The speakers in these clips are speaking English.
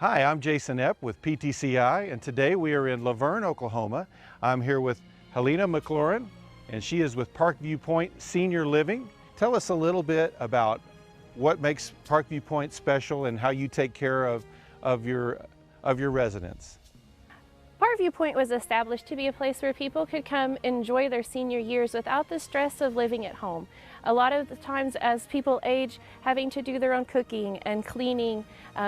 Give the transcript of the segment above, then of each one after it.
Hi, I'm Jason Epp with PTCI, and today we are in Laverne, Oklahoma. I'm here with Helena McLaurin, and she is with Parkview Point Senior Living. Tell us a little bit about what makes Parkview Point special and how you take care of your residents. Parkview Point was established to be a place where people could come enjoy their senior years without the stress of living at home. A lot of the times as people age, having to do their own cooking and cleaning,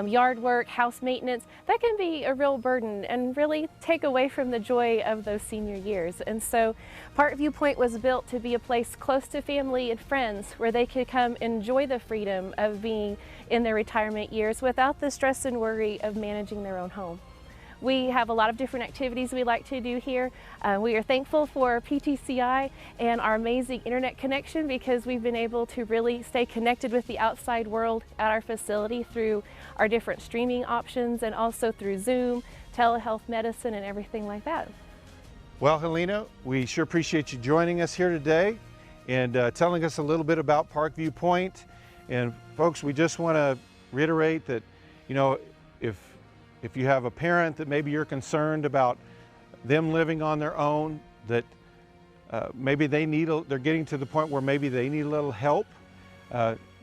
yard work, house maintenance, that can be a real burden and really take away from the joy of those senior years. And so Parkview Point was built to be a place close to family and friends where they could come enjoy the freedom of being in their retirement years without the stress and worry of managing their own home. We have a lot of different activities we like to do here. We are thankful for PTCI and our amazing internet connection because we've been able to really stay connected with the outside world at our facility through our different streaming options and also through Zoom, telehealth medicine, and everything like that. Well, Helena, we sure appreciate you joining us here today and telling us a little bit about Parkview Point. And folks, we just want to reiterate that, you know, if you have a parent that maybe you're concerned about them living on their own, that maybe they're getting to the point where maybe they need a little help,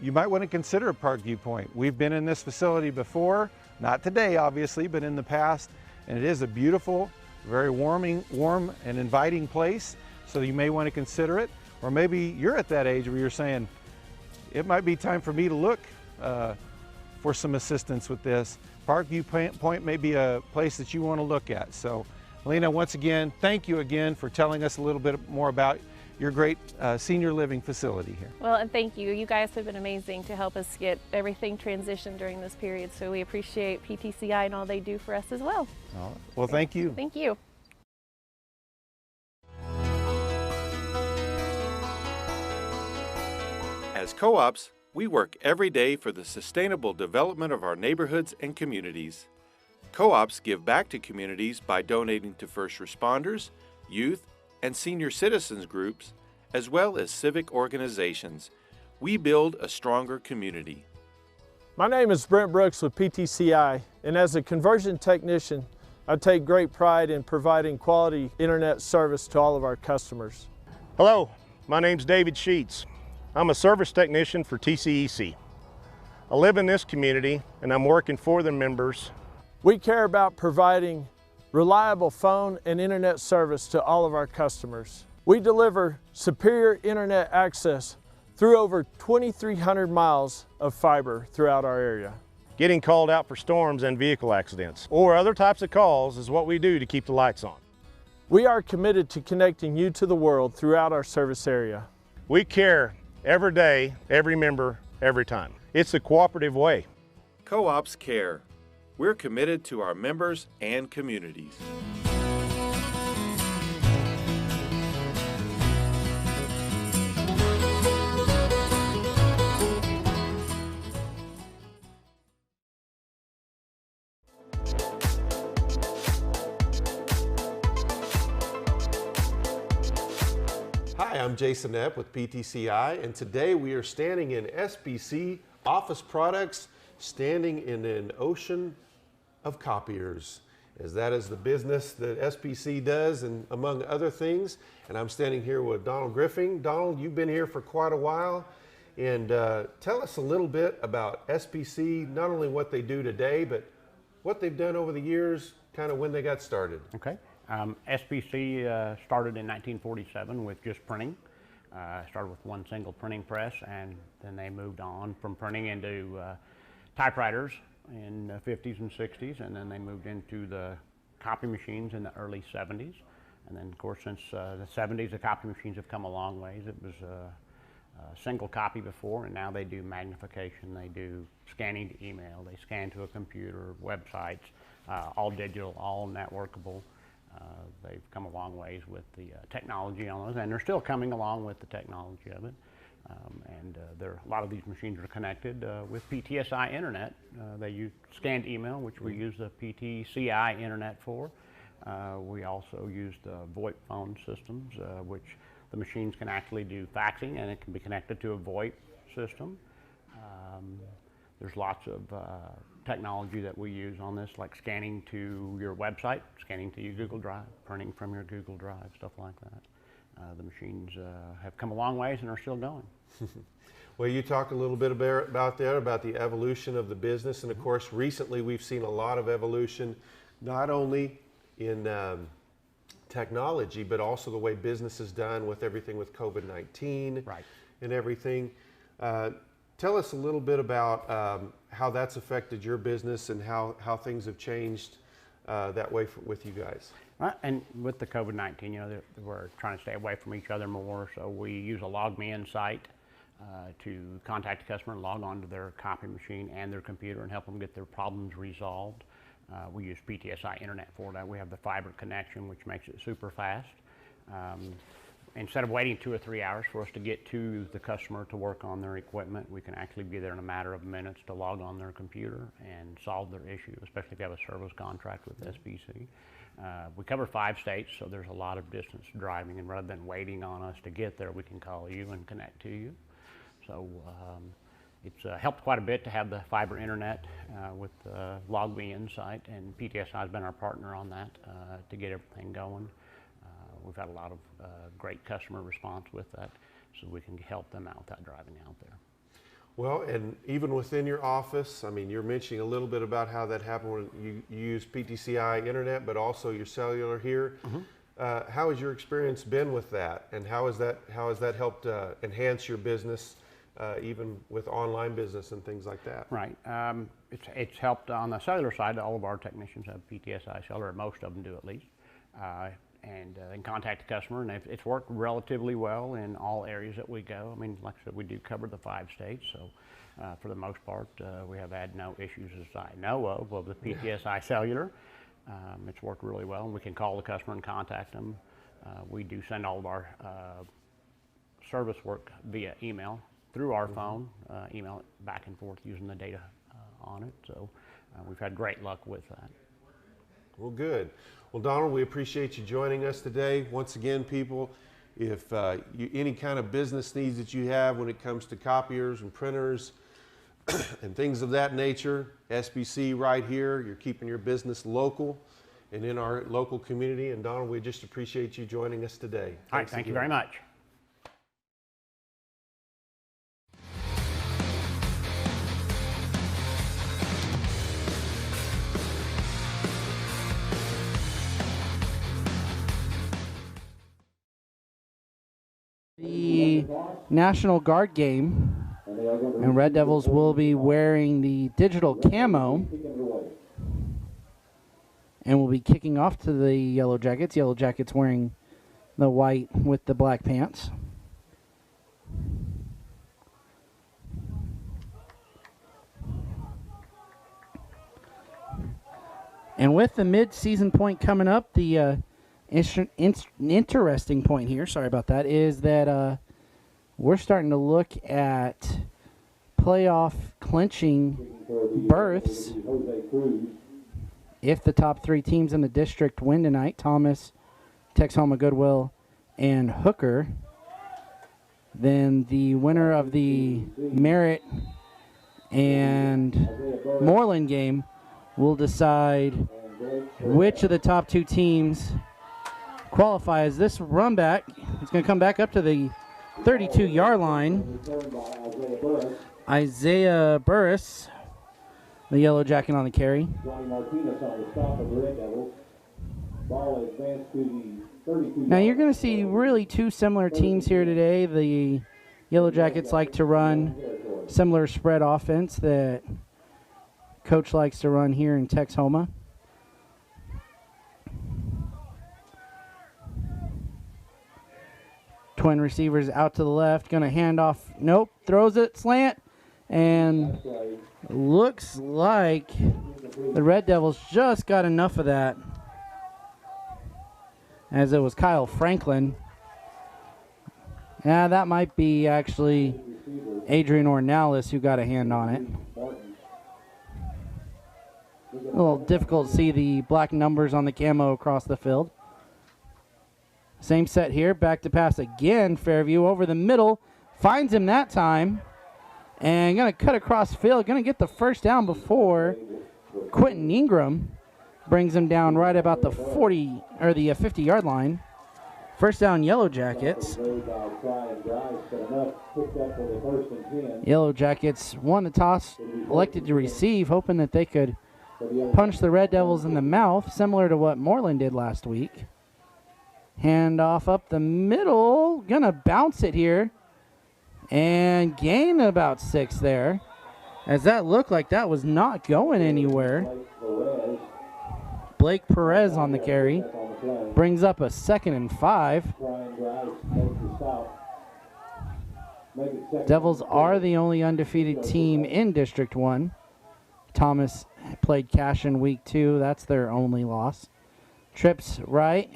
you might want to consider Parkview Point. We've been in this facility before, not today obviously, but in the past, and it is a beautiful, very warm and inviting place, so you may want to consider it. Or maybe you're at that age where you're saying, it might be time for me to look for some assistance with this. Parkview Point may be a place that you want to look at. So, Helena, once again, thank you again for telling us a little bit more about your great senior living facility here. Well, and thank you. You guys have been amazing to help us get everything transitioned during this period. So we appreciate PTCI and all they do for us as well. All right. Well, thank you. Thank you. As co-ops, we work every day for the sustainable development of our neighborhoods and communities. Co-ops give back to communities by donating to first responders, youth, and senior citizens groups, as well as civic organizations. We build a stronger community. My name is Brent Brooks with PTCI, and as a conversion technician, I take great pride in providing quality internet service to all of our customers. Hello, my name's David Sheets. I'm a service technician for TCEC. I live in this community and I'm working for the members. We care about providing reliable phone and internet service to all of our customers. We deliver superior internet access through over 2,300 miles of fiber throughout our area. Getting called out for storms and vehicle accidents or other types of calls is what we do to keep the lights on. We are committed to connecting you to the world throughout our service area. We care every day, every member, every time. It's a cooperative way. Co-ops care. We're committed to our members and communities. Hi, I'm Jason Epp with PTCI, and today we are standing in SBC Office Products, standing in an ocean of copiers, as that is the business that SBC does, and among other things. And I'm standing here with Donald Griffin. Donald, you've been here for quite a while, and tell us a little bit about SBC, not only what they do today, but what they've done over the years, kind of when they got started. Okay. SBC started in 1947 with just printing. Started with one single printing press, and then they moved on from printing into typewriters in the 50s and 60s, and then they moved into the copy machines in the early 70s. And then, of course, since the 70s, the copy machines have come a long ways. It was a single copy before, and now they do magnification, they do scanning to email, they scan to a computer, websites, all digital, all networkable. They've come a long ways with the technology on those, and they're still coming along with the technology of it. A lot of these machines are connected with PTCI internet. They use scanned email, which we use the PTCI internet for. We also use the VoIP phone systems, which the machines can actually do faxing, and it can be connected to a VoIP system. There's lots of technology that we use on this, like scanning to your website, scanning to your Google Drive, printing from your Google Drive, stuff like that. The machines have come a long ways and are still going. Well, you talk a little bit about the evolution of the business, and of course recently we've seen a lot of evolution, not only in technology, but also the way business is done with everything with COVID-19 and everything. Tell us a little bit about how that's affected your business and how things have changed that way with you guys. And with the COVID-19, you know, we're trying to stay away from each other more, so we use a log me in site to contact the customer and log on to their copy machine and their computer and help them get their problems resolved. We use PTCI internet for that. We have the fiber connection, which makes it super fast. Instead of waiting 2 or 3 hours for us to get to the customer to work on their equipment, we can actually be there in a matter of minutes to log on their computer and solve their issue, especially if you have a service contract with SBC. We cover 5 states, so there's a lot of distance driving, and rather than waiting on us to get there, we can call you and connect to you. So it's helped quite a bit to have the fiber internet with the Log Me In site, and PTSI has been our partner on that to get everything going. We've had a lot of great customer response with that, so we can help them out without driving out there. Well, and even within your office, I mean, you're mentioning a little bit about how that happened when you use PTCI internet, but also your cellular here. How has your experience been with that, and how has that helped enhance your business, even with online business and things like that? Right. It's helped on the cellular side. All of our technicians have PTSI cellular, most of them do at least. And then contact the customer, and it's worked relatively well in all areas that we go. I mean, like I said, we do cover the 5 states, so for the most part, we have had no issues as I know of the PTSI cellular. It's worked really well, and we can call the customer and contact them. We do send all of our service work via email through our phone, email it back and forth using the data on it, so we've had great luck with that. Well, good. Well, Donald, we appreciate you joining us today. Once again, people, if any kind of business needs that you have when it comes to copiers and printers and things of that nature, SBC right here, you're keeping your business local and in our local community. And Donald, we just appreciate you joining us today. All right, thank you very much. The National Guard game, and Red Devils will be wearing the digital camo and will be kicking off to the Yellow Jackets. Yellow Jackets wearing the white with the black pants. And with the mid-season point coming up, the interesting point here, sorry about that, is that we're starting to look at playoff clinching berths if the top 3 teams in the district win tonight, Thomas, Texhoma, Goodwell, and Hooker. Then the winner of the Merritt and Moreland game will decide which of the top 2 teams qualify. As this run back, it's going to come back up to the 32-yard line. Isaiah Burris, the Yellow Jacket on the carry. Now you're going to see really 2 similar teams here today. The Yellow Jackets like to run similar spread offense that Coach likes to run here in Texhoma. Twin receivers out to the left, going to hand off, nope, throws it, slant, and looks like the Red Devils just got enough of that, as it was Kyle Franklin. Yeah, that might be actually Adrian Ornelas who got a hand on it. A little difficult to see the black numbers on the camo across the field. Same set here, back to pass again. Fairview over the middle, finds him that time. And going to cut across field. Going to get the first down before Quentin Ingram brings him down right about the 40 or the 50-yard line. First down, Yellow Jackets. Yellow Jackets won the toss, elected to receive, hoping that they could punch the Red Devils in the mouth, similar to what Moreland did last week. Hand off up the middle, gonna bounce it here and gain about 6 there, as that looked like that was not going anywhere. Blake Perez on the carry. Brings up a 2nd and 5. Devils are the only undefeated team in District 1. Thomas played cash in week 2. That's their only loss. Trips right,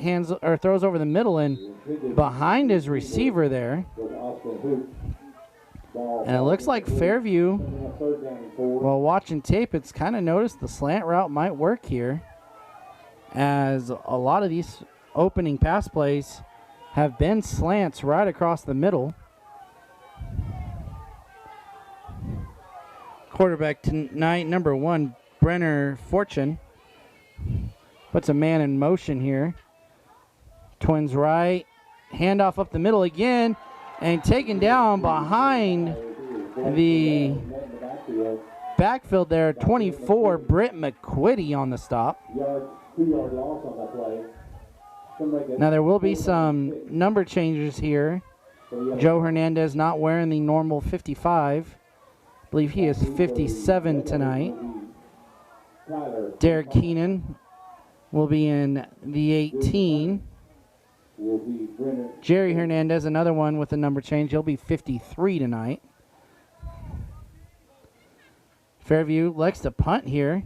throws over the middle and behind his receiver there. And it looks like Fairview, while watching tape, it's kind of noticed the slant route might work here, as a lot of these opening pass plays have been slants right across the middle. Quarterback tonight, number 1, Brenner Fortune, puts a man in motion here. Twins right, handoff up the middle again, and taken down behind the backfield there, 24, Britt McQuitty on the stop. Now there will be some number changes here. Joe Hernandez not wearing the normal 55. I believe he is 57 tonight. Derek Keenan will be in the 18. Jerry Hernandez, another one with a number change. He'll be 53 tonight. Fairview likes to punt here.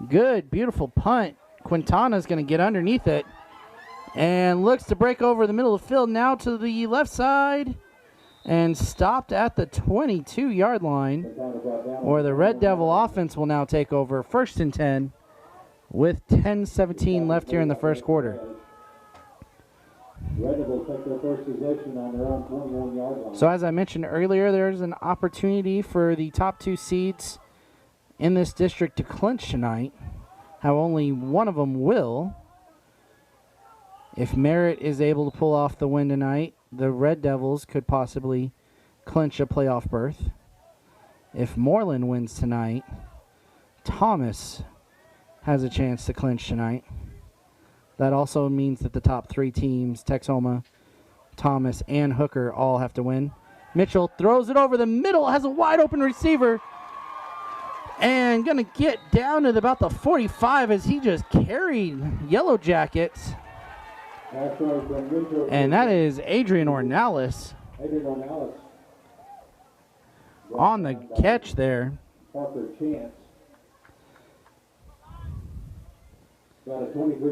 Good, beautiful punt. Quintana's going to get underneath it and looks to break over the middle of the field, now to the left side, and stopped at the 22-yard line, where the Red Devil offense will now take over. 1st and 10 with 10:17 left here in the first quarter. So as I mentioned earlier, there's an opportunity for the top 2 seeds in this district to clinch tonight. How only one of them will. If Merritt is able to pull off the win tonight, the Red Devils could possibly clinch a playoff berth. If Moreland wins tonight, Thomas has a chance to clinch tonight. That also means that the top 3 teams, Texhoma, Thomas, and Hooker, all have to win. Mitchell throws it over the middle, has a wide open receiver, and going to get down to about the 45 as he just carried Yellow Jackets. And that is Adrian Ornalis on the catch there.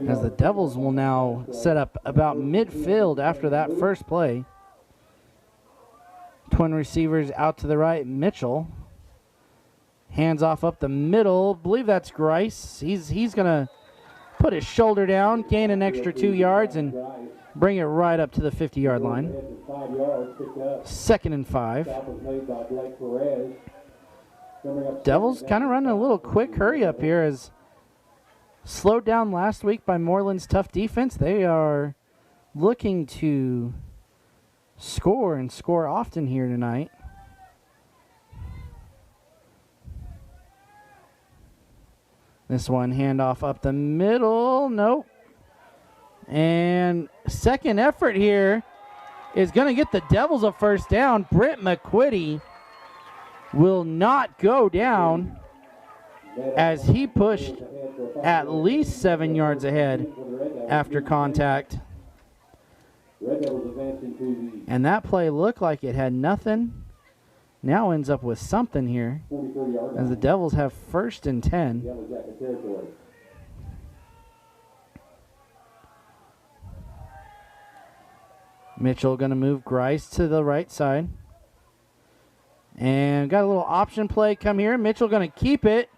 As the Devils will now set up about midfield after that first play. Twin receivers out to the right, Mitchell. Hands off up the middle. Believe that's Grice. He's going to put his shoulder down, gain an extra 2 yards, and bring it right up to the 50-yard line. 2nd and 5. Devils kind of running a little quick hurry up here, as slowed down last week by Moreland's tough defense. They are looking to score and score often here tonight. This one, handoff up the middle. Nope. And second effort here is going to get the Devils a first down. Britt McQuitty will not go down, as he pushed at least 7 yards ahead after contact. And that play looked like it had nothing. Now ends up with something here, as the Devils have 1st and 10. Mitchell going to move Grice to the right side. And got a little option play come here. Mitchell going to keep it.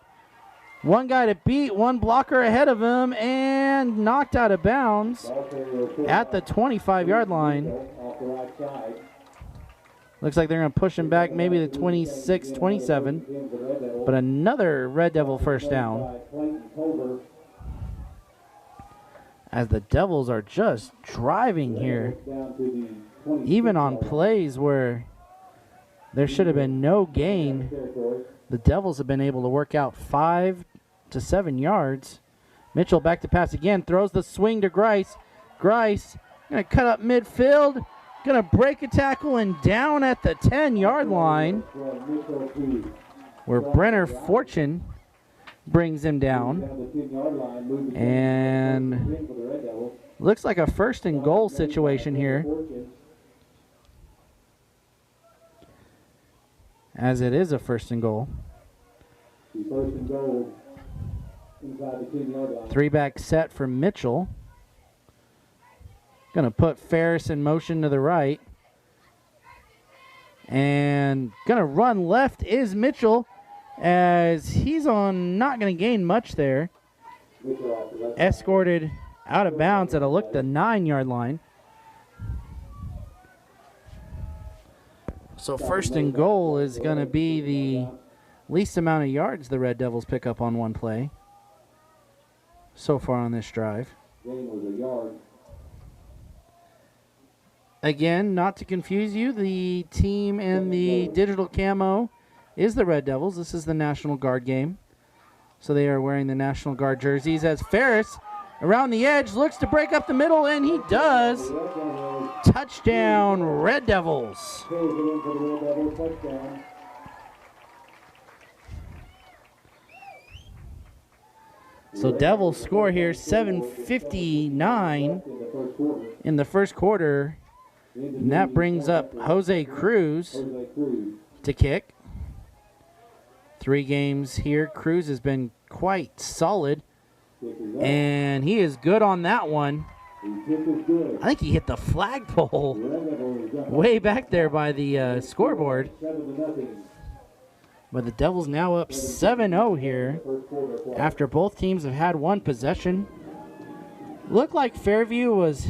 One guy to beat, one blocker ahead of him, and knocked out of bounds at the 25-yard line. Looks like they're going to push him back maybe to 26-27. But another Red Devil first down. As the Devils are just driving here. Even on plays where there should have been no gain, the Devils have been able to work out 5 to 7 yards. Mitchell back to pass again, throws the swing to Grice. Grice going to cut up midfield, going to break a tackle and down at the 10-yard line, where Brenner Fortune brings him down. And looks like a first and goal situation here, as it is a first and goal. 3-back set for Mitchell. Going to put Ferris in motion to the right. And going to run left is Mitchell, as he's on not going to gain much there. Escorted out of bounds at a look the 9-yard line. So first and goal is going to be the least amount of yards the Red Devils pick up on one play so far on this drive. Again, not to confuse you, the team in the digital camo is the Red Devils. This is the National Guard game. So they are wearing the National Guard jerseys, as Ferris around the edge looks to break up the middle, and he does. Touchdown, Red Devils. So Devils score here 7:59 in the first quarter. And that brings up Jose Cruz to kick. 3 games here. Cruz has been quite solid, and he is good on that one. I think he hit the flagpole way back there by the scoreboard. But the Devils now up 7-0 here after both teams have had one possession. Looked like Fairview was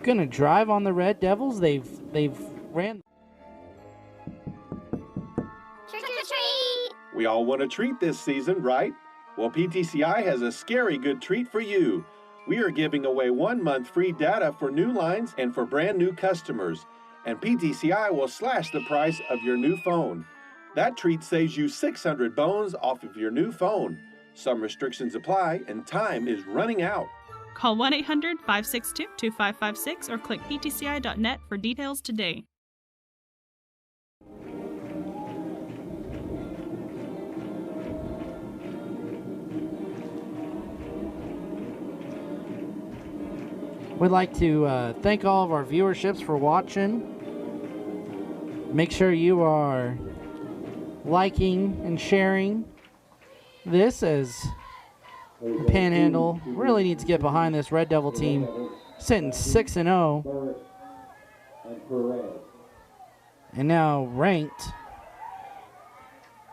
going to drive on the Red Devils. They've ran. Trick or treat! We all want a treat this season, right? Well, PTCI has a scary good treat for you. We are giving away 1 month free data for new lines and for brand new customers. And PTCI will slash the price of your new phone. That treat saves you 600 bones off of your new phone. Some restrictions apply and time is running out. Call 1-800-562-2556 or click ptci.net for details today. We'd like to thank all of our viewerships for watching. Make sure you are liking and sharing this, as the Panhandle really needs to get behind this Red Devil team, sitting 6-0 and now ranked,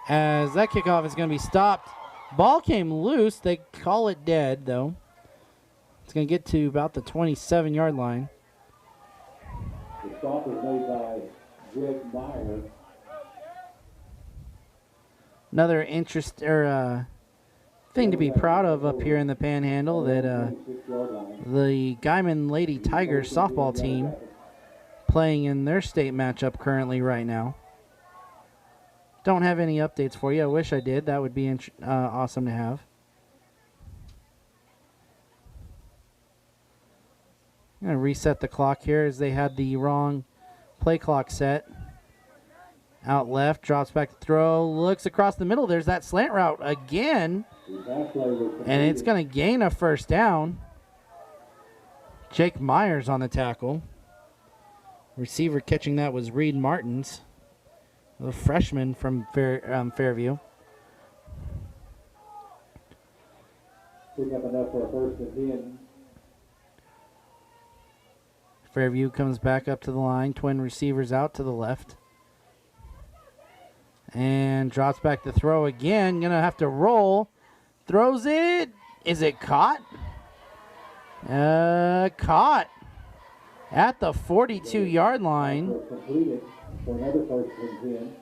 as that kickoff is going to be stopped. Ball came loose. They call it dead, though. It's going to get to about the 27-yard line. The stop is made by Jake Meyer. Another thing to be proud of up here in the Panhandle, that the Guymon Lady Tigers softball team playing in their state matchup currently right now. Don't have any updates for you. I wish I did. That would be awesome to have. I'm going to reset the clock here, as they had the wrong play clock set. Out left, drops back to throw, looks across the middle. There's that slant route again, and it's going to gain a first down. Jake Myers on the tackle. Receiver catching that was Reed Martins, the freshman from Fairview. Pick up enough for a first and 10. Fairview comes back up to the line. Twin receivers out to the left. And drops back to throw again. Going to have to roll. Throws it. Is it caught? Caught. at the 42-yard line. Completed for another first and 10.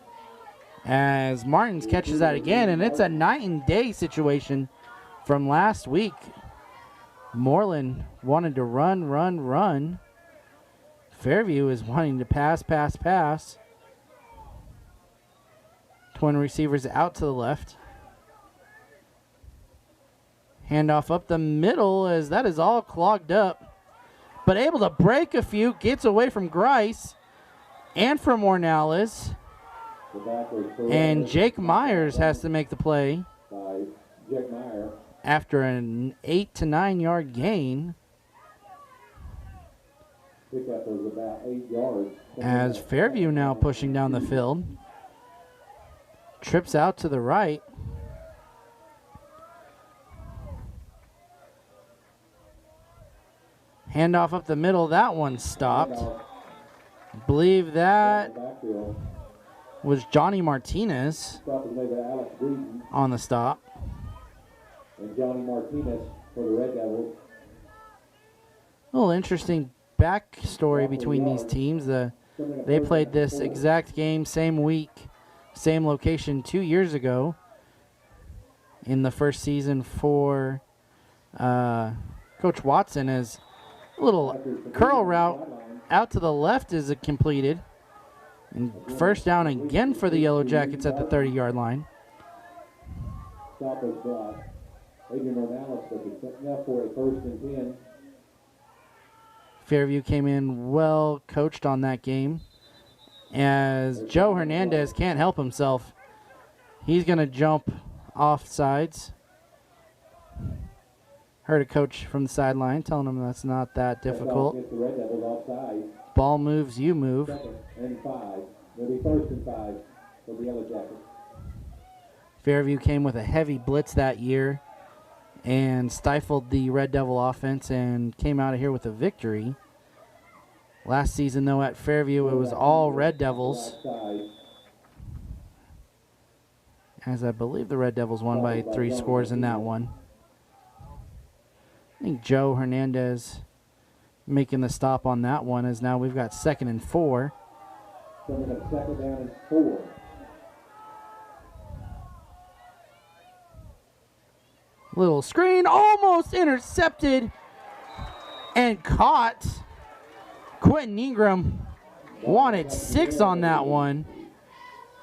As Martins catches that again, and it's a night and day situation from last week. Moreland wanted to run. Fairview is wanting to pass. Twin receivers out to the left. Handoff up the middle as that is all clogged up. But able to break a few, gets away from Grice and from Ornelas. And Jake Myers has to make the play after an 8 to 9 yard gain. Pickup was about 8 yards. As Fairview now pushing down the field. Trips out to the right. Handoff up the middle. That one stopped. I believe that was Johnny Martinez on the stop. And Johnny Martinez for the Red Devils. A little interesting backstory between these teams. They played this exact game same week, same location 2 years ago in the first season for Coach Watson. As a little curl route out to the left is completed. And first down again for the Yellow Jackets at the 30-yard line. Stop is blocked. Adrian Ornelas, but it's enough for a first and 10. Fairview came in well coached on that game, as Joe Hernandez can't help himself. He's going to jump off sides. Heard a coach from the sideline telling him that's not that difficult. Ball moves, you move. Second and 5. It'll be first and 5 for the Yellow Jackets. Fairview came with a heavy blitz that year and stifled the Red Devil offense and came out of here with a victory. Last season, though, at Fairview, it was all Red Devils, as I believe the Red Devils won by 3 scores in that one. I think Joe Hernandez making the stop on that one, as now we've got 2nd and 4. Coming up 2nd down and 4. Little screen, almost intercepted and caught. Quentin Ingram wanted 6 on that one.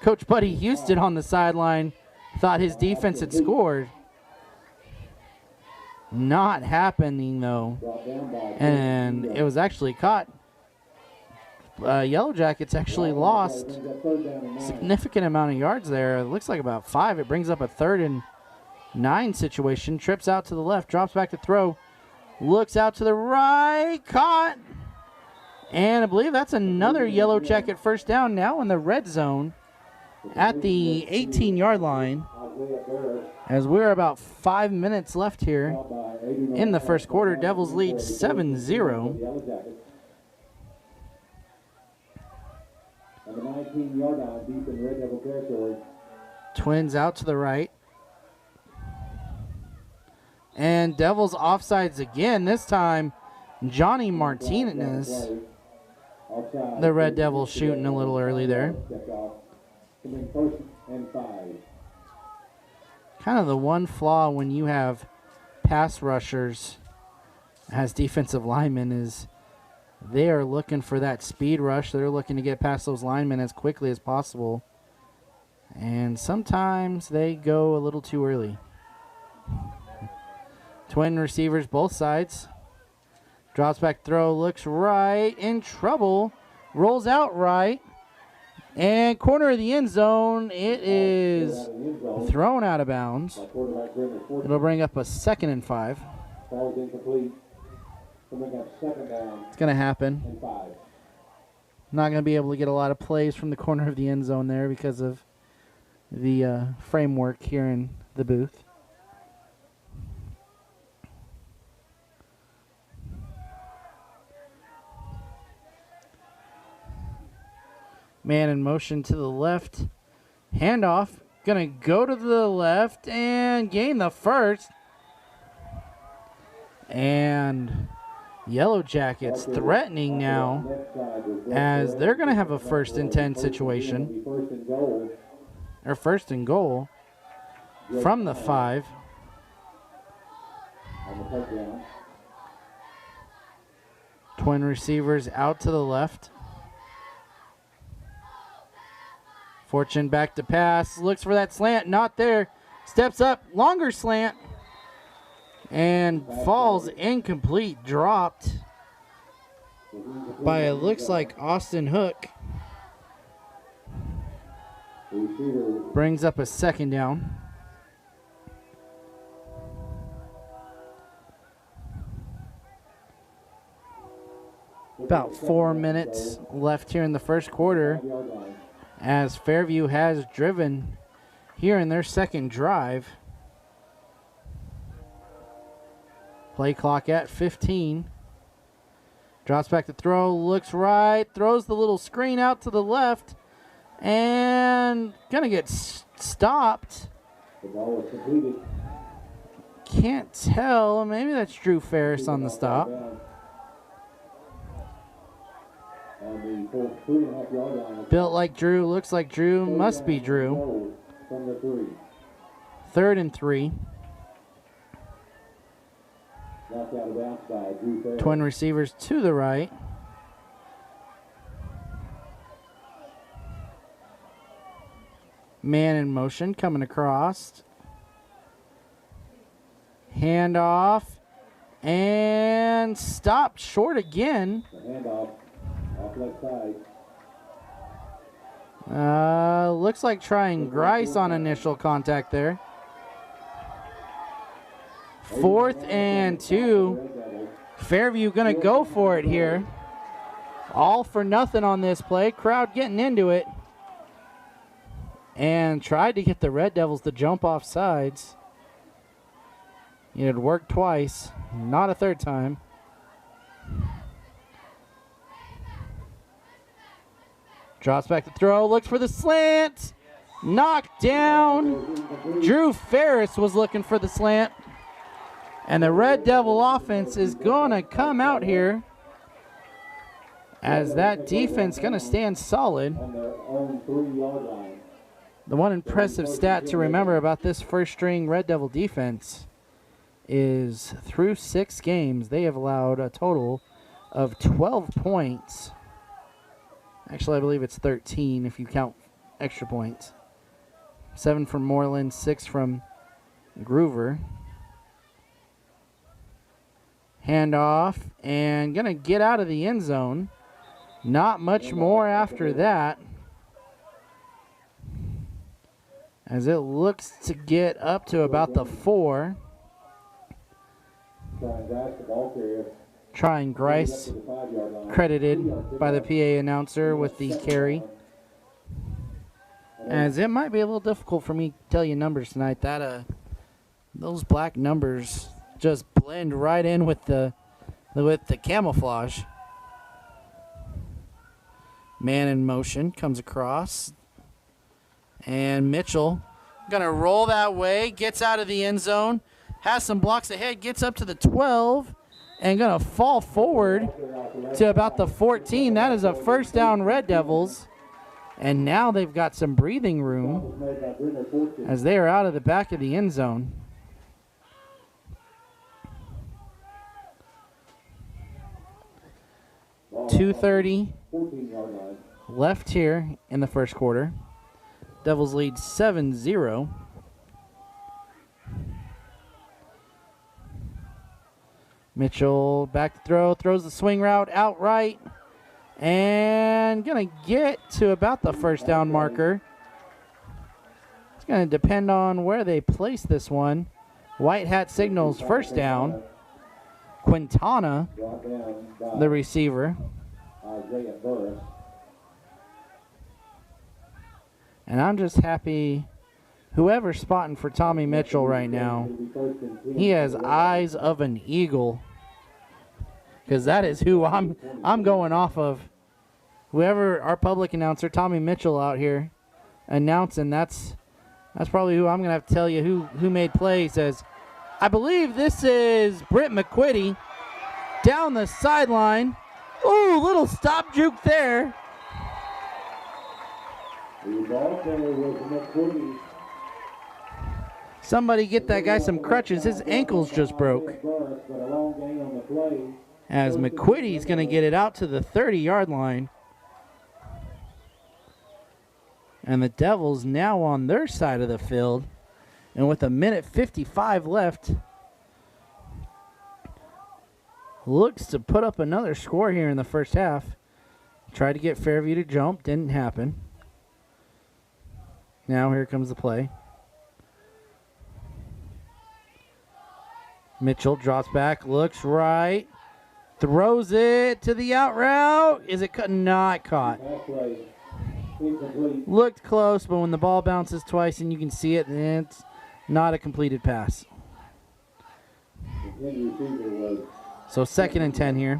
Coach Buddy Houston on the sideline thought his defense had scored. Not happening, though. And it was actually caught. Yellow Jackets actually lost a significant amount of yards there. It looks like about 5. It brings up a 3rd and 9 situation. Trips out to the left, drops back to throw. Looks out to the right, caught. And I believe that's another Yellow Jacket first down now in the red zone at the 18-yard line. As we're about 5 minutes left here in the first quarter. Devils lead 7-0. On the 19-yard line, deep in Red Devil territory. Twins out to the right. And Devils offsides again. This time, Johnny Martinez. The Red Devils shooting a little early there. First and 5. Kind of the one flaw when you have pass rushers as defensive linemen is they are looking for that speed rush. They're looking to get past those linemen as quickly as possible. And sometimes they go a little too early. Twin receivers both sides. Drops back throw, looks right, in trouble. Rolls out right. And corner of the end zone, it is thrown out of bounds. It'll bring up a 2nd and 5. Ball's incomplete. Second down. It's going to happen. And 5. Not going to be able to get a lot of plays from the corner of the end zone there because of the framework here in the booth. Man in motion to the left. Handoff. Going to go to the left and gain the first. And Yellow Jackets threatening now as they're going to have a 1st and 10 situation. Or 1st and goal from the 5. Twin receivers out to the left. Fortune back to pass. Looks for that slant. Not there. Steps up. Longer slant. And falls incomplete. Dropped by, it looks like, Austin Hook. Brings up a 2nd down. About 4 minutes left here in the 1st quarter, as Fairview has driven here in their 2nd drive. Play clock at 15. Drops back to throw, looks right, throws the little screen out to the left, and gonna get stopped. Can't tell, maybe that's Drew Ferris on the stop. Built like Drew, looks like Drew, must be Drew. 3rd and 3. Twin receivers to the right. Man in motion coming across. Handoff. And stopped short again. Looks like trying Grice on initial contact there. 4th and 2. Fairview gonna go for it here. All for nothing on this play. Crowd getting into it. And tried to get the Red Devils to jump off sides. It had worked twice, not a 3rd time. Drops back to throw, looks for the slant. Knocked down. Drew Ferris was looking for the slant. And the Red Devil offense is going to come out here as that defense going to stand solid. The one impressive stat to remember about this 1st-string Red Devil defense is through 6 games, they have allowed a total of 12 points. Actually, I believe it's 13 if you count extra points. 7 from Moreland, 6 from Groover. Handoff, and gonna get out of the end zone. Not much more after that, as it looks to get up to about the 4. Trying Grice, credited by the PA announcer with the carry. As it might be a little difficult for me to tell you numbers tonight. That those black numbers just blend right in with the camouflage. Man in motion comes across. And Mitchell gonna roll that way, gets out of the end zone, has some blocks ahead, gets up to the 12, and gonna fall forward to about the 14. That is a 1st down Red Devils. And now they've got some breathing room as they are out of the back of the end zone. .230 left here in the 1st quarter. Devils lead 7-0. Mitchell back to throw, throws the swing route outright, and gonna get to about the 1st down marker. It's gonna depend on where they place this one. White hat signals 1st down. Quintana, the receiver. And I'm just happy, whoever's spotting for Tommy Mitchell right now, he has eyes of an eagle, because that is who I'm going off of. Whoever our public announcer, Tommy Mitchell, out here announcing, that's probably who I'm going to have to tell you who made plays. As I believe this is Britt McQuitty down the sideline. Ooh, little stop juke there. The ball player was McQueen. Somebody get that guy some crutches. His ankles just broke. As McQuitty's going to get it out to the 30-yard line. And the Devils now on their side of the field. And with 1:55 left, looks to put up another score here in the first half. Tried to get Fairview to jump, didn't happen. Now here comes the play. Mitchell drops back, looks right, throws it to the out route. Is it not caught? Looked close, but when the ball bounces twice and you can see it, then it's not a completed pass. So 2nd and 10 here.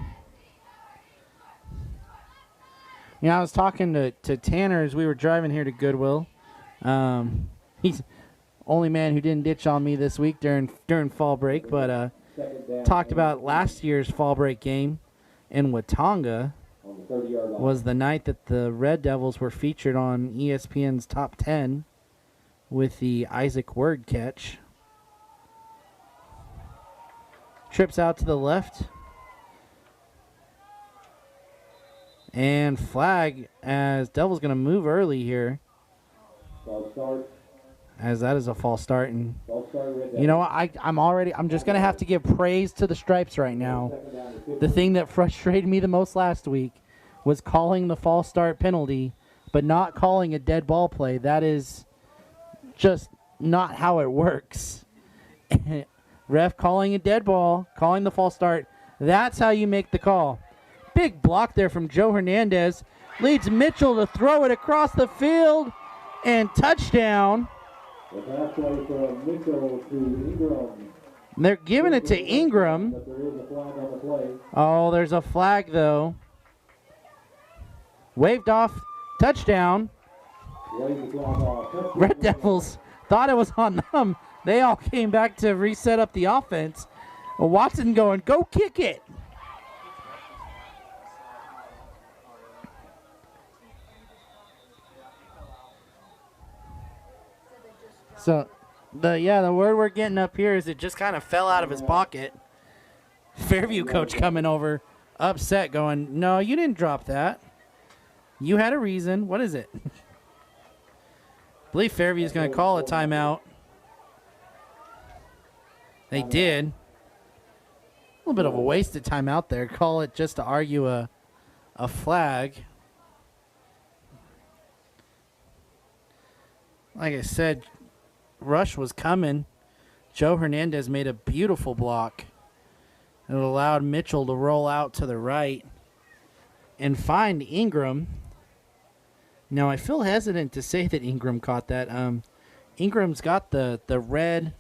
You know, I was talking to Tanner as we were driving here to Goodwell. He's only man who didn't ditch on me this week during fall break, but talked about last year's fall break game in Watonga was the night that the Red Devils were featured on ESPN's Top 10 with the Isaac Word catch. Trips out to the left. And flag as Devils going to move early here. As that is a false start. And you know what? I'm just going to have to give praise to the Stripes right now. The thing that frustrated me the most last week was calling the false start penalty, but not calling a dead ball play. That is just not how it works. Ref calling a dead ball, calling the false start. That's how you make the call. Big block there from Joe Hernandez. Leads Mitchell to throw it across the field. And touchdown. They're giving it to Ingram. Oh, there's a flag, though. Waved off. Touchdown. Red Devils thought it was on them. They all came back to reset up the offense. Watson going, go kick it. So, the word we're getting up here is it just kind of fell out of his pocket. Fairview coach coming over, upset, going, no, you didn't drop that. You had a reason. What is it? I believe Fairview's going to call a timeout. They did. A little bit of a wasted timeout there. Call it just to argue a flag. Like I said, rush was coming. Joe Hernandez made a beautiful block. It allowed Mitchell to roll out to the right and find Ingram. Now, I feel hesitant to say that Ingram caught that. Ingram's got the red,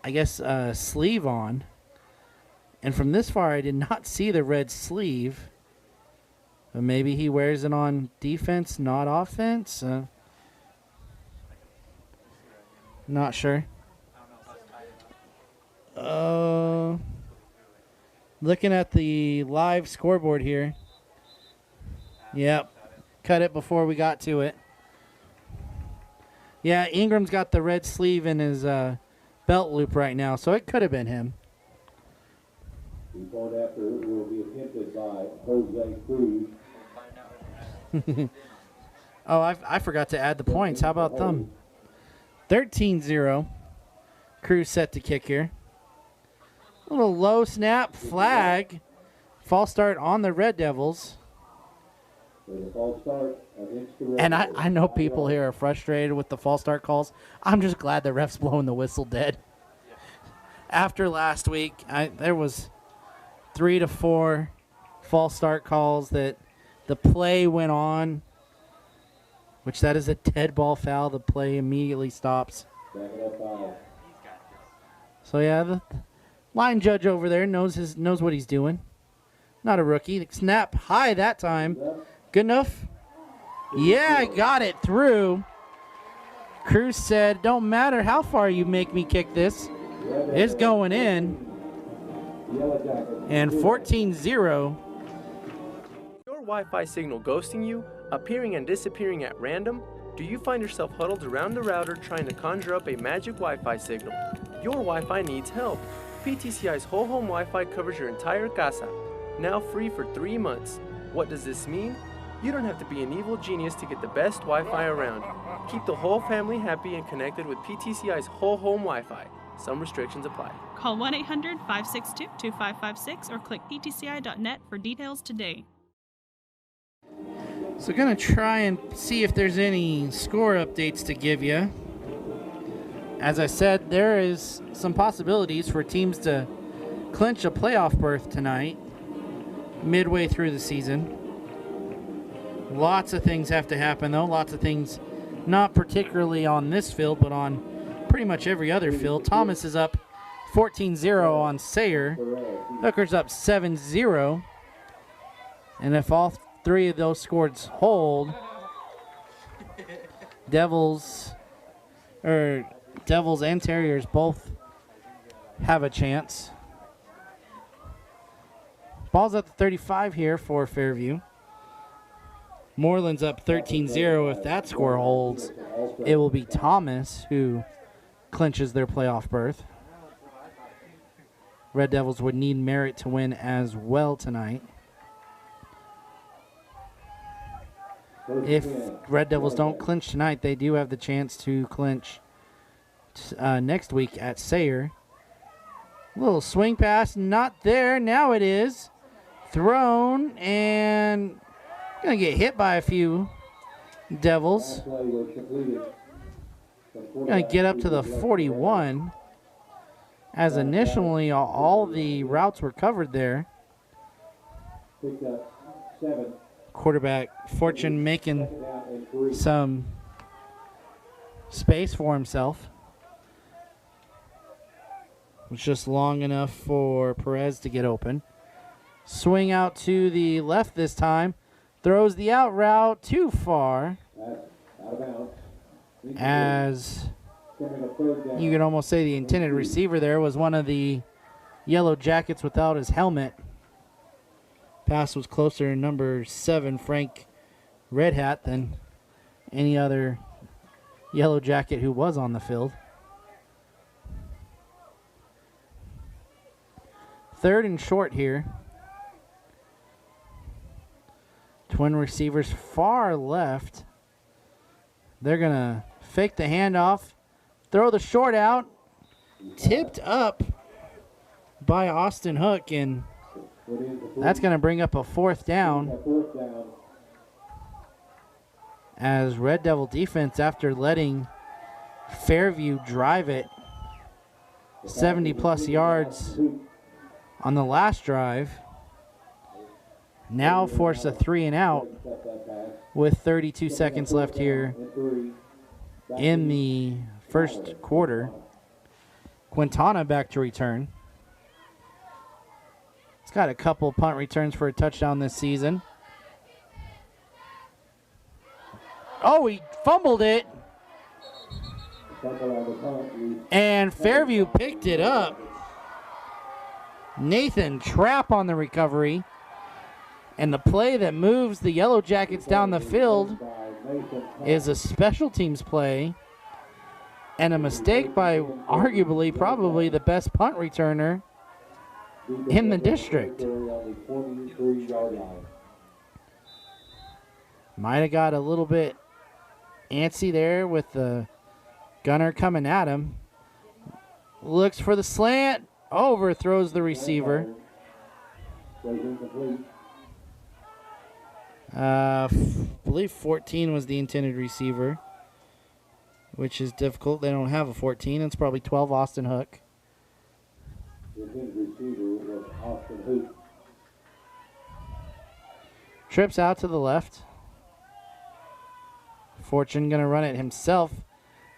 I guess, sleeve on. And from this far, I did not see the red sleeve. But maybe he wears it on defense, not offense. Not sure. Looking at the live scoreboard here. Yep. Cut it before we got to it. Yeah, Ingram's got the red sleeve in his belt loop right now, so it could have been him. The point after will be attempted by Jose Cruz. Oh, I forgot to add the points. How about them? 13-0. Cruz set to kick here. A little low snap flag. False start on the Red Devils. And I know people here are frustrated with the false start calls. I'm just glad the ref's blowing the whistle dead. After last week, there was 3 to 4 false start calls that the play went on, which that is a dead ball foul. The play immediately stops. So yeah, the line judge over there knows what he's doing. Not a rookie. Snap high that time. Good enough? Yeah, I got it through. Cruz said, don't matter how far you make me kick this. It's going in. And 14-0. Your Wi-Fi signal ghosting you, appearing and disappearing at random? Do you find yourself huddled around the router trying to conjure up a magic Wi-Fi signal? Your Wi-Fi needs help. PTCI's whole home Wi-Fi covers your entire casa, now free for 3 months. What does this mean? You don't have to be an evil genius to get the best Wi-Fi around. Keep the whole family happy and connected with PTCI's whole home Wi-Fi. Some restrictions apply. Call 1-800-562-2556 or click ptci.net for details today. So going to try and see if there's any score updates to give you. As I said, there is some possibilities for teams to clinch a playoff berth tonight, midway through the season. Lots of things have to happen, though. Lots of things not particularly on this field, but on pretty much every other field. Thomas is up 14-0 on Sayre. Hooker's up 7-0. And if all three of those scores hold, Devils and Terriers both have a chance. Ball's at the 35 here for Fairview. Moreland's up 13-0. If that score holds, it will be Thomas who clinches their playoff berth. Red Devils would need Merritt to win as well tonight. If Red Devils don't clinch tonight, they do have the chance to clinch next week at Sayre. Little swing pass, not there. Now it is. Thrown and going to get hit by a few Devils. Going to get up to the 41. As initially all the routes were covered there. Quarterback Fortune making some space for himself. It was just long enough for Perez to get open. Swing out to the left this time. Throws the out route too far. As you could almost say the intended receiver there was one of the Yellow Jackets without his helmet. Pass was closer to number 7, Frank Red Hat, than any other Yellow Jacket who was on the field. Third and short here. Twin receivers far left. They're going to fake the handoff, throw the short out, tipped up by Austin Hook, and that's going to bring up a 4th down. As Red Devil defense, after letting Fairview drive it 70-plus yards on the last drive, now force a 3 and out with 32 seconds left here in the first quarter. Quintana back to return. He's got a couple punt returns for a touchdown this season. Oh, he fumbled it. And Fairview picked it up. Nathan Trapp on the recovery. And the play that moves the Yellow Jackets down the field is a special teams play and a mistake by arguably probably the best punt returner in the district. Might have got a little bit antsy there with the gunner coming at him. Looks for the slant, overthrows the receiver. I believe 14 was the intended receiver, which is difficult. They don't have a 14. It's probably 12, Austin Hook. The intended receiver was Austin Hook. Trips out to the left. Fortune going to run it himself.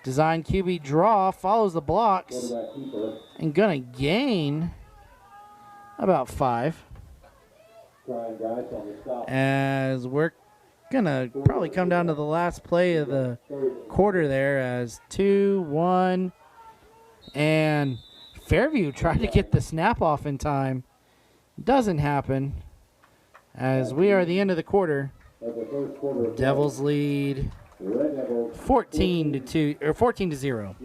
Design QB draw, follows the blocks, and going to gain about 5. As we're going to probably come down to the last play of the quarter there as 2-1, and Fairview tried to get the snap off in time. Doesn't happen. As we are at the end of the quarter, Devils lead 14-2 or 14-0.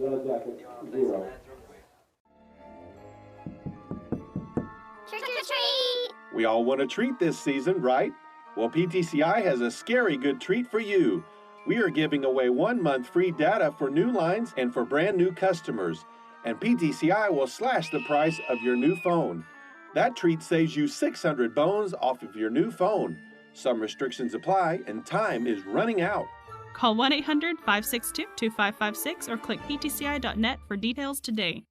We all want a treat this season, right? Well, PTCI has a scary good treat for you. We are giving away 1 month free data for new lines and for brand new customers. And PTCI will slash the price of your new phone. That treat saves you 600 bones off of your new phone. Some restrictions apply and time is running out. Call 1-800-562-2556 or click ptci.net for details today.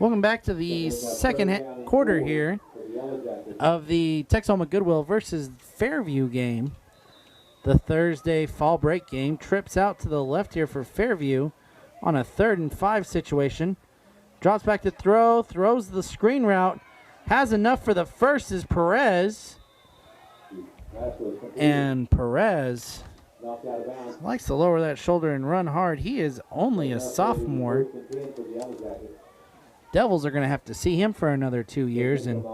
Welcome back to the second quarter here of the Texhoma Goodwell versus Fairview game. The Thursday fall break game trips out to the left here for Fairview on a 3rd and 5 situation. Drops back to throw, throws the screen route, has enough for the first is Perez. And Perez likes to lower that shoulder and run hard. He is only a sophomore. Devils are going to have to see him for another 2 years, and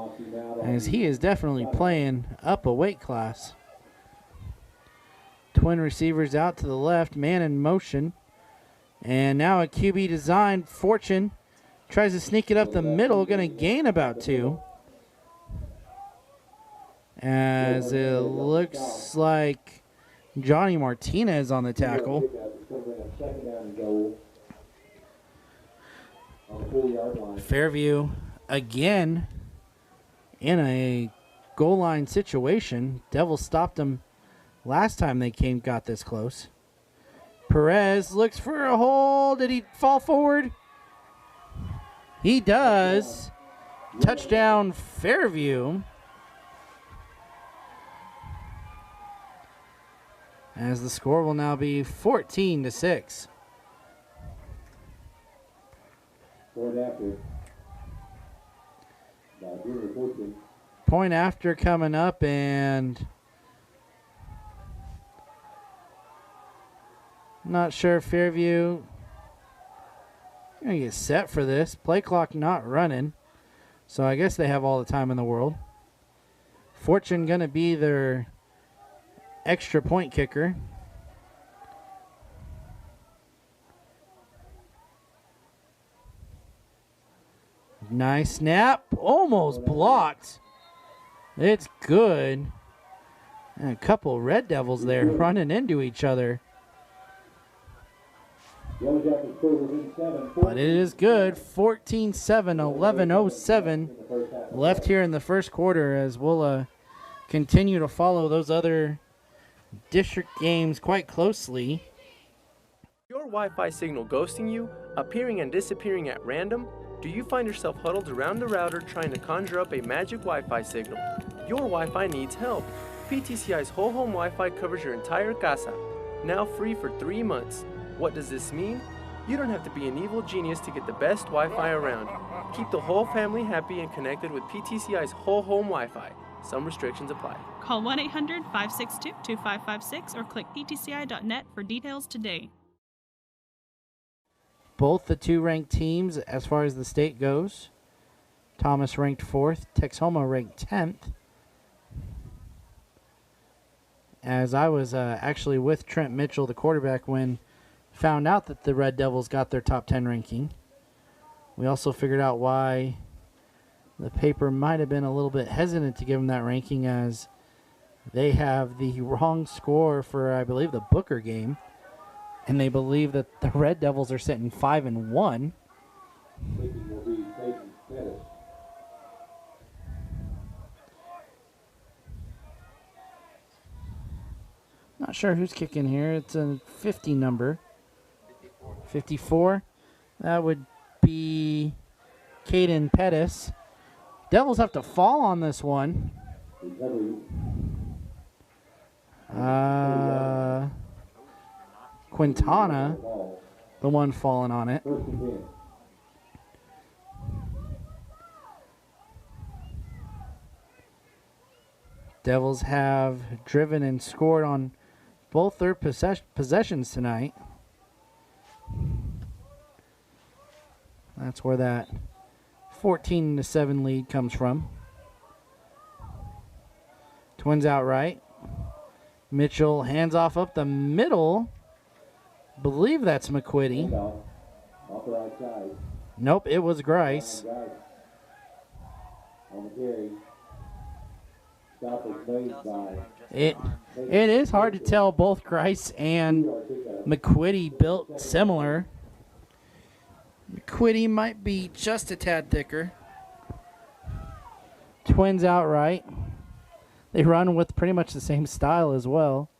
as he is definitely playing up a weight class. Twin receivers out to the left, man in motion. And now a QB design. Fortune tries to sneak it up the middle, going to gain about 2. As it looks like Johnny Martinez on the tackle. Fairview again in a goal line situation. Devils stopped them last time they got this close. Perez looks for a hole. Did he fall forward? He does. Touchdown Fairview. As the score will now be 14-6. Point after coming up, and not sure if Fairview gonna get set for this. Play clock not running, so I guess they have all the time in the world. Fortune gonna be their extra point kicker. Nice snap. Almost blocked. It's good. And a couple Red Devils there running into each other. But it is good. 14-7, 11:07 left here in the first quarter, as we'll continue to follow those other district games quite closely. Your Wi-Fi signal ghosting you, appearing and disappearing at random? Do you find yourself huddled around the router trying to conjure up a magic Wi-Fi signal? Your Wi-Fi needs help. PTCI's whole home Wi-Fi covers your entire casa, now free for 3 months. What does this mean? You don't have to be an evil genius to get the best Wi-Fi around. Keep the whole family happy and connected with PTCI's whole home Wi-Fi. Some restrictions apply. Call 1-800-562-2556 or click ptci.net for details today. Both the 2 ranked teams as far as the state goes. Thomas ranked 4th, Texhoma ranked 10th. As I was actually with Trent Mitchell, the quarterback, when found out that the Red Devils got their top 10 ranking. We also figured out why the paper might have been a little bit hesitant to give them that ranking, as they have the wrong score for, I believe, the Booker game. And they believe that the Red Devils are sitting 5-1. Not sure who's kicking here. It's a 50 number. 54. That would be Caden Pettis. Devils have to fall on this one. Quintana, the one falling on it. Devils have driven and scored on both their possessions tonight. That's where that 14-7 lead comes from. Twins out right. Mitchell hands off up the middle. Believe that's McQuitty. Nope, it was Grice. It is hard to tell. Both Grice and McQuitty built similar. McQuitty might be just a tad thicker. Twins out right. They run with pretty much the same style as well.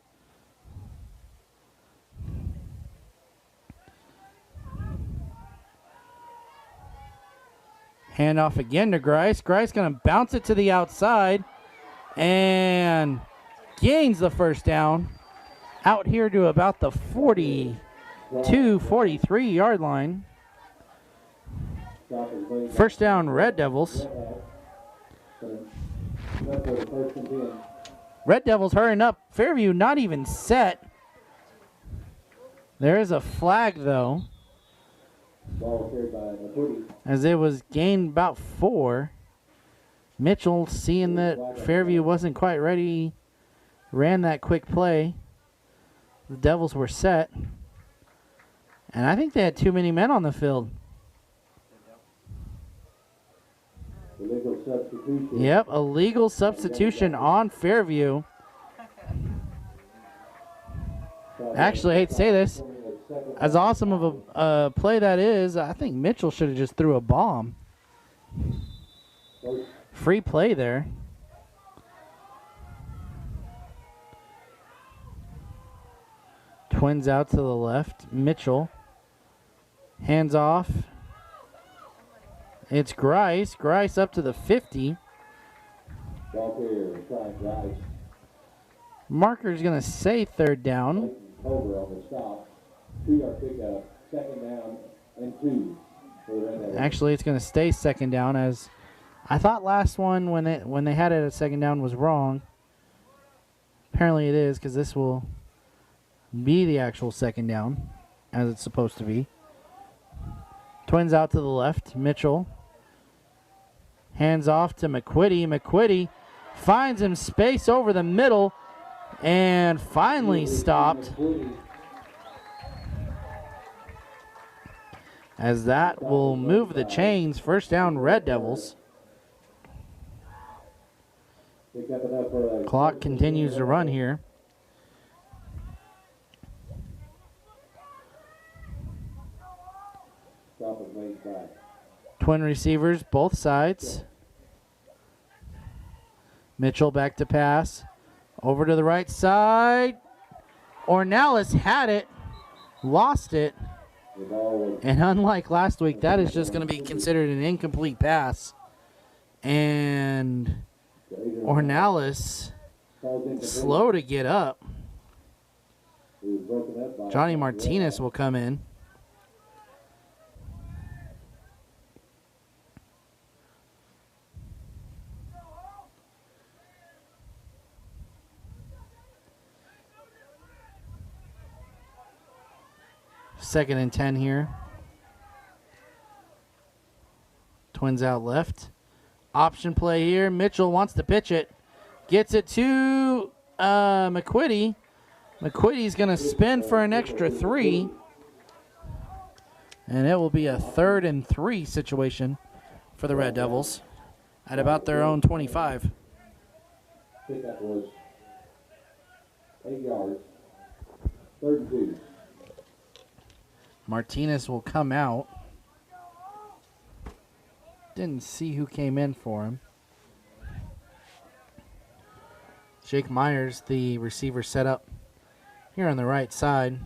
Handoff again to Grice. Grice going to bounce it to the outside and gains the first down out here to about the 42, 43 yard line. First down, Red Devils. Red Devils hurrying up. Fairview not even set. There is a flag, though, as it was gained about 4. Mitchell, seeing that Fairview wasn't quite ready, ran that quick play. The Devils were set. And I think they had too many men on the field. Yep, illegal substitution on Fairview. Actually, I hate to say this, as awesome of a play that is, I think Mitchell should have just threw a bomb. Free play there. Twins out to the left. Mitchell. Hands off. It's Grice. Grice up to the 50. Marker's going to say third down. Actually, it's going to stay second down, as I thought last one when they had it at second down was wrong. Apparently it is, because this will be the actual second down, as it's supposed to be. Twins out to the left. Mitchell. Hands off to McQuitty. McQuitty finds him space over the middle and finally stopped. As that will move the chains. First down, Red Devils. Clock continues to run here. Twin receivers, both sides. Mitchell back to pass. Over to the right side. Ornelas had it. Lost it. And unlike last week, that is just going to be considered an incomplete pass. And Ornelas slow to get up. Johnny Martinez will come in. Second and 10 here. Twins out left. Option play here. Mitchell wants to pitch it. Gets it to McQuitty. McQuitty's going to spin for an extra 3. And it will be a 3rd and 3 situation for the Red Devils at about their own 25. Pickup was 8 yards. 3rd and 2. Martinez will come out. Didn't see who came in for him. Jake Myers, the receiver, set up here on the right side.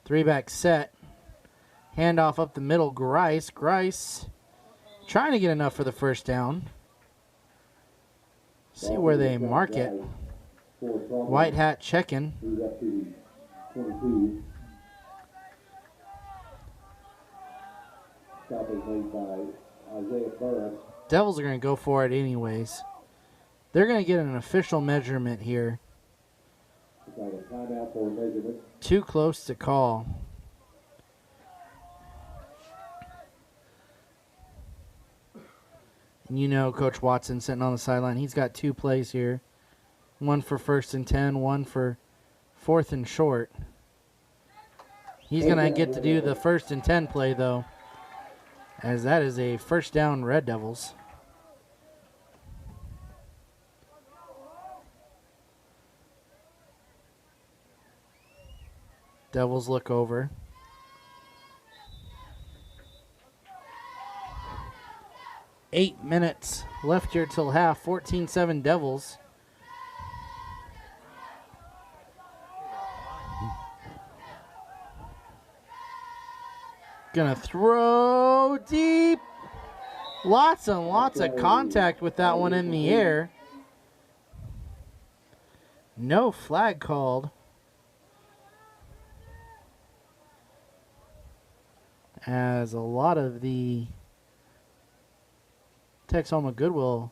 3-back set. Handoff up the middle, Grice. Grice trying to get enough for the first down. See where they mark it. White hat checking. Devils are going to go for it anyways. They're going to get an official measurement here. Too close to call. And you know Coach Watson sitting on the sideline. He's got 2 plays here. One for 1st and 10, one for 4th and short. He's going to get to do the 1st and 10 play, though, as that is a first down Red Devils. Devils look over. Eight minutes left here till half. 14-7 Devils. Gonna throw deep. Lots and lots of contact with that one in the air. No flag called. As a lot of the Texhoma Goodwell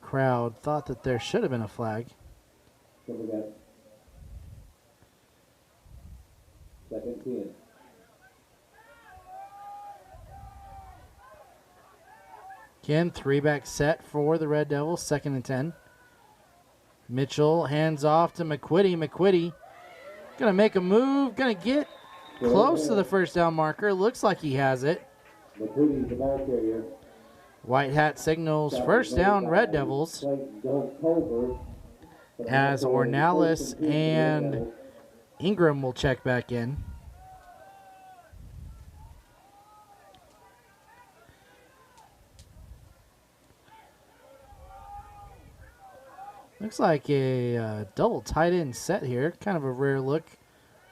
crowd thought that there should have been a flag. Second 10. Again, 3-back set for the Red Devils, 2nd and 10. Mitchell hands off to McQuitty. McQuitty gonna make a move, gonna get close to the first down marker. Looks like he has it. McQuitty's the ball carrier. White hat signals first down Red Devils as Ornalis and Ingram will check back in. Looks like a double tight end set here. Kind of a rare look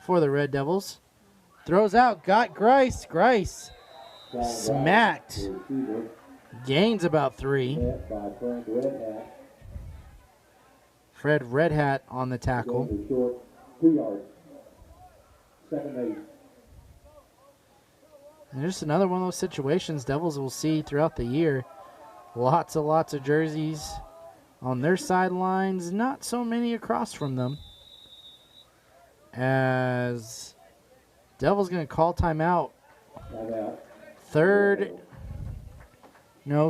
for the Red Devils. Throws out, got Grice. Grice smacked. Gains about 3. Fred Red Hat on the tackle. 2 yards. Second 8. And just another one of those situations Devils will see throughout the year. Lots of jerseys on their sidelines, not so many across from them. As Devils going to call timeout.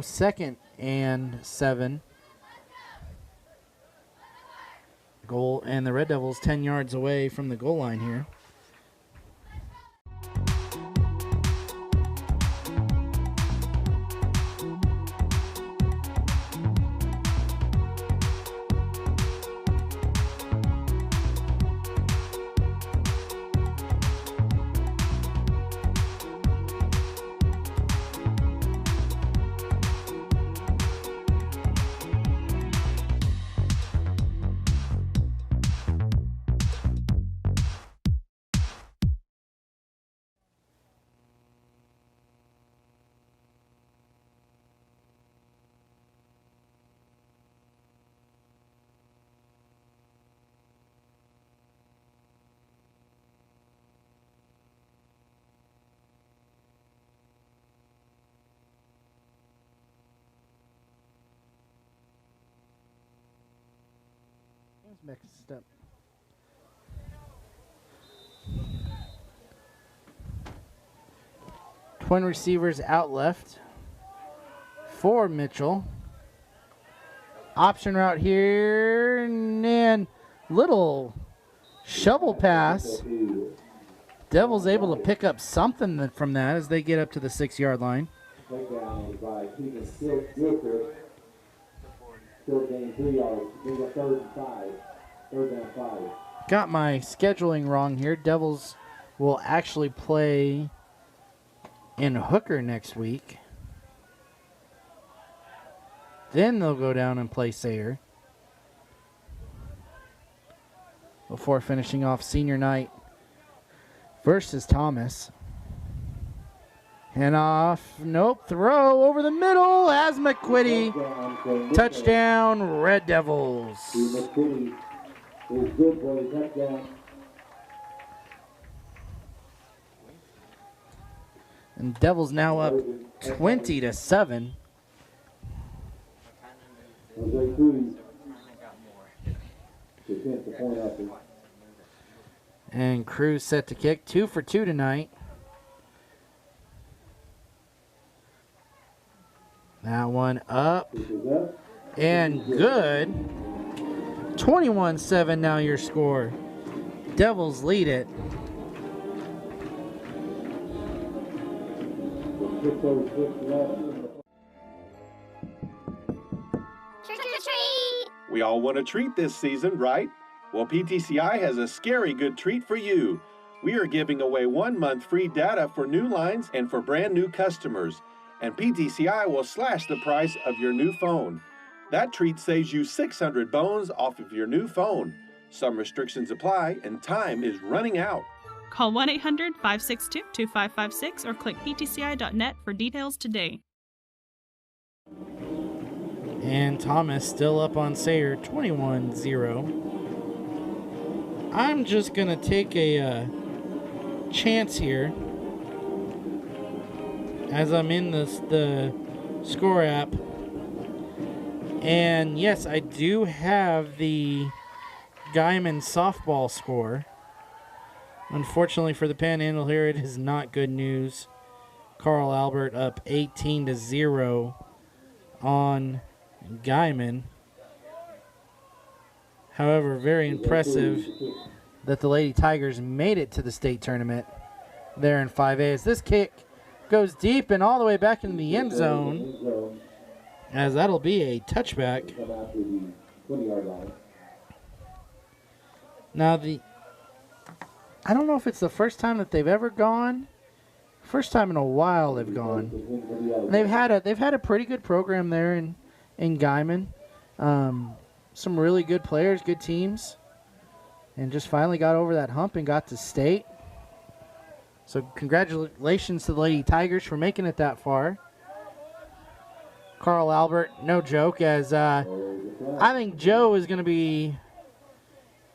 Second and 7. Goal, and the Red Devils 10 yards away from the goal line here. Mixed up. Twin receivers out left for Mitchell. Option route here, and little shovel pass. Devils able to pick up something from that as they get up to the 6-yard line. Still gain 3 yards. Bring a 3rd and 5. 3rd down 5. Got my scheduling wrong here. Devils will actually play in Hooker next week. Then they'll go down and play Sayre. before finishing off senior night versus Thomas. Handoff, nope, throw over the middle as McQuitty. Touchdown, Red Devils. McQuitty is good for the touchdown. And Devils now up 20-7. Jose Cruz defends the point after. And Cruz set to kick, 2 for 2 tonight. That one up and good. 21-7 now your score. Devils lead it. We all want a treat this season, right? Well, PTCI has a scary good treat for you. We are giving away 1 month free data for new lines and for brand new customers. And PTCI will slash the price of your new phone. That treat saves you 600 bones off of your new phone. Some restrictions apply and time is running out. Call 1-800-562-2556 or click ptci.net for details today. And Thomas still up on Sayre, 21-0. I'm just going to take a chance here as I'm in the score app. And yes, I do have the Guymon softball score. Unfortunately for the Panhandle here, it is not good news. Carl Albert up 18-0 on Guymon. However, very impressive that the Lady Tigers made it to the state tournament there in 5A. As this kick goes deep and all the way back into the end zone, as that'll be a touchback. Now I don't know if it's the first time that they've ever gone. First time in a while they've gone. They've had a pretty good program there in Guymon. Some really good players, good teams, and just finally got over that hump and got to state. So congratulations to the Lady Tigers for making it that far. Carl Albert, no joke, as I think Joe is going to be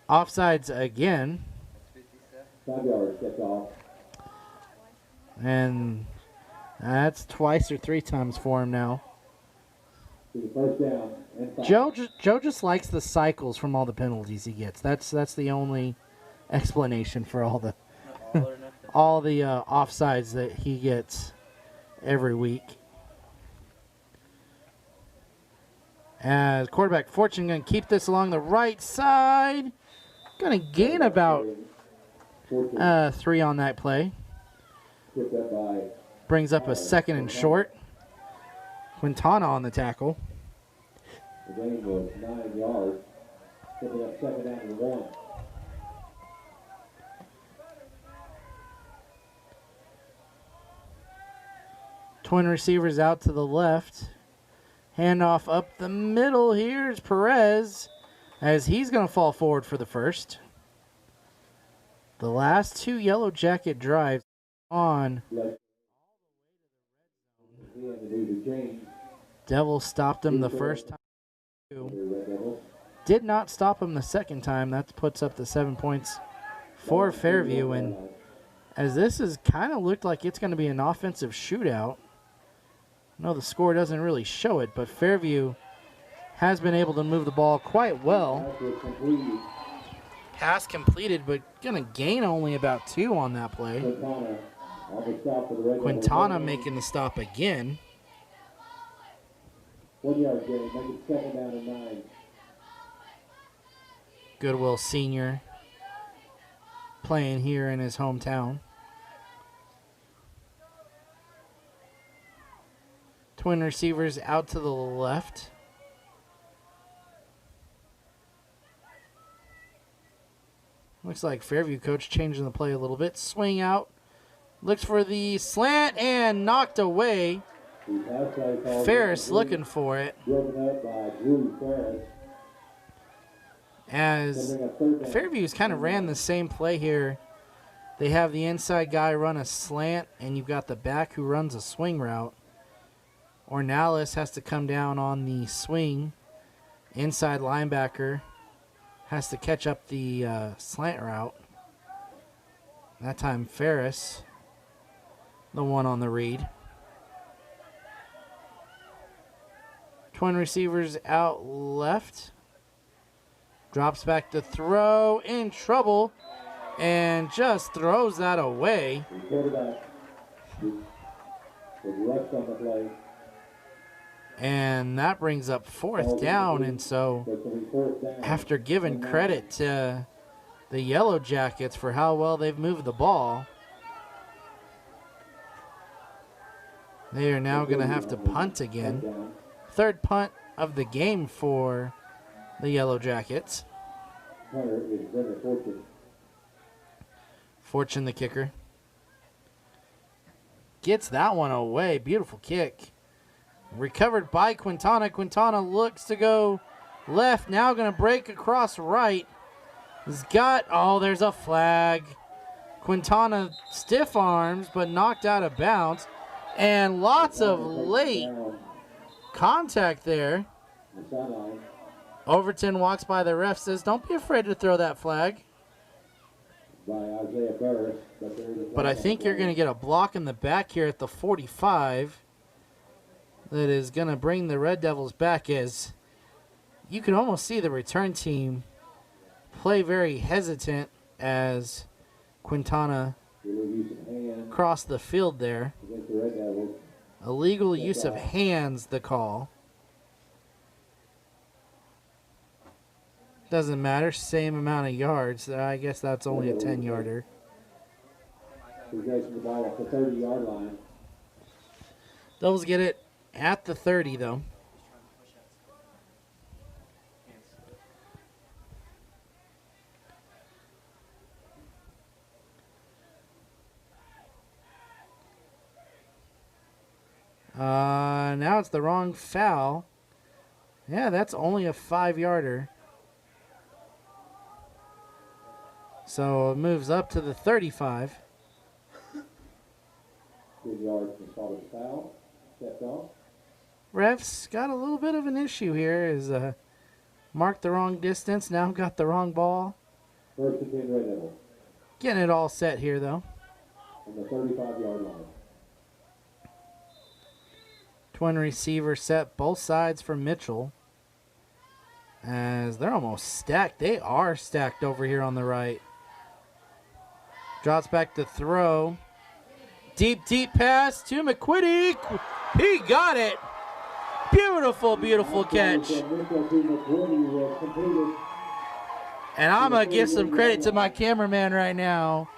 offsides again. And that's twice or 3 times for him now. Joe just likes the cycles from all the penalties he gets. That's the only explanation for all the all the offsides that he gets every week. As quarterback Fortune going to keep this along the right side. Going to gain about 3 on that play. Brings up a 2nd and short. Quintana on the tackle. The game was 9 yards. Picking up 2nd down and 1. Twin receivers out to the left. Handoff up the middle. Here's Perez as he's going to fall forward for the first. The last 2 Yellow Jacket drives on. Devils stopped him the first time. Did not stop him the second time. That puts up the 7 points for Fairview. And as this has kind of looked like it's going to be an offensive shootout. No, the score doesn't really show it, but Fairview has been able to move the ball quite well. Pass completed, but going to gain only about 2 on that play. Quintana making the stop again. 1 yard gain, make it 2nd down and 9. Goodwell senior playing here in his hometown. Twin receivers out to the left. Looks like Fairview coach changing the play a little bit. Swing out. Looks for the slant and knocked away. Ferris looking for it. Broken up by Drew Ferris. as Fairview's kind of ran the same play here. They have the inside guy run a slant, and you've got the back who runs a swing route. Ornalis has to come down on the swing. Inside linebacker has to catch up the slant route. That time Ferris, the one on the read. Twin receivers out left. Drops back to throw, in trouble, and just throws that away. And that brings up 4th down, and so after giving credit to the Yellow Jackets for how well they've moved the ball, they are now going to have to punt again. 3rd punt of the game for the Yellow Jackets. Fortune, the kicker, gets that one away. Beautiful kick. Recovered by Quintana. Quintana looks to go left. Now going to break across right. He's got, oh, there's a flag. Quintana stiff arms, but knocked out of bounds. And lots of late contact there. Overton walks by the ref, says, don't be afraid to throw that flag. But I think you're going to get a block in the back here at the 45 that is going to bring the Red Devils back, as you can almost see the return team play very hesitant as Quintana crossed the field there. Illegal use of hands, the call. Doesn't matter, same amount of yards. I guess that's only a 10-yarder. Devils get it at the 30, though. Now it's the wrong foul. Yeah, that's only a 5-yarder. So it moves up to the 35. Refs got a little bit of an issue here. Is marked the wrong distance, now got the wrong ball. Getting it all set here, though. On the 35-yard line. Twin receiver set, both sides for Mitchell. As they're almost stacked. They are stacked over here on the right. Drops back to throw. Deep, deep pass to McQuitty. He got it. Beautiful, beautiful catch. And I'm going to give some credit to my cameraman right now.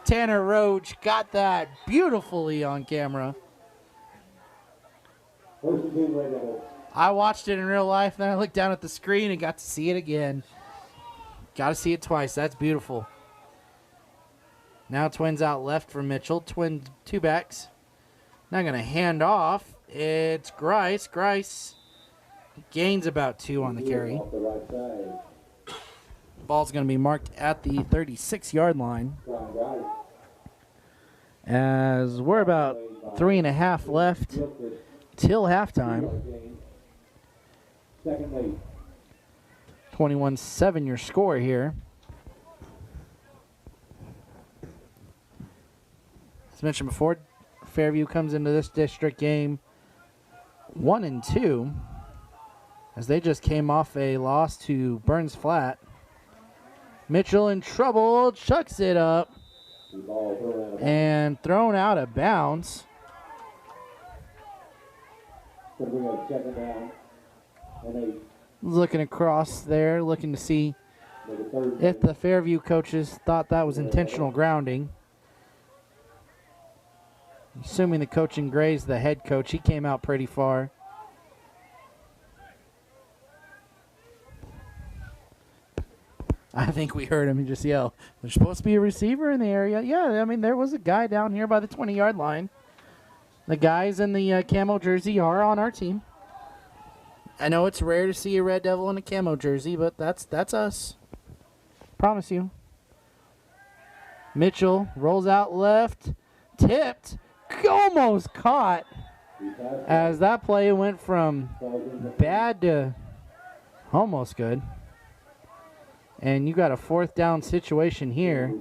Tanner Roach got that beautifully on camera. I watched it in real life, then I looked down at the screen and got to see it again. Got to see it twice. That's beautiful. Now Twins out left for Mitchell. Twin two backs. Now going to hand off. It's Grice. Grice gains about 2 on the carry. Ball's going to be marked at the 36-yard line. As we're about 3.5 left till halftime. 21-7 your score here. As mentioned before, Fairview comes into this district game 1-2, as they just came off a loss to Burns Flat. Mitchell in trouble, chucks it up, and thrown out of bounds. Looking across there, looking to see if the Fairview coaches thought that was intentional grounding. Assuming the coach in gray's the head coach, he came out pretty far. I think we heard him just yell, there's supposed to be a receiver in the area. Yeah, I mean, there was a guy down here by the 20-yard line. The guys in the camo jersey are on our team. I know it's rare to see a Red Devil in a camo jersey, but that's us. Promise you. Mitchell rolls out left, tipped, almost caught. As that play went from bad to almost good. And you got a 4th down situation here.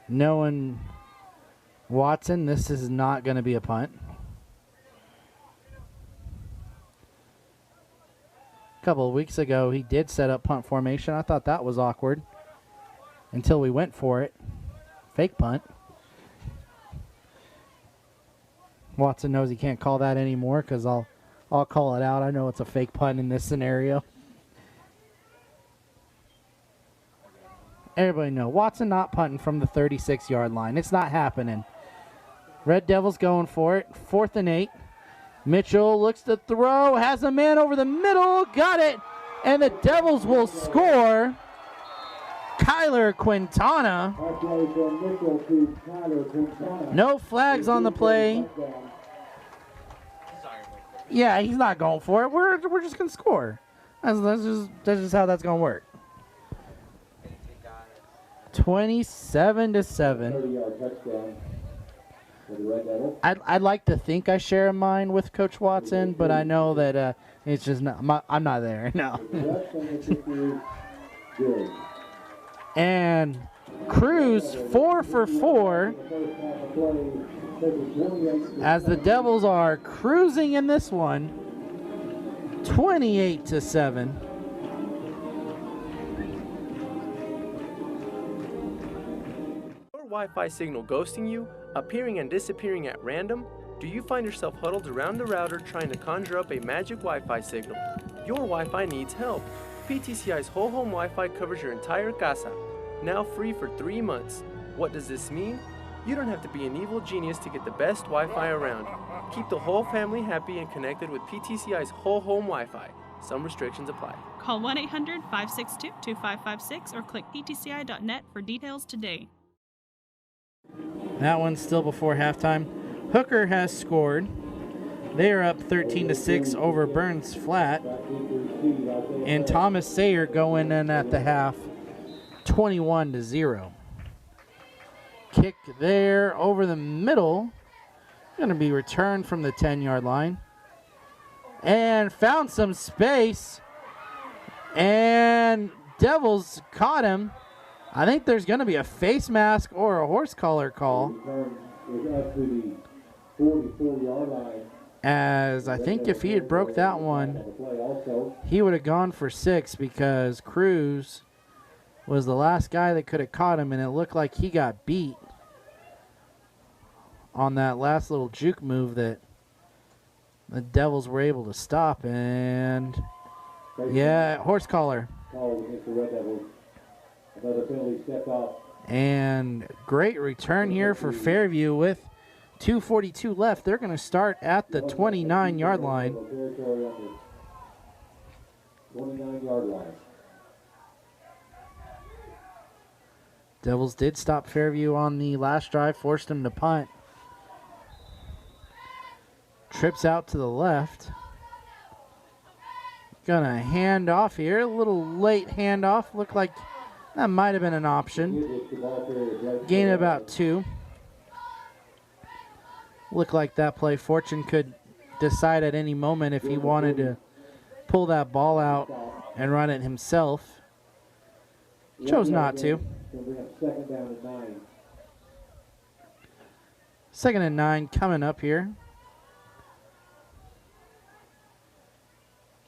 Knowing Watson, this is not going to be a punt. A couple of weeks ago, he did set up punt formation. I thought that was awkward until we went for it. Fake punt. Watson knows he can't call that anymore because I'll call it out. I know it's a fake punt in this scenario. Everybody know Watson not punting from the 36-yard line. It's not happening. Red Devils going for it. 4th and 8. Mitchell looks to throw, has a man over the middle, got it, and the Devils will score. Kyler Quintana. No flags on the play. Yeah, he's not going for it. We're just going to score. That's just how that's going to work. 27-7. I'd like to think I share a mind with Coach Watson, but I know that it's just not. I'm not there. No. And Cruz 4 for 4 as the Devils are cruising in this one. 28-7. Wi-Fi signal ghosting you, appearing and disappearing at random? Do you find yourself huddled around the router trying to conjure up a magic Wi-Fi signal? Your Wi-Fi needs help. PTCI's whole home Wi-Fi covers your entire casa, now free for 3 months. What does this mean? You don't have to be an evil genius to get the best Wi-Fi around. Keep the whole family happy and connected with PTCI's whole home Wi-Fi. Some restrictions apply. Call 1-800-562-2556 or click ptci.net for details today. That one's still before halftime. Hooker has scored. They are up 13-6 over Burns Flat. And Thomas Sayer going in at the half, 21-0. Kick there over the middle. Going to be returned from the 10-yard line. And found some space. And Devils caught him. I think there's going to be a face mask or a horse collar call. As I think if he had broke that one, he would have gone for 6 because Cruz was the last guy that could have caught him, and it looked like he got beat on that last little juke move that the Devils were able to stop. And, yeah, horse collar. And great return here for Fairview with 2:42 left. They're going to start at the 29-yard line. 29-yard line. Devils did stop Fairview on the last drive, forced him to punt. Trips out to the left. Gonna hand off here. A little late handoff. Looked like that might have been an option. Gain about 2. Looked like that play. Fortune could decide at any moment if he wanted to pull that ball out and run it himself. Chose not to. Second and 9 coming up here.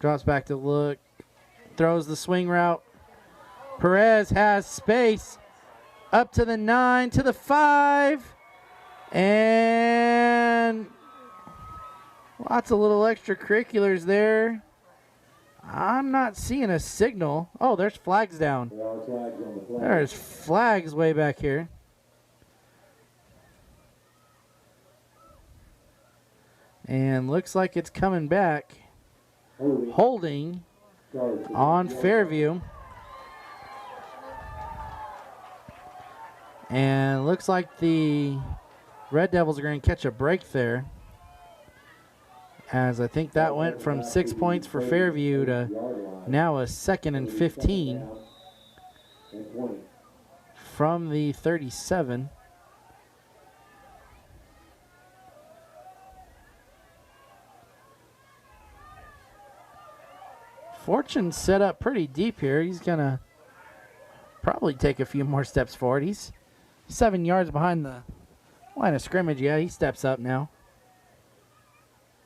Drops back to look. Throws the swing route. Perez has space. Up to the 9, to the 5. And lots of little extracurriculars there. I'm not seeing a signal. Oh, there's flags down. There's flags way back here. And looks like it's coming back. Holding on Fairview. And looks like the Red Devils are going to catch a break there. As I think that went from 6 points for Fairview to now a 2nd and 15 from the 37. Fortune's set up pretty deep here. He's going to probably take a few more steps forward. He's 7 yards behind the line of scrimmage. Yeah, he steps up now.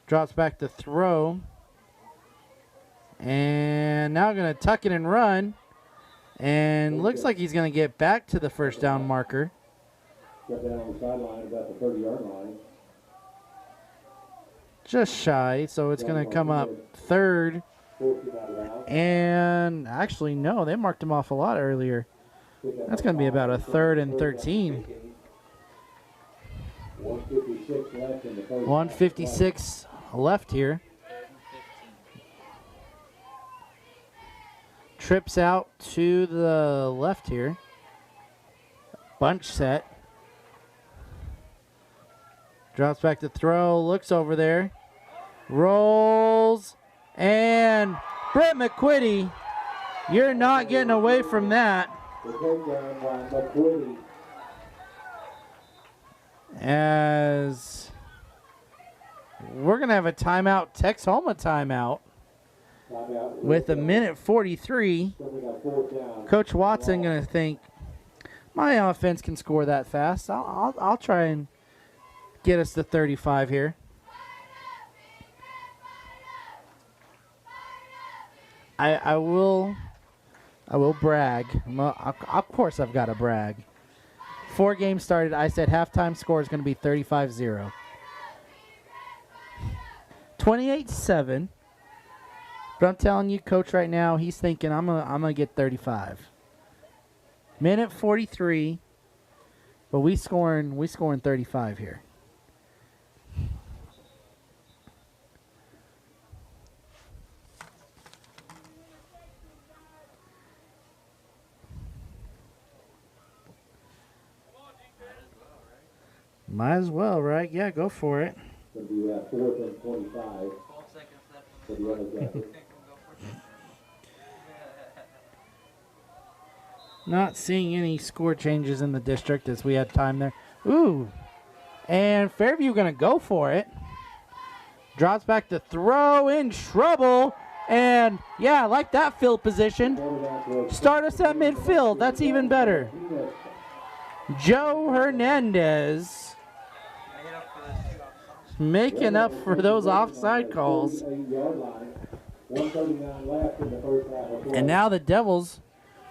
Drops back to throw. And now going to tuck it and run. And looks like he's going to get back to the first down marker. Got down on the sideline about the 30-yard line. Just shy, so it's going to come up 3rd. And actually, no, they marked him off a lot earlier. That's going to be about a 3rd and 13. 156 left here. Trips out to the left here. Bunch set. Drops back to throw, looks over there. Rolls. And Brett McQuitty, you're not getting away from that. As we're going to have a timeout, Texhoma timeout, with 1:43. Coach Watson going to think, my offense can score that fast. I'll try and get us to 35 here. I will brag. Of course I've got to brag. 4 games started, I said halftime score is going to be 35-0. 28-7. But I'm telling you, Coach, right now, he's thinking I'm gonna get 35. 1:43. But we scoring 35 here. Might as well, right? Yeah, go for it. It'll be 4th and 25 for the other Jackets. Not seeing any score changes in the district as we had time there. Ooh. And Fairview going to go for it. Drops back to throw, in trouble. And, yeah, I like that field position. Start us at midfield. That's even better. Joe Hernandez making up for those offside calls. And now the Devils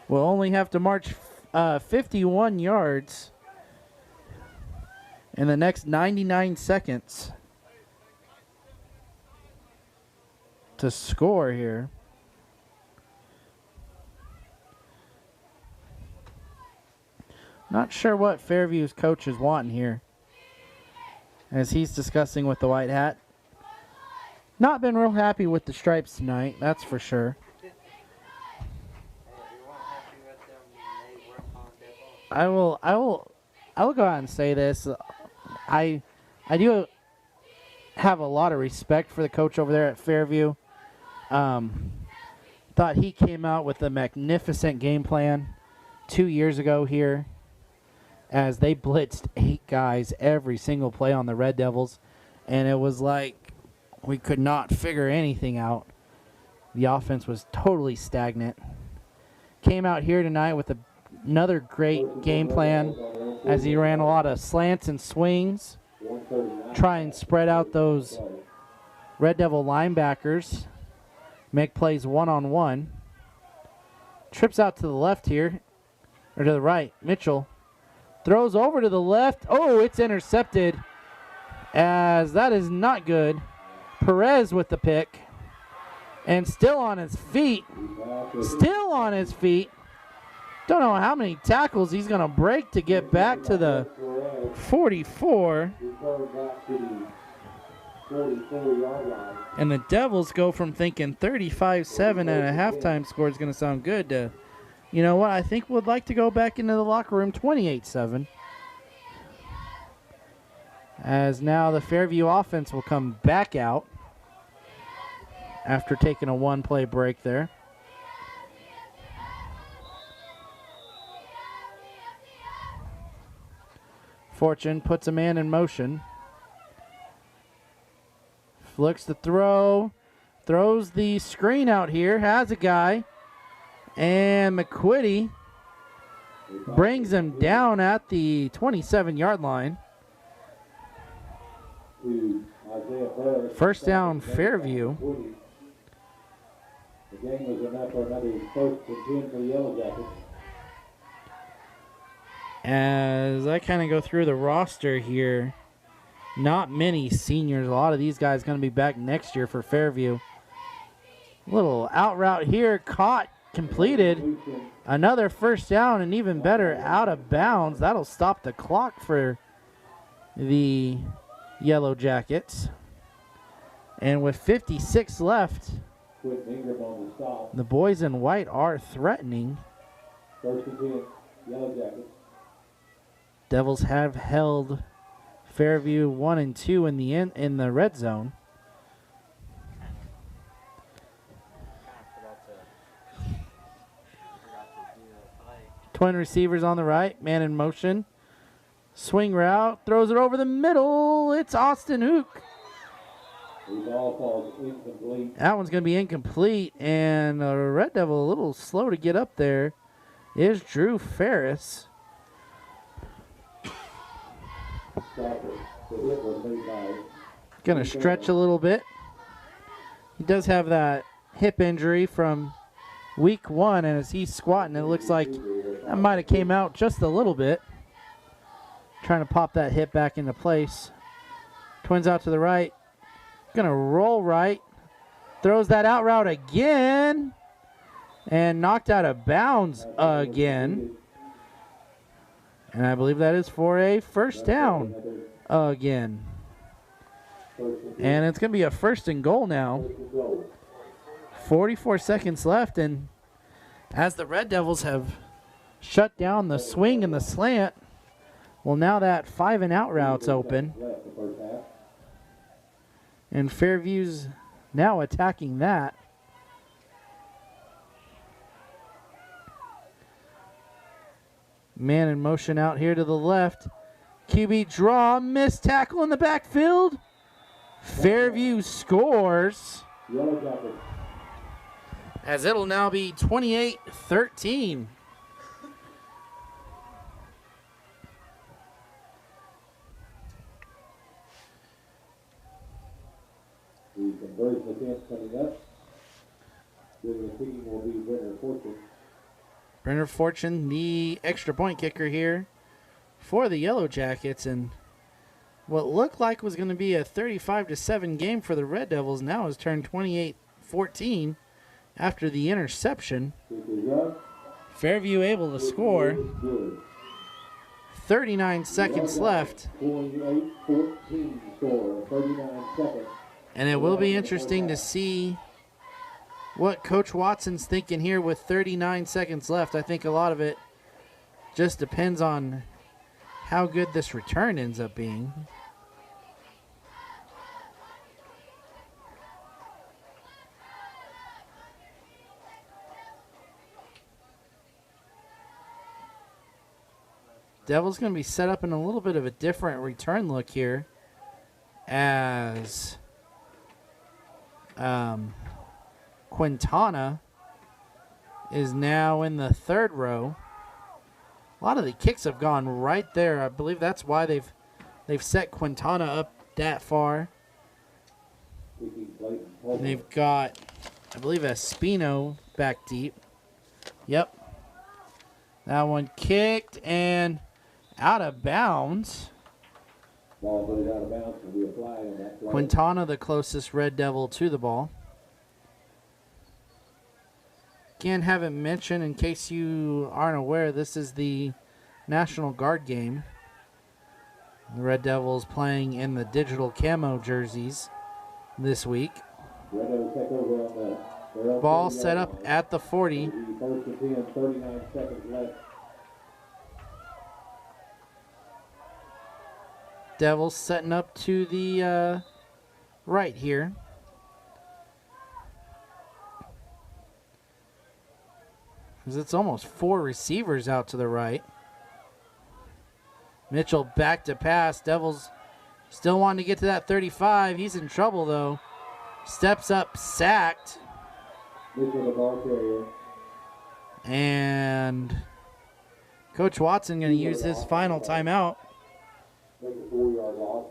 will only have to march 51 yards in the next 99 seconds to score here. Not sure what Fairview's coach is wanting here, as he's discussing with the white hat. Not been real happy with the stripes tonight, that's for sure. I will go out and say this. I do have a lot of respect for the coach over there at Fairview. Thought he came out with a magnificent game plan 2 years ago here, as they blitzed 8 guys every single play on the Red Devils, and it was like we could not figure anything out. The offense was totally stagnant. Came out here tonight with another great game plan, as he ran a lot of slants and swings, try and spread out those Red Devil linebackers, make plays one-on-one. Trips out to the left here, or to the right. Mitchell throws over to the left. Oh, it's intercepted, as that is not good. Perez with the pick, and still on his feet. Still on his feet. Don't know how many tackles he's going to break to get back to the 44. And the Devils go from thinking 35-7 and a halftime score is going to sound good to, you know what, I think would like to go back into the locker room 28-7. As now the Fairview offense will come back out. after taking a one-play break there. Fortune puts a man in motion. Flicks the throw. Throws the screen out here. Has a guy. And McQuitty brings him down at the 27-yard line. First down, Fairview. The game was enough for another first and 10 for the Yellow Jackets. As I kind of go through the roster here, not many seniors. A lot of these guys going to be back next year for Fairview. Little out route here, caught, completed. Another first down, and even better, out of bounds. That'll stop the clock for the Yellow Jackets. And with 56 left, the boys in white are threatening. First and 10, Yellow Jackets. Devils have held Fairview 1 and 2 in the red zone. Twin receivers on the right, man in motion. Swing route, throws it over the middle. It's Austin Hook. The ball falls incomplete. That one's going to be incomplete, and Red Devil a little slow to get up there is Drew Ferris. Going to stretch a little bit. He does have that hip injury from week 1, and as he's squatting, it looks like that might have came out just a little bit. Trying to pop that hip back into place. Twins out to the right. Going to roll right. Throws that out route again. And knocked out of bounds again. And I believe that is for a first down again. And it's going to be a first and goal now. 44 seconds left, and as the Red Devils have shut down the swing and the slant, well, now that 5 and out route's open. And Fairview's now attacking that. Man in motion out here to the left. QB draw, missed tackle in the backfield. Fairview scores. As it'll now be 28-13. The conversion attempt coming up. Doing the kicking will be Brenner Fortune. Brenner Fortune, the extra point kicker here for the Yellow Jackets, and what looked like was going to be a 35-7 game for the Red Devils now has turned 28-14 after the interception. Fairview able to score. 39 seconds left. 28-14 score, 39 seconds. And it will be interesting to see what Coach Watson's thinking here with 39 seconds left. I think a lot of it just depends on how good this return ends up being. Devils going to be set up in a little bit of a different return look here as Quintana is now in the third row. A lot of the kicks have gone right there. I believe that's why they've set Quintana up that far. And they've got, I believe, Espino back deep. Yep. That one kicked and out of bounds. Ball voted out of bounds and we apply on that play. Quintana, the closest Red Devil to the ball. Again, haven't mentioned, in case you aren't aware, this is the National Guard game. The Red Devils playing in the digital camo jerseys this week. Red Devils take over on the ball set up at the 40. First and 10, 39 seconds left. Devils setting up to the right here. because it's almost 4 receivers out to the right. Mitchell back to pass. Devils still wanting to get to that 35. He's in trouble, though. Steps up, sacked. Mitchell, the ball carrier. And Coach Watson going to use his final timeout Make a 4-yard loss.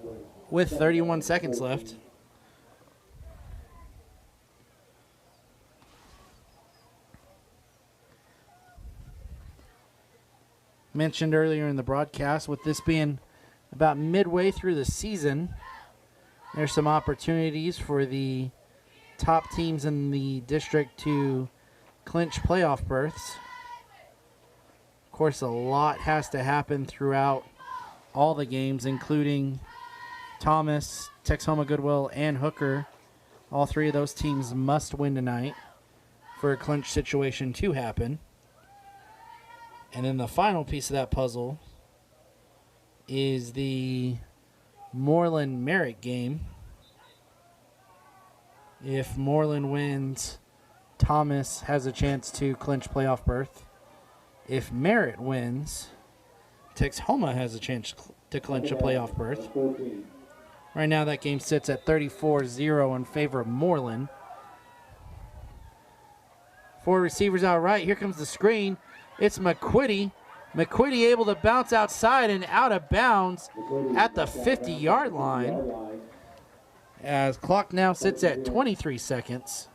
with 31 seconds left. Mentioned earlier in the broadcast, with this being about midway through the season, there's some opportunities for the top teams in the district to clinch playoff berths. Of course, a lot has to happen throughout all the games, including Thomas, Texhoma, Goodwell, and Hooker. All 3 of those teams must win tonight for a clinch situation to happen. And then the final piece of that puzzle is the Moreland Merritt game. If Moreland wins, Thomas has a chance to clinch playoff berth. If Merritt wins, Texhoma has a chance to clinch a playoff berth. Right now that game sits at 34-0 in favor of Moreland. 4 receivers out right. Here comes the screen. It's McQuitty. McQuitty able to bounce outside and out of bounds at the 50-yard line. As clock now sits at 23 seconds.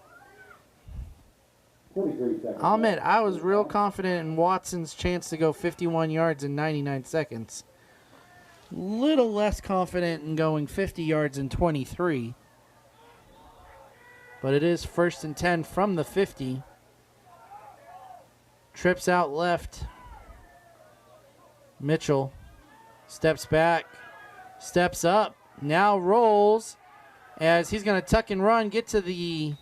I'll admit, I was real confident in Watson's chance to go 51 yards in 99 seconds. Little less confident in going 50 yards in 23. But it is 1st and 10 from the 50. Trips out left. Mitchell steps back, steps up, now rolls as he's going to tuck and run, get to the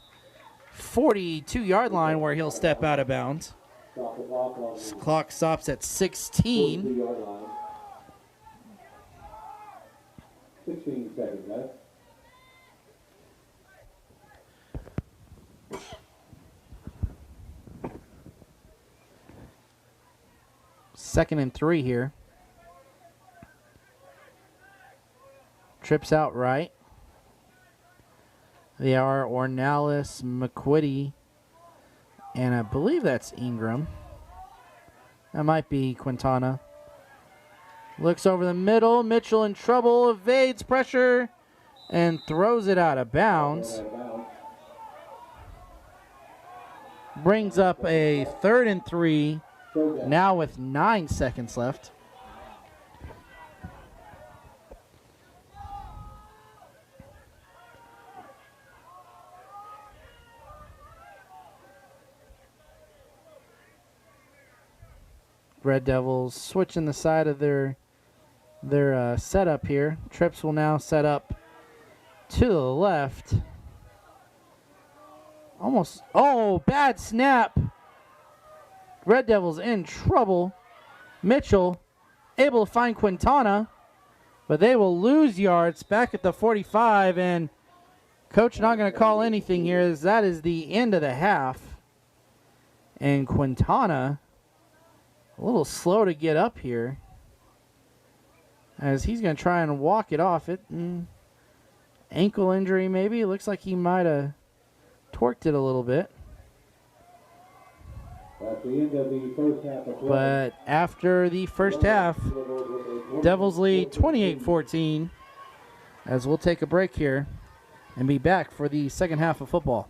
42-yard line where he'll step out of bounds. Clock stops at 16. 16 seconds left. Second and 3 here. Trips out right. They are Ornalis, McQuitty, and I believe that's Ingram. That might be Quintana. Looks over the middle. Mitchell in trouble. Evades pressure and throws it out of bounds. Brings up a 3rd and 3. Now with 9 seconds left. Red Devils switching the side of their setup here. Trips will now set up to the left. Almost, oh, bad snap. Red Devils in trouble. Mitchell able to find Quintana, but they will lose yards back at the 45, and coach not going to call anything here as that is the end of the half. And Quintana a little slow to get up here as he's going to try and walk it off. Ankle injury maybe. It looks like he might have torqued it a little bit. At the end of the first half of play. But after the first half, Devils lead 28-14 as we'll take a break here and be back for the second half of football.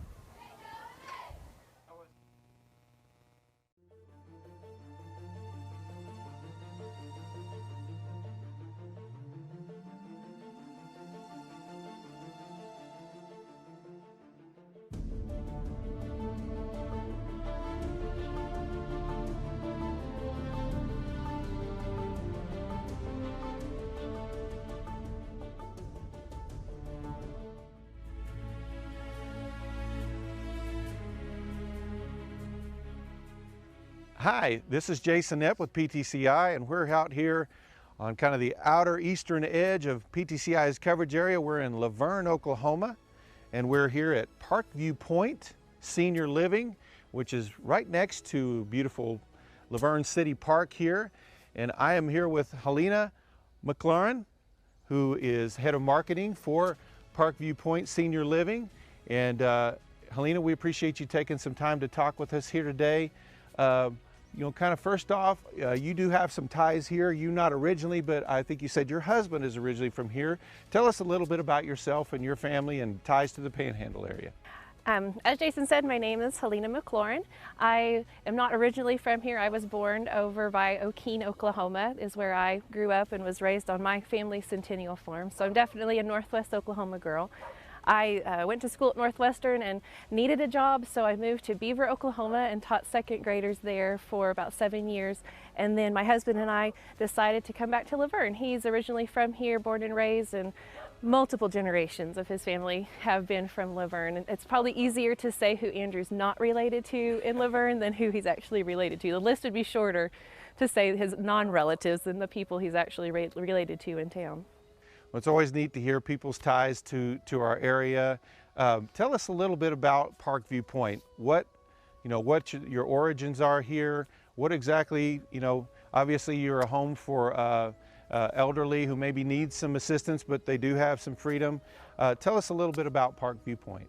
Hi, this is Jason Epp with PTCI, and we're out here on kind of the outer eastern edge of PTCI's coverage area. We're in Laverne, Oklahoma, and we're here at Parkview Point Senior Living. which is right next to beautiful Laverne City Park here. And I am here with Helena McLaurin, who is head of marketing for Parkview Point Senior Living. And Helena, we appreciate you taking some time to talk with us here today. You know, kind of first off, you do have some ties here. You not originally, but I think you said your husband is originally from here. Tell us a little bit about yourself and your family and ties to the Panhandle area. As Jason said, my name is Helena McLaurin. I am not originally from here. I was born over by O'Keene, Oklahoma, is where I grew up and was raised on my family's Centennial Farm. So I'm definitely a Northwest Oklahoma girl. I went to school at Northwestern and needed a job, so I moved to Beaver, Oklahoma and taught second graders there for about 7 years. And then my husband and I decided to come back to Laverne. He's originally from here, born and raised, and multiple generations of his family have been from Laverne. It's probably easier to say who Andrew's not related to in Laverne than who he's actually related to. The list would be shorter to say his non-relatives than the people he's actually related to in town. Well, it's always neat to hear people's ties to our area. Tell us a little bit about Parkview Point. What your origins are here. What exactly, obviously you're a home for elderly who maybe need some assistance, but they do have some freedom. Tell us a little bit about Parkview Point.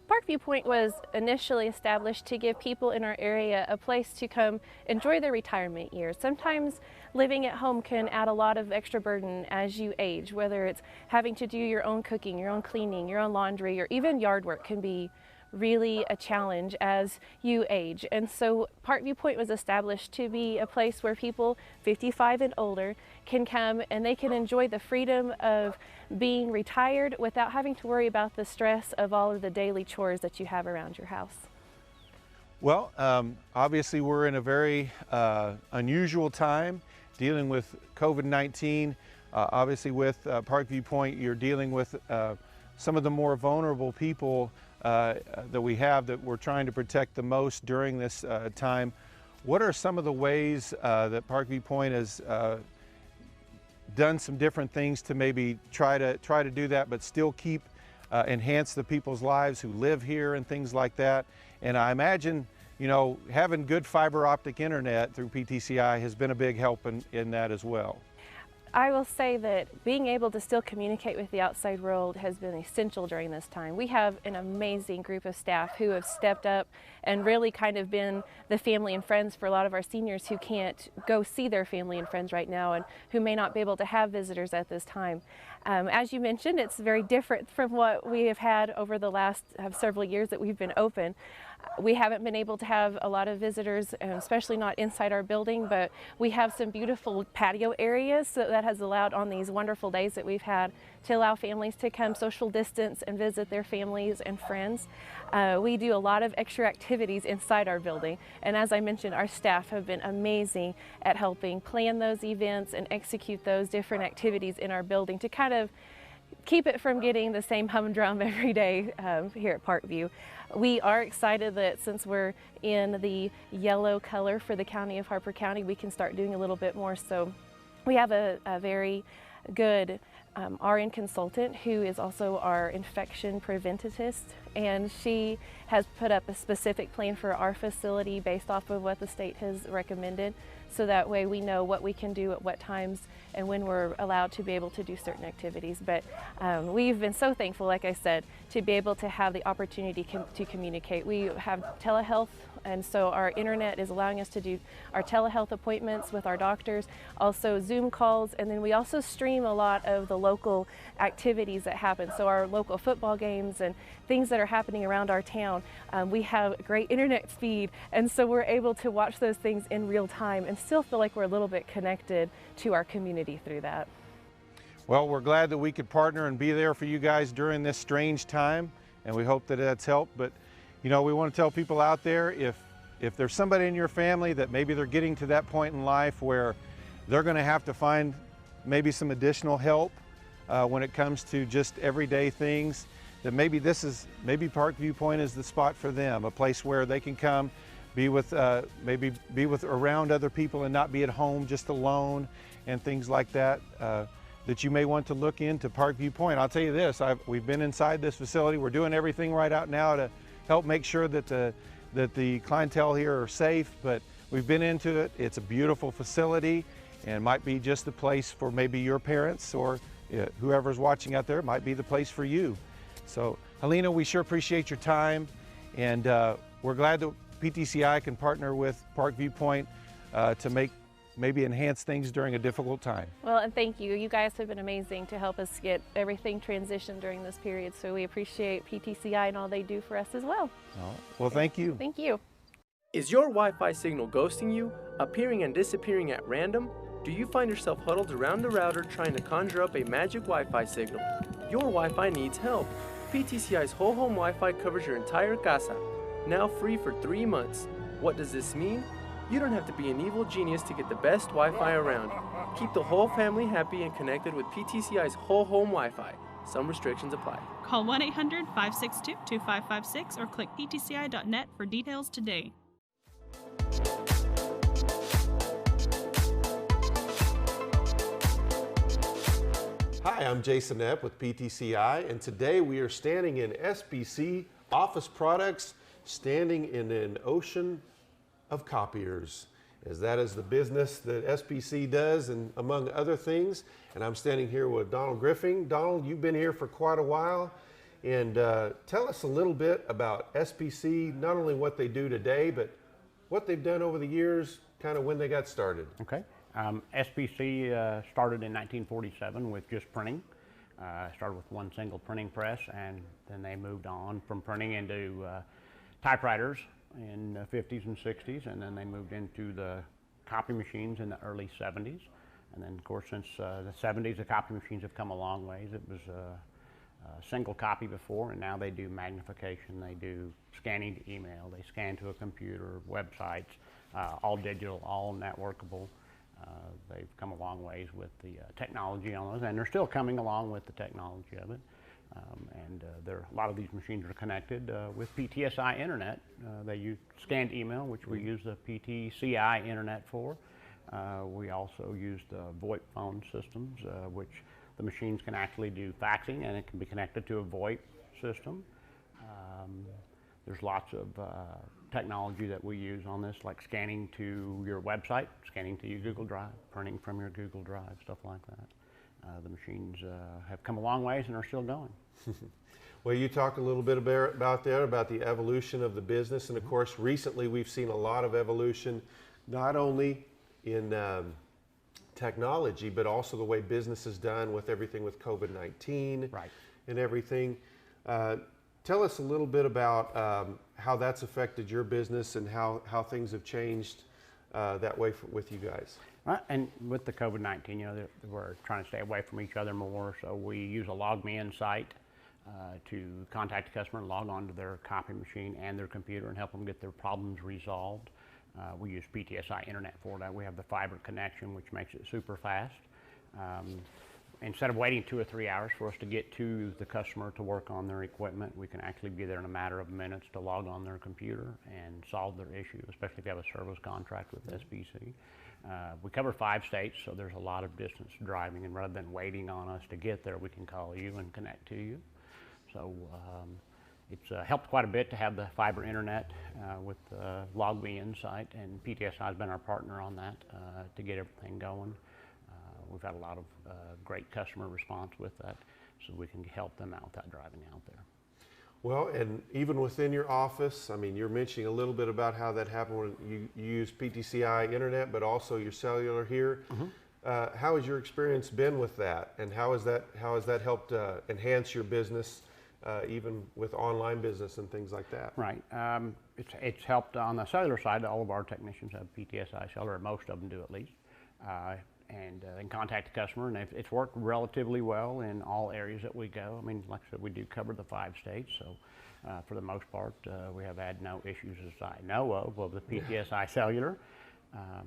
Parkview Point was initially established to give people in our area a place to come enjoy their retirement years. Sometimes living at home can add a lot of extra burden as you age, whether it's having to do your own cooking, your own cleaning, your own laundry, or even yard work can be really a challenge as you age. And so Parkview Point was established to be a place where people 55 and older can come and they can enjoy the freedom of being retired without having to worry about the stress of all of the daily chores that you have around your house. Well, obviously we're in a very unusual time dealing with COVID-19. Obviously with Parkview Point, you're dealing with some of the more vulnerable people that we have that we're trying to protect the most during this time. What are some of the ways that Parkview Point has done some different things to maybe try to do that, but still keep enhance the people's lives who live here and things like that? And I imagine, having good fiber optic internet through PTCI has been a big help in that as well. I will say that being able to still communicate with the outside world has been essential during this time. We have an amazing group of staff who have stepped up and really kind of been the family and friends for a lot of our seniors who can't go see their family and friends right now and who may not be able to have visitors at this time. As you mentioned, it's very different from what we have had over the last several years that we've been open. We haven't been able to have a lot of visitors, especially not inside our building, but we have some beautiful patio areas, so that has allowed on these wonderful days that we've had to allow families to come social distance and visit their families and friends. We do a lot of extra activities inside our building, and as I mentioned, our staff have been amazing at helping plan those events and execute those different activities in our building to kind of keep it from getting the same humdrum every day here at Parkview. We are excited that since we're in the yellow color for the County of Harper County, we can start doing a little bit more. So we have a very good RN consultant who is also our infection preventist, and she has put up a specific plan for our facility based off of what the state has recommended, so that way we know what we can do at what times and when we're allowed to be able to do certain activities. But we've been so thankful, like I said, to be able to have the opportunity to communicate. We have telehealth, and so our internet is allowing us to do our telehealth appointments with our doctors, also Zoom calls, and then we also stream a lot of the local activities that happen. So our local football games and things that are happening around our town, we have great internet speed, and so we're able to watch those things in real time and still feel like we're a little bit connected to our community through that. Well, we're glad that we could partner and be there for you guys during this strange time, and we hope that that's helped. But we want to tell people out there, if there's somebody in your family that maybe they're getting to that point in life where they're going to have to find maybe some additional help when it comes to just everyday things, that maybe Parkview Point is the spot for them, a place where they can come, be with around other people and not be at home just alone and things like that. That you may want to look into Parkview Point. I'll tell you this, we've been inside this facility. We're doing everything right out now to help make sure that the that the clientele here are safe, but we've been into it. It's a beautiful facility and might be just the place for maybe your parents or whoever's watching out there. It might be the place for you. So Helena, we sure appreciate your time, and we're glad that PTCI can partner with Parkview Point to maybe enhance things during a difficult time. Well, and thank you. You guys have been amazing to help us get everything transitioned during this period, so we appreciate PTCI and all they do for us as well. Well, thank you. Thank you. Is your Wi-Fi signal ghosting you, appearing and disappearing at random? Do you find yourself huddled around the router trying to conjure up a magic Wi-Fi signal? Your Wi-Fi needs help. PTCI's whole home Wi-Fi covers your entire casa, now free for 3 months. What does this mean? You don't have to be an evil genius to get the best Wi-Fi around. Keep the whole family happy and connected with PTCI's whole home Wi-Fi. Some restrictions apply. Call 1-800-562-2556 or click ptci.net for details today. Hi, I'm Jason Epp with PTCI, and today we are standing in SBC Office Products, standing in an ocean of copiers, as that is the business that SBC does, and among other things. And I'm standing here with Donald Griffin. Donald, you've been here for quite a while, and tell us a little bit about SBC, not only what they do today, but what they've done over the years, kind of when they got started. Okay. SBC started in 1947 with just printing. Started with one single printing press, and then they moved on from printing into typewriters in the 50s and 60s, and then they moved into the copy machines in the early 70s. And then, of course, since the 70s, the copy machines have come a long ways. It was a single copy before, and now they do magnification, they do scanning to email, they scan to a computer, websites, all digital, all networkable. They've come a long ways with the technology on those, and they're still coming along with the technology of it. A lot of these machines are connected with PTSI internet. They use scanned email, which we use the PTCI internet for. We also use the VoIP phone systems, which the machines can actually do faxing, and it can be connected to a VoIP system. There's lots of technology that we use on this, like scanning to your website, scanning to your Google Drive, printing from your Google Drive, stuff like that. The machines have come a long ways and are still going. Well, you talked a little bit about the evolution of the business, and of course recently we've seen a lot of evolution, not only in technology, but also the way business is done with everything with COVID-19 and everything. Tell us a little bit about how that's affected your business and how things have changed that way with you guys. And with the COVID-19, you know, we're trying to stay away from each other more, so we use a LogMeIn site to contact a customer and log on to their copy machine and their computer and help them get their problems resolved. We use PTSI internet for that. We have the fiber connection, which makes it super fast. Instead of waiting 2 or 3 hours for us to get to the customer to work on their equipment, we can actually be there in a matter of minutes to log on their computer and solve their issue, especially if you have a service contract with SBC. We cover 5 states, so there's a lot of distance driving, and rather than waiting on us to get there, we can call you and connect to you. So it's helped quite a bit to have the fiber internet with the LogMeIn site, and PTSI has been our partner on that to get everything going. We've had a lot of great customer response with that, so we can help them out without driving out there. Well, and even within your office, I mean, you're mentioning a little bit about how that happened when you use PTCI internet, but also your cellular here. How has your experience been with that, and how has that helped enhance your business, even with online business and things like that? Right. It's helped on the cellular side. All of our technicians have PTSI cellular, most of them do at least. And then contact the customer, and it's worked relatively well in all areas that we go. I mean, like I said, we do cover the 5 states, so for the most part, we have had no issues as I know of the PTSI cellular.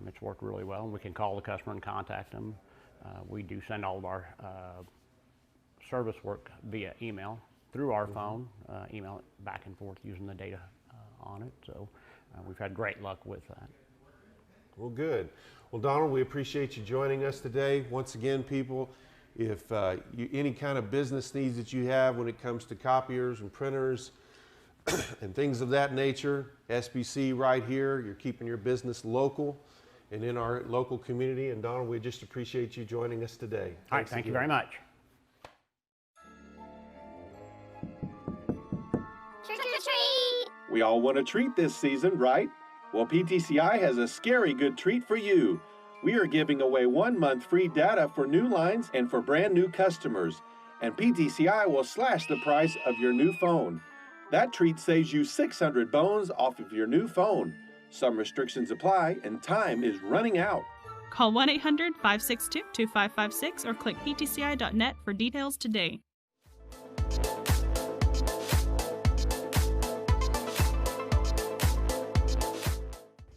It's worked really well, and we can call the customer and contact them. We do send all of our service work via email through our phone, email it back and forth using the data on it, so we've had great luck with that. Well, good. Well, Donald, we appreciate you joining us today. Once again, people, if any kind of business needs that you have when it comes to copiers and printers, and things of that nature. SBC right here, you're keeping your business local and in our local community. And Donald, we just appreciate you joining us today. All right, thank you very much. Trick or treat! We all want a treat this season, right? Well, PTCI has a scary good treat for you. We are giving away 1 month free data for new lines and for brand new customers. And PTCI will slash the price of your new phone. That treat saves you 600 bones off of your new phone. Some restrictions apply and time is running out. Call 1-800-562-2556 or click ptci.net for details today.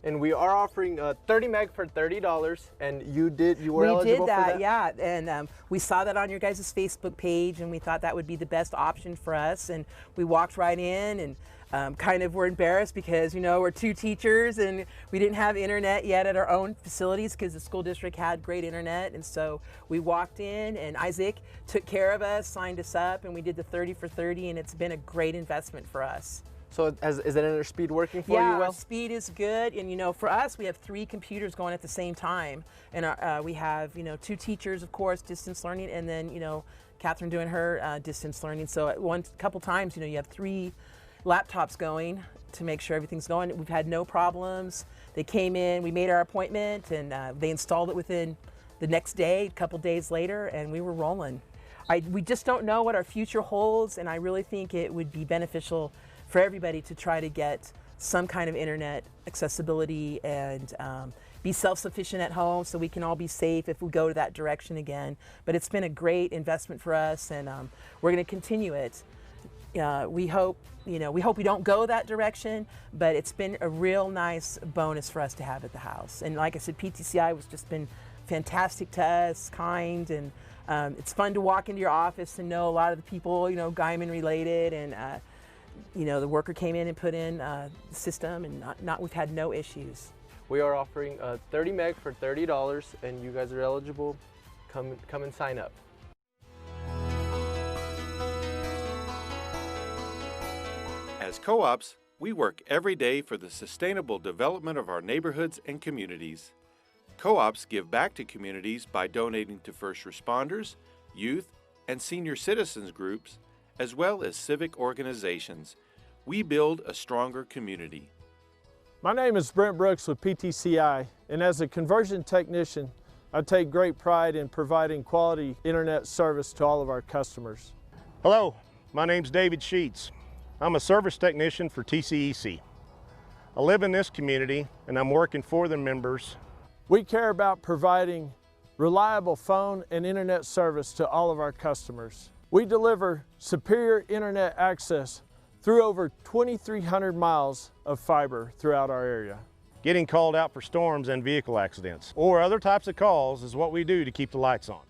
And we are offering 30 meg for $30, and you were eligible for that? We did that, yeah, and we saw that on your guys' Facebook page, and we thought that would be the best option for us, and we walked right in, and kind of were embarrassed because, you know, we're 2 teachers, and we didn't have internet yet at our own facilities because the school district had great internet, and so we walked in, and Isaac took care of us, signed us up, and we did the 30 for 30, and it's been a great investment for us. So is that internet speed working for you well? Yeah, our speed is good, and you know, for us, we have 3 computers going at the same time, and we have, you know, 2 teachers, of course, distance learning, and then, you know, Catherine doing her distance learning. So at couple times, you know, you have 3 laptops going to make sure everything's going. We've had no problems. They came in, we made our appointment, and they installed it within the next day, a couple days later, and we were rolling. We just don't know what our future holds, and I really think it would be beneficial for everybody to try to get some kind of internet accessibility and be self-sufficient at home so we can all be safe if we go to that direction again. But it's been a great investment for us, and we're going to continue it. We hope we don't go that direction, but it's been a real nice bonus for us to have at the house. And like I said, PTCI was just been fantastic to us, kind, and it's fun to walk into your office and know a lot of the people, you know, Guymon related, and you know, the worker came in and put in the system, and we've had no issues. We are offering 30 meg for $30, and you guys are eligible. Come and sign up. As co-ops, we work every day for the sustainable development of our neighborhoods and communities. Co-ops give back to communities by donating to first responders, youth, and senior citizens groups, as well as civic organizations. We build a stronger community. My name is Brent Brooks with PTCI, and as a conversion technician, I take great pride in providing quality internet service to all of our customers. Hello, my name's David Sheets. I'm a service technician for TCEC. I live in this community, and I'm working for the members. We care about providing reliable phone and internet service to all of our customers. We deliver superior internet access through over 2,300 miles of fiber throughout our area. Getting called out for storms and vehicle accidents or other types of calls is what we do to keep the lights on.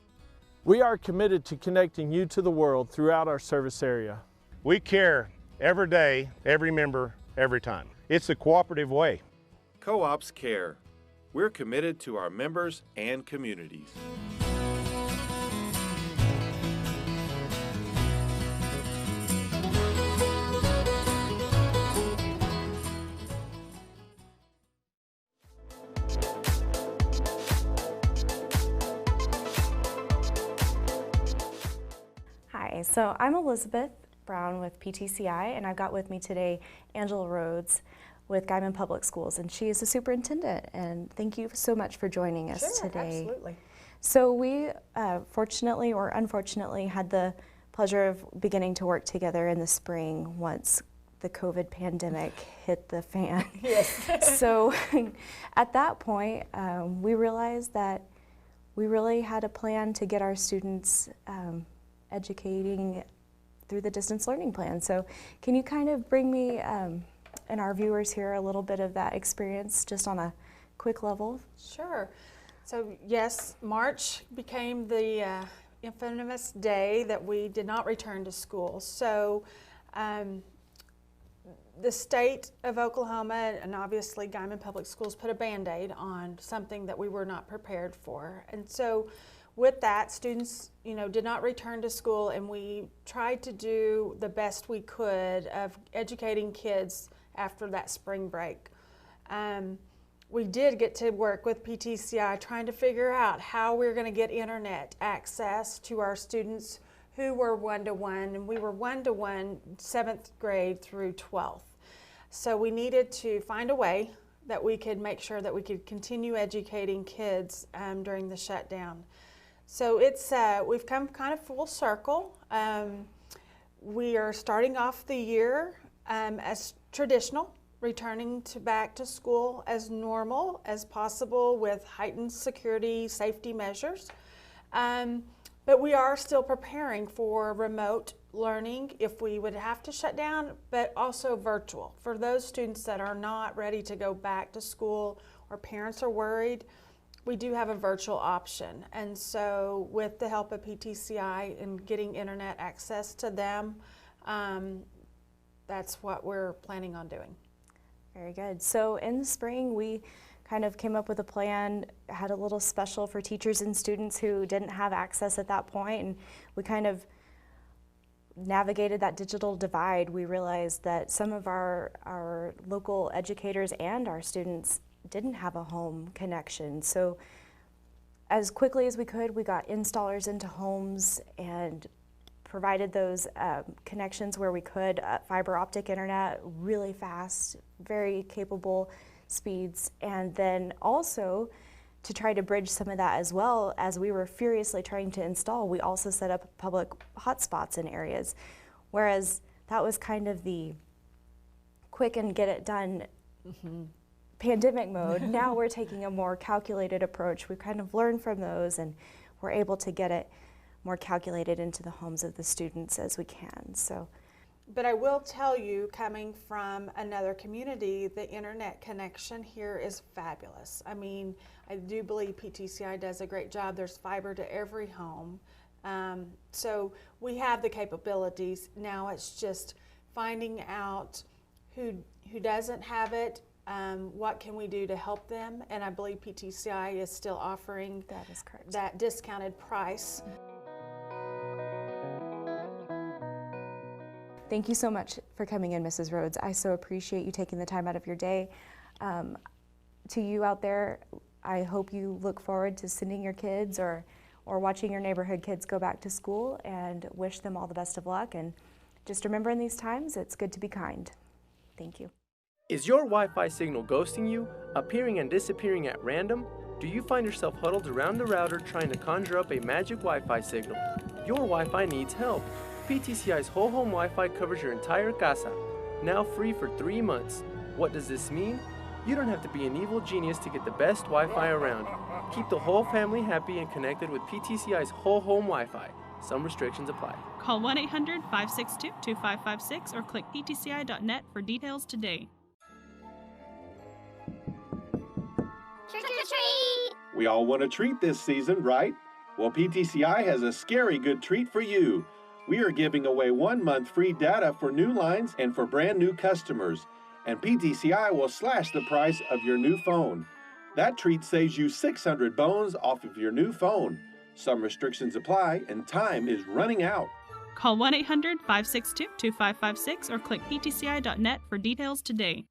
We are committed to connecting you to the world throughout our service area. We care every day, every member, every time. It's a cooperative way. Co-ops care. We're committed to our members and communities. Hi, so I'm Elizabeth Brown with PTCI, and I've got with me today Angela Rhodes with Guymon Public Schools, and she is the superintendent. And thank you so much for joining us today. Absolutely. So we fortunately or unfortunately had the pleasure of beginning to work together in the spring once the COVID pandemic hit the fan. Yes. So at that point, we realized that we really had a plan to get our students educating through the distance learning plan. So can you kind of bring me and our viewers here a little bit of that experience just on a quick level? Sure. So yes, March became the infamous day that we did not return to school. So the state of Oklahoma and obviously Guymon Public Schools put a Band-Aid on something that we were not prepared for. And so with that, students, did not return to school, and we tried to do the best we could of educating kids after that spring break. We did get to work with PTCI trying to figure out how we're going to get internet access to our students who were one-to-one, and we were one-to-one 7th grade through 12th. So we needed to find a way that we could make sure that we could continue educating kids during the shutdown. So we've come kind of full circle. We are starting off the year as traditional, returning back to school as normal as possible with heightened security safety measures. But we are still preparing for remote learning if we would have to shut down, but also virtual. For those students that are not ready to go back to school or parents are worried, we do have a virtual option. And so with the help of PTCI and getting internet access to them, that's what we're planning on doing. Very good. So in the spring, we kind of came up with a plan, had a little special for teachers and students who didn't have access at that point, and we kind of navigated that digital divide. We realized that some of our local educators and our students didn't have a home connection. So as quickly as we could, we got installers into homes and provided those connections where we could, fiber optic internet, really fast, very capable speeds. And then also to try to bridge some of that as well, as we were furiously trying to install, we also set up public hotspots in areas. Whereas that was kind of the quick and get it done pandemic mode. Now we're taking a more calculated approach. We've kind of learned from those, and we're able to get it more calculated into the homes of the students as we can. So, but I will tell you, coming from another community, the internet connection here is fabulous. I mean, I do believe PTCI does a great job. There's fiber to every home. So we have the capabilities. Now it's just finding out who doesn't have it, what can we do to help them, and I believe PTCI is still offering that discounted price. Thank you so much for coming in, Mrs. Rhodes. I so appreciate you taking the time out of your day. To you out there, I hope you look forward to sending your kids or watching your neighborhood kids go back to school, and wish them all the best of luck. And just remember, in these times, it's good to be kind. Thank you. Is your Wi-Fi signal ghosting you, appearing and disappearing at random? Do you find yourself huddled around the router trying to conjure up a magic Wi-Fi signal? Your Wi-Fi needs help. PTCI's whole home Wi-Fi covers your entire casa, now free for 3 months. What does this mean? You don't have to be an evil genius to get the best Wi-Fi around. Keep the whole family happy and connected with PTCI's whole home Wi-Fi. Some restrictions apply. Call 1-800-562-2556 or click ptci.net for details today. Trick or treat! We all want a treat this season, right? Well, PTCI has a scary good treat for you. We are giving away 1 month free data for new lines and for brand new customers. And PTCI will slash the price of your new phone. That treat saves you 600 bones off of your new phone. Some restrictions apply and time is running out. Call 1-800-562-2556 or click ptci.net for details today.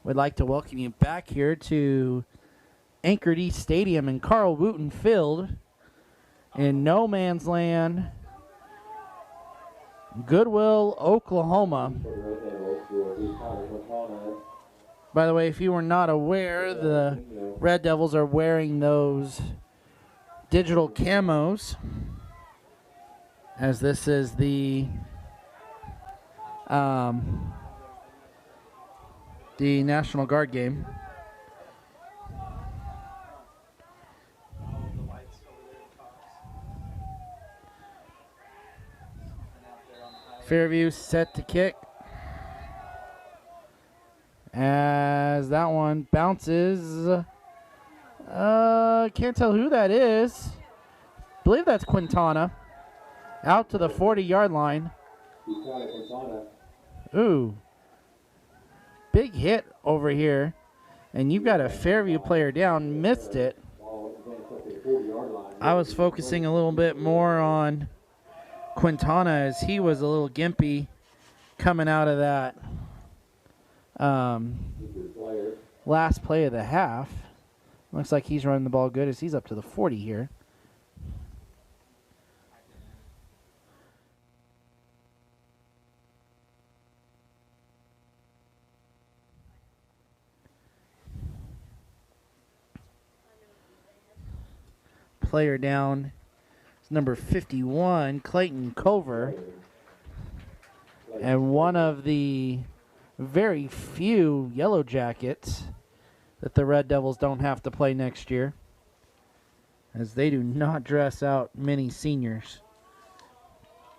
We'd like to welcome you back here to Anchored East Stadium and Carl Wooten Field in no man's land, Goodwell, Oklahoma. By the way, if you were not aware, the Red Devils are wearing those digital camos, as this is the National Guard game. Fairview set to kick. As that one bounces. Can't tell who that is. I believe that's Quintana. Out to the 40-yard line. Ooh. Big hit over here. And you've got a Fairview player down. Missed it. I was focusing a little bit more on Quintana as he was a little gimpy coming out of that last play of the half. Looks like he's running the ball good as he's up to the 40 here. Player down. It's number 51, Clayton Cover. And one of the very few Yellow Jackets that the Red Devils don't have to play next year, as they do not dress out many seniors.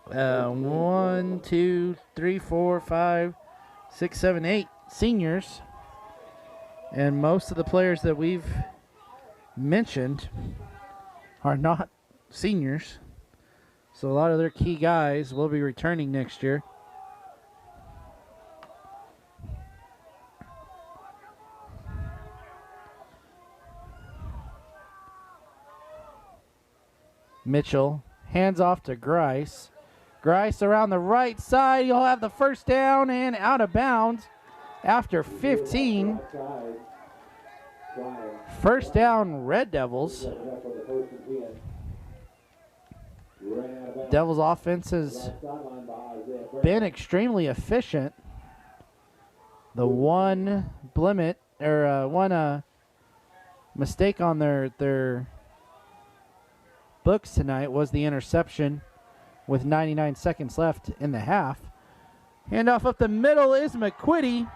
1, 2, 3, 4, 5, 6, 7, 8 seniors. And most of the players that we've mentioned are not seniors. So a lot of their key guys will be returning next year. Mitchell hands off to Grice. Grice around the right side. He'll have the first down and out of bounds after 15. First down, Red Devils. Devils offense has been extremely efficient. The one mistake on their books tonight was the interception with 99 seconds left in the half. Handoff up the middle is McQuitty.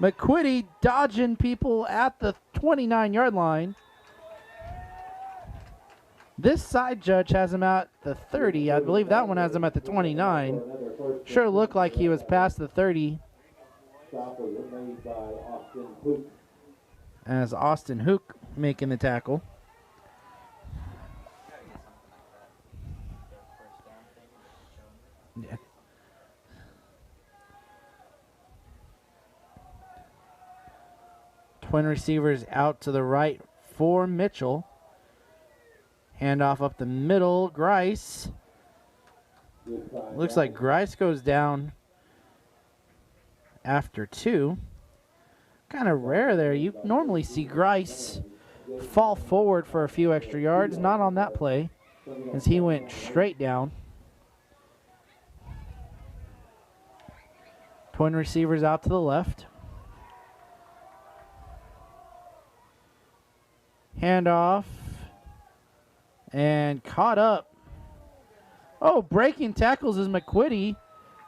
McQuitty dodging people at the 29-yard line. This side judge has him at the 30. I believe that one has him at the 29. Sure looked like he was past the 30. As Austin Hook making the tackle. Yeah. Twin receivers out to the right for Mitchell. Handoff up the middle, Grice. Looks like Grice goes down after 2. Kind of rare there. You normally see Grice fall forward for a few extra yards. Not on that play, as he went straight down. Twin receivers out to the left. Handoff. And caught up. Oh, breaking tackles is McQuitty.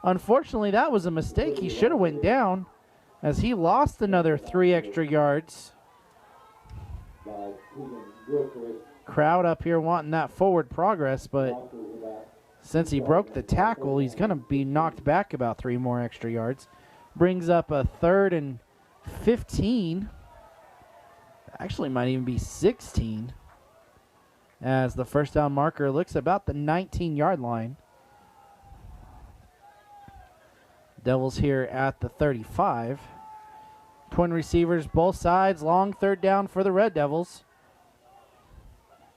Unfortunately, that was a mistake. He should have went down, as he lost another 3 extra yards. Crowd up here wanting that forward progress, but since he broke the tackle, he's going to be knocked back about 3 more extra yards. Brings up a 3rd and 15. Actually, might even be 16. As the first down marker looks about the 19-yard line. Devils here at the 35. Twin receivers both sides. Long 3rd down for the Red Devils.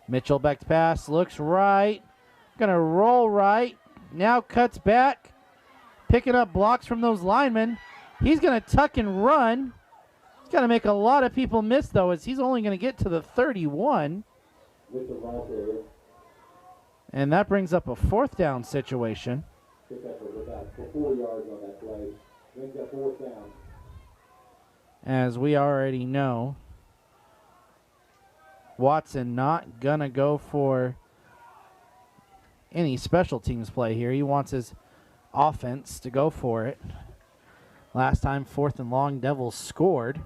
Mitchell back to pass. Looks right. Going to roll right. Now cuts back. Picking up blocks from those linemen. He's going to tuck and run. going to make a lot of people miss, though, as he's only going to get to the 31. And that brings up a 4th down situation. As we already know, Watson not going to go for any special teams play here. He wants his offense to go for it. Last time, 4th and long, Devils scored.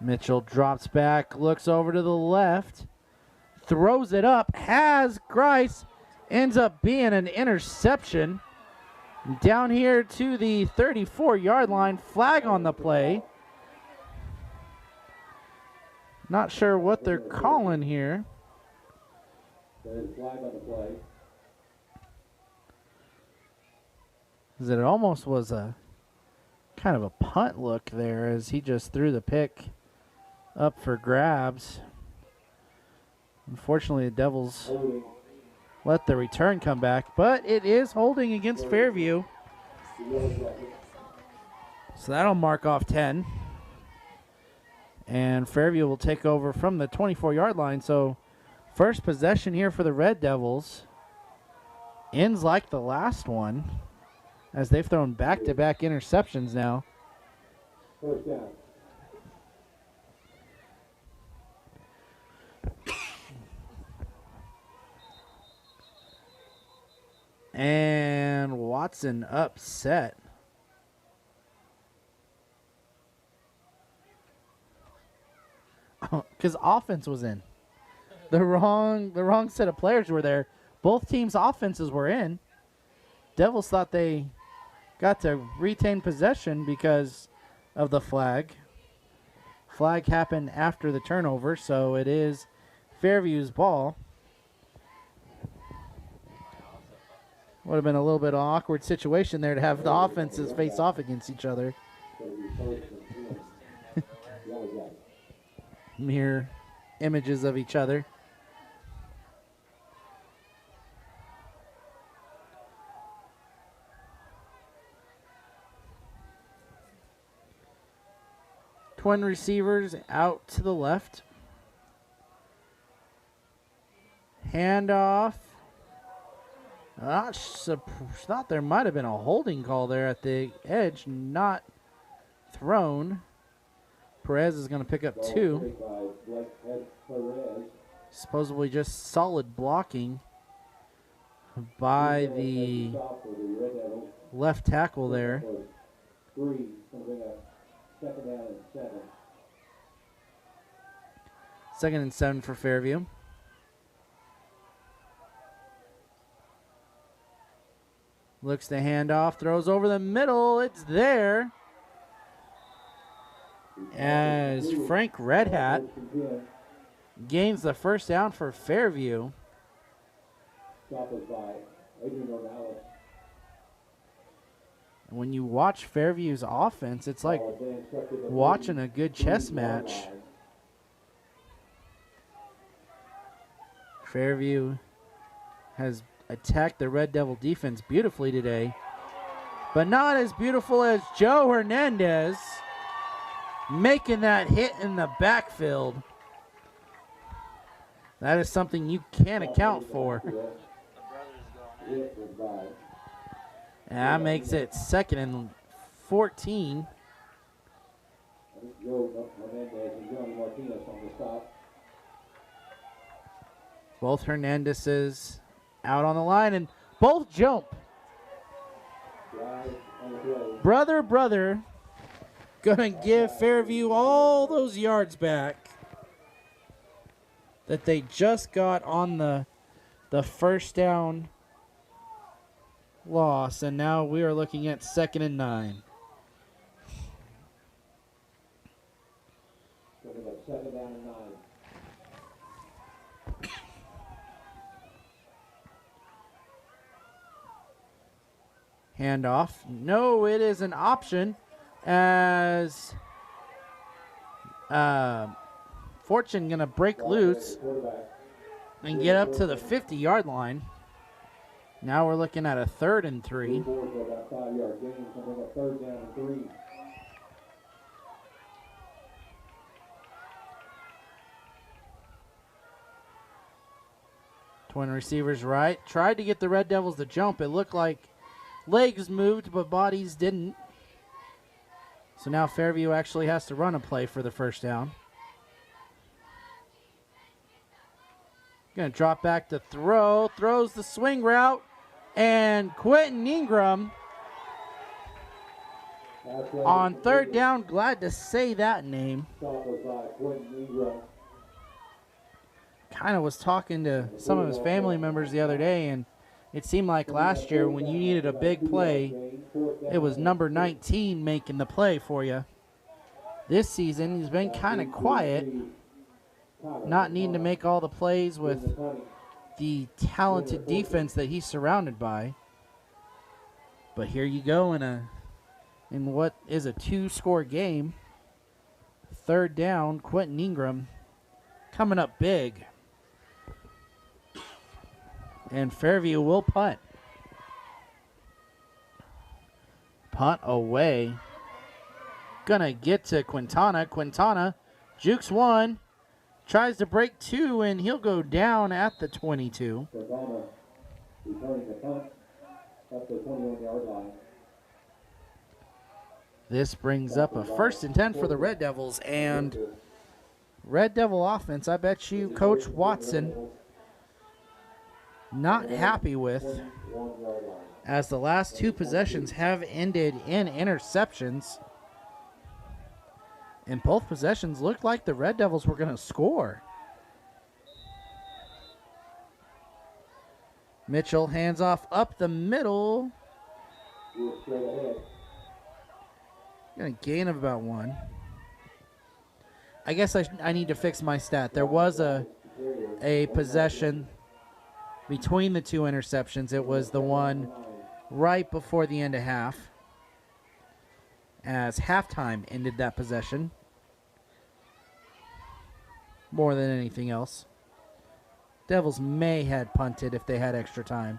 Mitchell drops back, looks over to the left, throws it up, has Grice, ends up being an interception. Down here to the 34-yard line, flag on the play. Not sure what they're calling here. There's a flag on the play. It almost was a kind of a punt look there as he just threw the pick up for grabs. Unfortunately, the Devils let the return come back, but it is holding against Fairview. So that'll mark off 10. And Fairview will take over from the 24-yard line. So first possession here for the Red Devils ends like the last one, as they've thrown back-to-back interceptions now. First down. And Watson upset. Because offense was in. The wrong set of players were there. Both teams' offenses were in. Devils thought they got to retain possession because of the flag. Flag happened after the turnover, so it is Fairview's ball. Would have been a little bit of an awkward situation there to have the offenses face off against each other. Mirror images of each other. Twin receivers out to the left. Handoff. Thought there might have been a holding call there at the edge, not thrown. Perez is going to pick up 2. Supposedly just solid blocking by the left tackle there. 3, second down and 7. 2nd and 7 for Fairview. Looks to hand off, throws over the middle. It's there. As Frank Red Hat gains the first down for Fairview. When you watch Fairview's offense, it's like watching a good chess match. Fairview has attacked the Red Devil defense beautifully today, but not as beautiful as Joe Hernandez making that hit in the backfield. That is something you can't account for. And that makes it 2nd and 14. Both Hernandez's out on the line, and both jump. Brother, gonna give Fairview all those yards back that they just got on the first down loss, and now we are looking at 2nd and 9. Second down and 9. Handoff. No, it is an option as Fortune going to break loose and get up to the 50-yard line. Now we're looking at a 3rd and 3. Boards for about 5-yard gain, something like 3rd down and 3. Twin receivers right. Tried to get the Red Devils to jump. It looked like legs moved, but bodies didn't. So now Fairview actually has to run a play for the first down. Going to drop back to throw. Throws the swing route. And Quentin Ingram on 3rd down. Glad to say that name. Kind of was talking to some of his family members the other day, and it seemed like last year when you needed a big play, it was number 19 making the play for you. This season, he's been kind of quiet, not needing to make all the plays with the talented defense that he's surrounded by. But here you go in what is a 2-score game. 3rd down, Quentin Ingram coming up big. And Fairview will punt. Punt away. Gonna get to Quintana. Quintana jukes 1. Tries to break 2, and he'll go down at the 22. Quintana returning the punt up the 21-yard line. This brings up a 1st and 10 for the Red Devils. And Red Devil offense, I bet you Coach Watson not happy with, as the last 2 possessions have ended in interceptions. And both possessions looked like the Red Devils were going to score. Mitchell hands off up the middle. Going to gain of about 1. I guess I need to fix my stat. There was a possession between the 2 interceptions. It was the one right before the end of half, as halftime ended that possession more than anything else. Devils may had punted if they had extra time.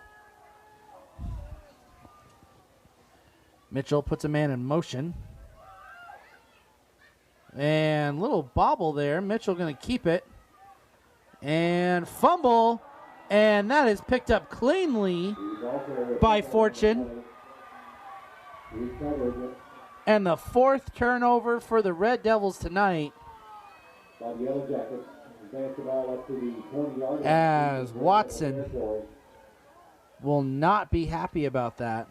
Mitchell puts a man in motion. And little bobble there. Mitchell going to keep it. And fumble. And that is picked up cleanly by Fortune. And the 4th turnover for the Red Devils tonight, as Watson will not be happy about that,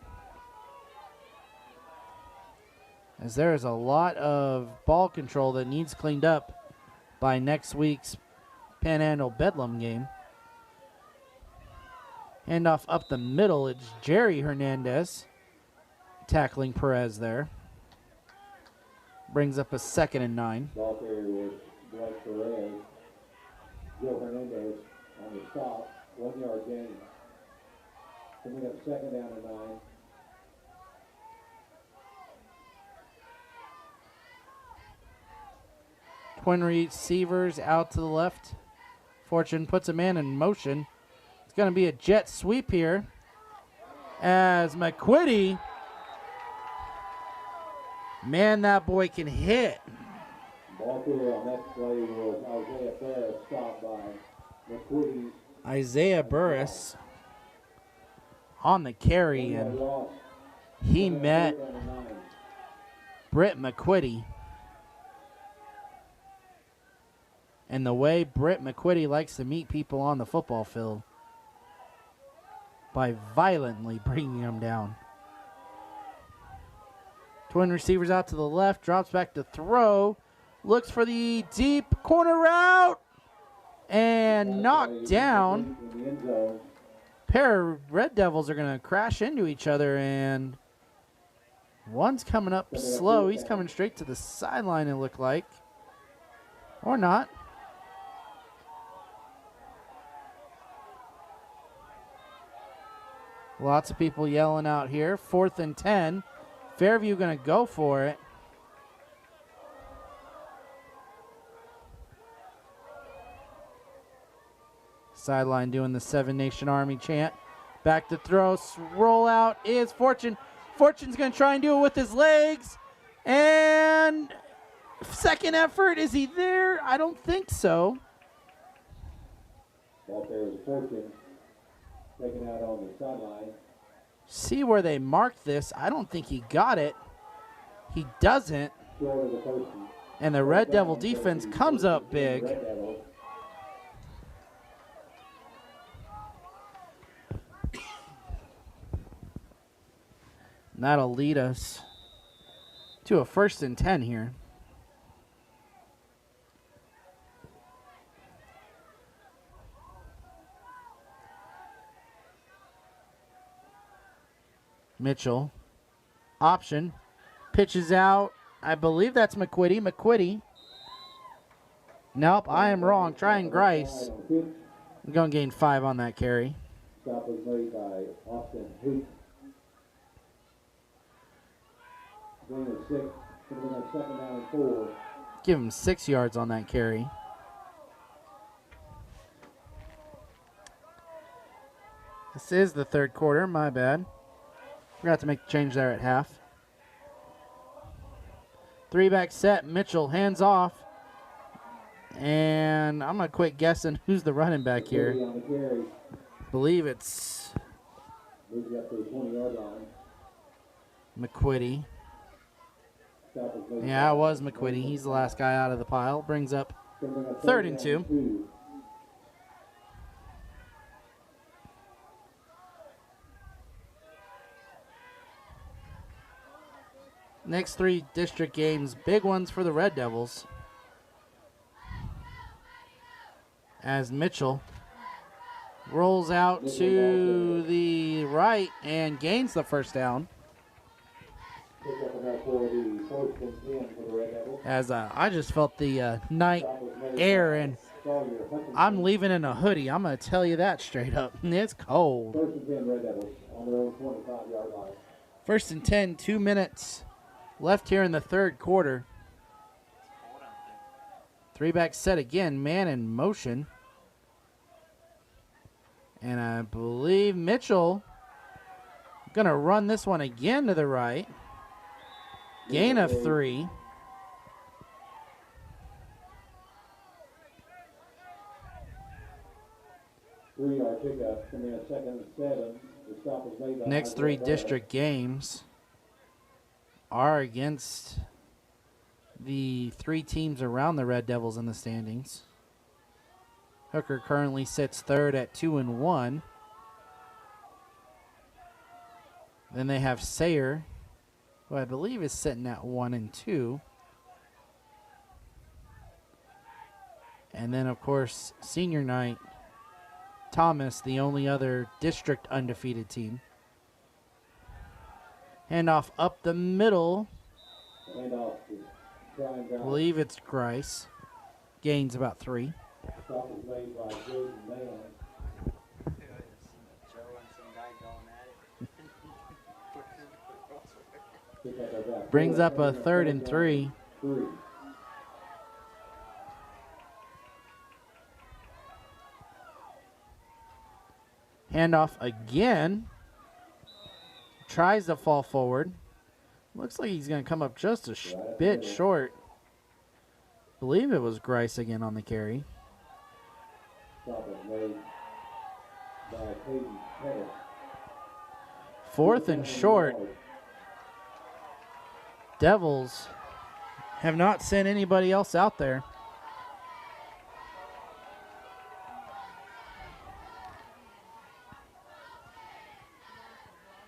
as there is a lot of ball control that needs cleaned up by next week's Panhandle Bedlam game. Handoff up the middle. It's Jerry Hernandez tackling Perez there. Brings up a 2nd and 9. Ball carrier was Dwight Perez. Joe Hernandez on the stop. 1-yard gain. Coming up 2nd down and 9. Twin receivers out to the left. Fortune puts a man in motion. It's going to be a jet sweep here, as McQuitty, man, that boy can hit. Ball carrier on that play was Isaiah Ferris, stopped by McQuitty. Isaiah Burris on the carry, and he met Britt McQuitty. And the way Britt McQuitty likes to meet people on the football field, by violently bringing them down. Twin receivers out to the left, drops back to throw, looks for the deep corner route, and knocked down. Pair of Red Devils are going to crash into each other, and one's coming up slow. He's coming straight to the sideline, it looked like. Or not. Lots of people yelling out here. 4th and 10. Fairview going to go for it. Sideline doing the 7 Nation Army chant. Back to throw. Roll out is Fortune. Fortune's going to try and do it with his legs. And second effort. Is he there? I don't think so. Out there is Fortune, taken out on the sideline. See where they marked this. I don't think he got it. He doesn't. And the Red Devil defense comes up big. And that'll lead us to a 1st and 10 here. Mitchell, option, pitches out. I believe that's McQuitty. McQuitty. Nope, I am wrong. Trying Grice. I'm going to gain 5 on that carry. Stop was made by Austin Hoot. Gain of 6. Going to be on 2nd down and 4. Give him 6 yards on that carry. This is the 3rd quarter. My bad. Forgot to make the change there at half. 3-back set. Mitchell hands off. And I'm going to quit guessing who's the running back here. Believe it's McQuitty. Yeah, it was McQuitty. He's the last guy out of the pile. Brings up 3rd and 2. Next 3 district games, big ones for the Red Devils. As Mitchell rolls out to the right and gains the 1st down. As I just felt the night air, and I'm leaving in a hoodie. I'm going to tell you that straight up. It's cold. 1st and 10 Red Devils on their own 25-yard line. 1st and 10, 2 minutes left here in the 3rd quarter. 3-back set again, man in motion. And I believe Mitchell going to run this one again to the right. Gain of 3. Next 3 district games are against the 3 teams around the Red Devils in the standings. Hooker currently sits 3rd at 2-1. Then they have Sayre, who I believe is sitting at 1-2. And then, of course, senior night, Thomas, the only other district undefeated team. Handoff up the middle. I believe it's Grice. Gains about 3. Brings up a 3rd and 3. Handoff again. Tries to fall forward. Looks like he's going to come up just a bit short. Believe it was Grice again on the carry. 4th and short. Devils have not sent anybody else out there.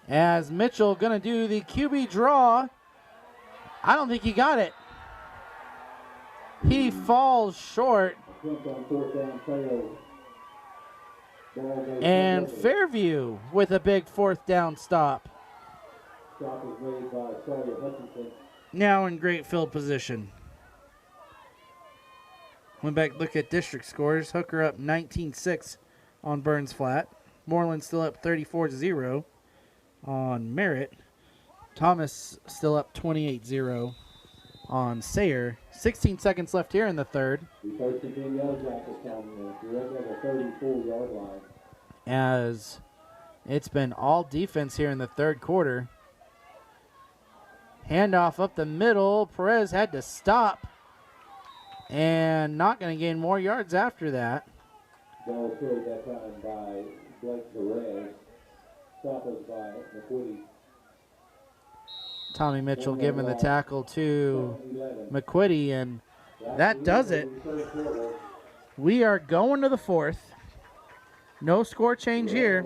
As Mitchell going to do the QB draw. I don't think he got it. He falls short. And Fairview with a big 4th down stop. Now in great field position. Went back, look at district scores. Hooker up 19-6 on Burns Flat. Moreland still up 34-0 on Merritt. Thomas still up 28-0 on Sayre. 16 seconds left here in the 3rd. As It's been all defense here in the third quarter. Handoff up the middle. Perez had to stop. And not going to gain more yards after that. Ball carried that time by Blake Perez. Stop was by McQuitty. Tommy Mitchell giving the tackle to McQuitty, and that does it. We are going to the fourth. No score change here.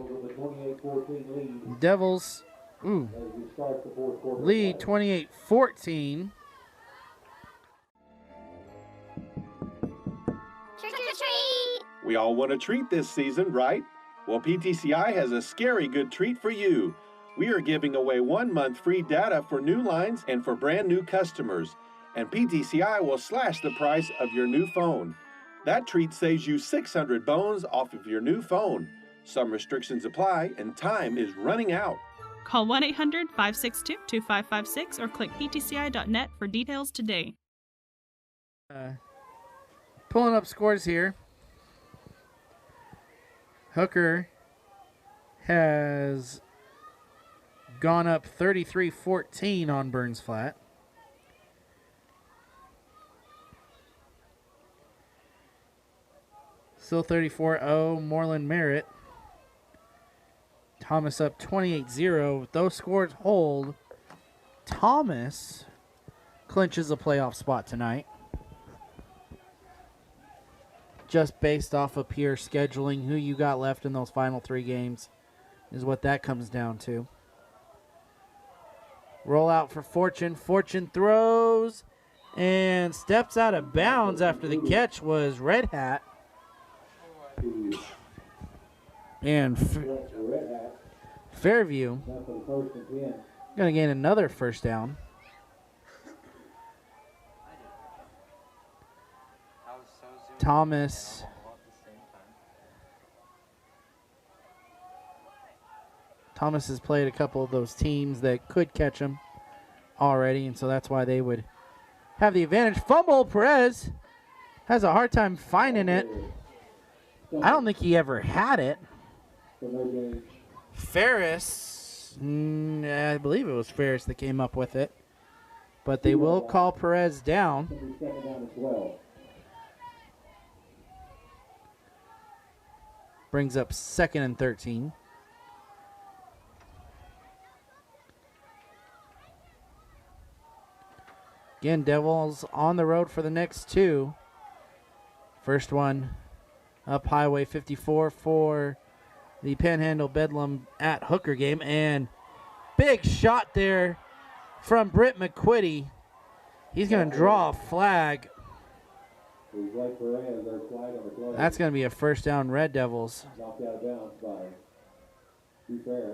Devils lead 28-14. We all want a treat this season, right? Well, PTCI has a scary good treat for you. We are giving away 1 month free data for new lines and for brand new customers. And PTCI will slash the price of your new phone. That treat saves you 600 bones off of your new phone. Some restrictions apply and time is running out. Call 1-800-562-2556 or click ptci.net for details today. Pulling up scores here. Hooker has gone up 33-14 on Burns Flat. Still 34-0, Moreland Merritt. Thomas up 28-0. If those scores hold, Thomas clinches a playoff spot tonight. Just based off of pure scheduling, who you got left in those final 3 games is what that comes down to. Roll out for Fortune. Fortune throws and steps out of bounds after the catch was Red Hat. And Fairview going to gain another first down. Thomas has played a couple of those teams that could catch him already, and so that's why they would have the advantage. Fumble. Perez has a hard time finding it. I don't think he ever had it. Ferris, I believe it was Ferris that came up with it, but they will call Perez down. Brings up 2nd and 13. Again, Devils on the road for the next 2. First one up Highway 54 for the Panhandle Bedlam at Hooker game. And big shot there from Britt McQuitty. He's going to draw a flag. That's going to be a first down, Red Devils.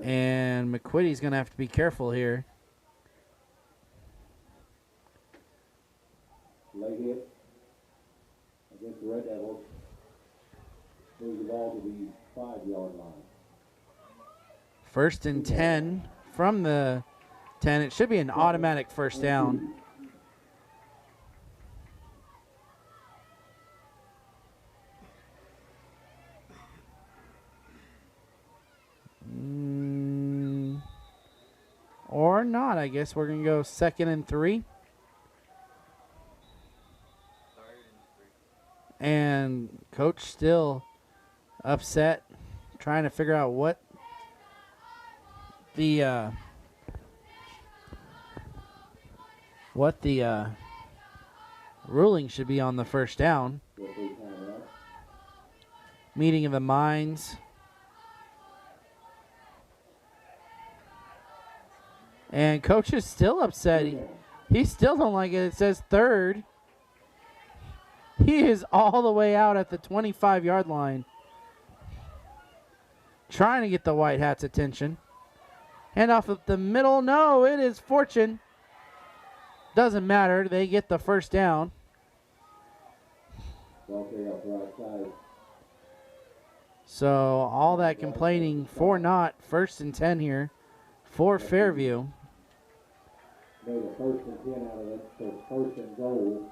And McQuitty's going to have to be careful here. Late hit against the Red Devils. Moves the ball to the 5-yard line. 1st and 10 from the 10. It should be an automatic first down. Or not. I guess we're going to go 2nd and 3. And coach still upset, trying to figure out what the ruling should be on the first down. Meeting of the minds. And coach is still upset. He still don't like it. It says 3rd. He is all the way out at the 25-yard line, trying to get the White Hats' attention. Hand off of the middle. No, it is Fortune. Doesn't matter. They get the first down. So all that complaining for not. 1st and 10 here for Fairview. Made a 1st and 10 out of it, so 1st and goal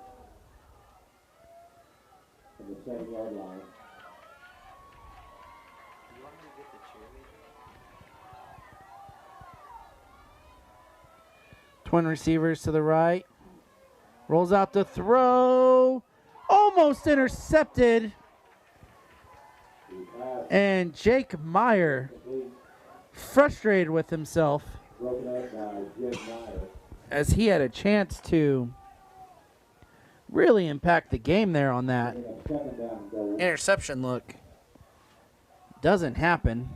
from the 7-yard line. Twin receivers to the right. Rolls out the throw. Almost intercepted. And Jake Meyer, frustrated with himself, as he had a chance to really impact the game there on that interception look. Doesn't happen.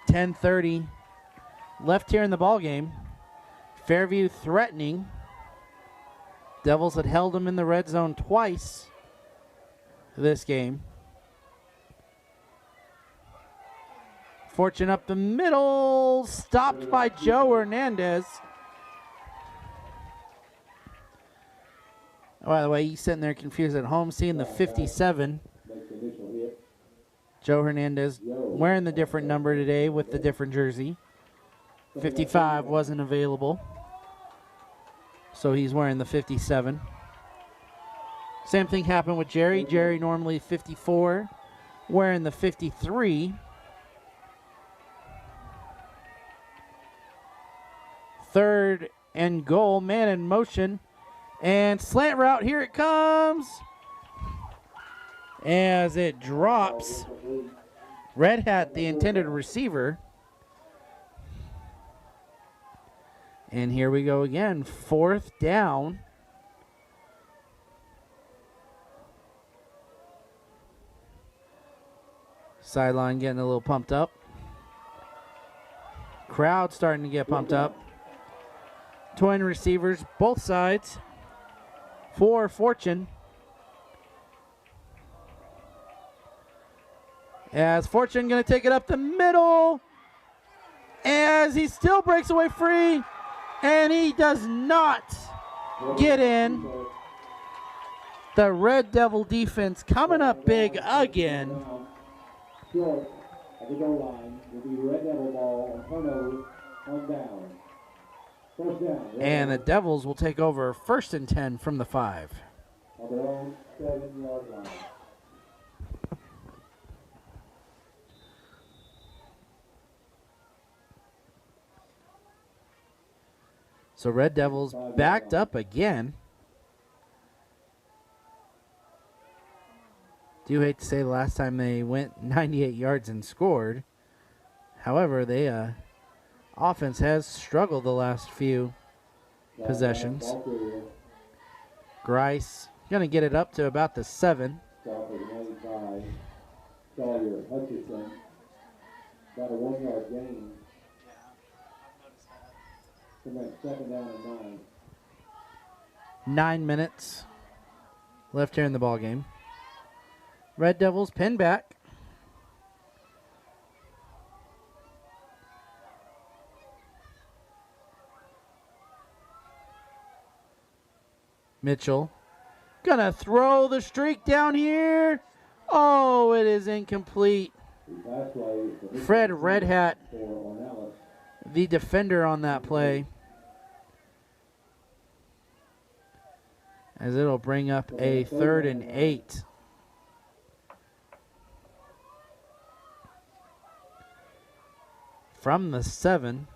.10:30 left here in the ball game. Fairview threatening. Devils had held them in the red zone twice this game. Fortune up the middle, stopped by Joe Hernandez. Oh, by the way, he's sitting there confused at home, seeing the 57. Joe Hernandez wearing the different number today with the different jersey. 55 wasn't available, so he's wearing the 57. Same thing happened with Jerry. Jerry normally 54, wearing the 53. Third and goal, man in motion, and slant route, here it comes. As it drops, Red Hat, the intended receiver. And here we go again, 4th down. Sideline getting a little pumped up. Crowd starting to get pumped up. Twin receivers, both sides for Fortune. As Fortune going to take it up the middle. As he still breaks away free. And he does not get in. The Red Devil defense coming up big again. Short at the goal line will be Red Devil ball on turnover on down. First down. And the Devils will take over 1st and 10 from the 5. On their own 7-yard line. So Red Devils backed up again. Do hate to say the last time they went 98 yards and scored. However, they offense has struggled the last few possessions. Grice going to get it up to about the 7. Sawyer Hutchison. About a 1-yard gain. So that's 2nd down and 9. 9 minutes left here in the ball game. Red Devils pin back. Mitchell gonna throw the streak down here. Oh, it is incomplete. Fred Red Hat, the defender on that play, as it'll bring up a 3rd and 8. From the 7.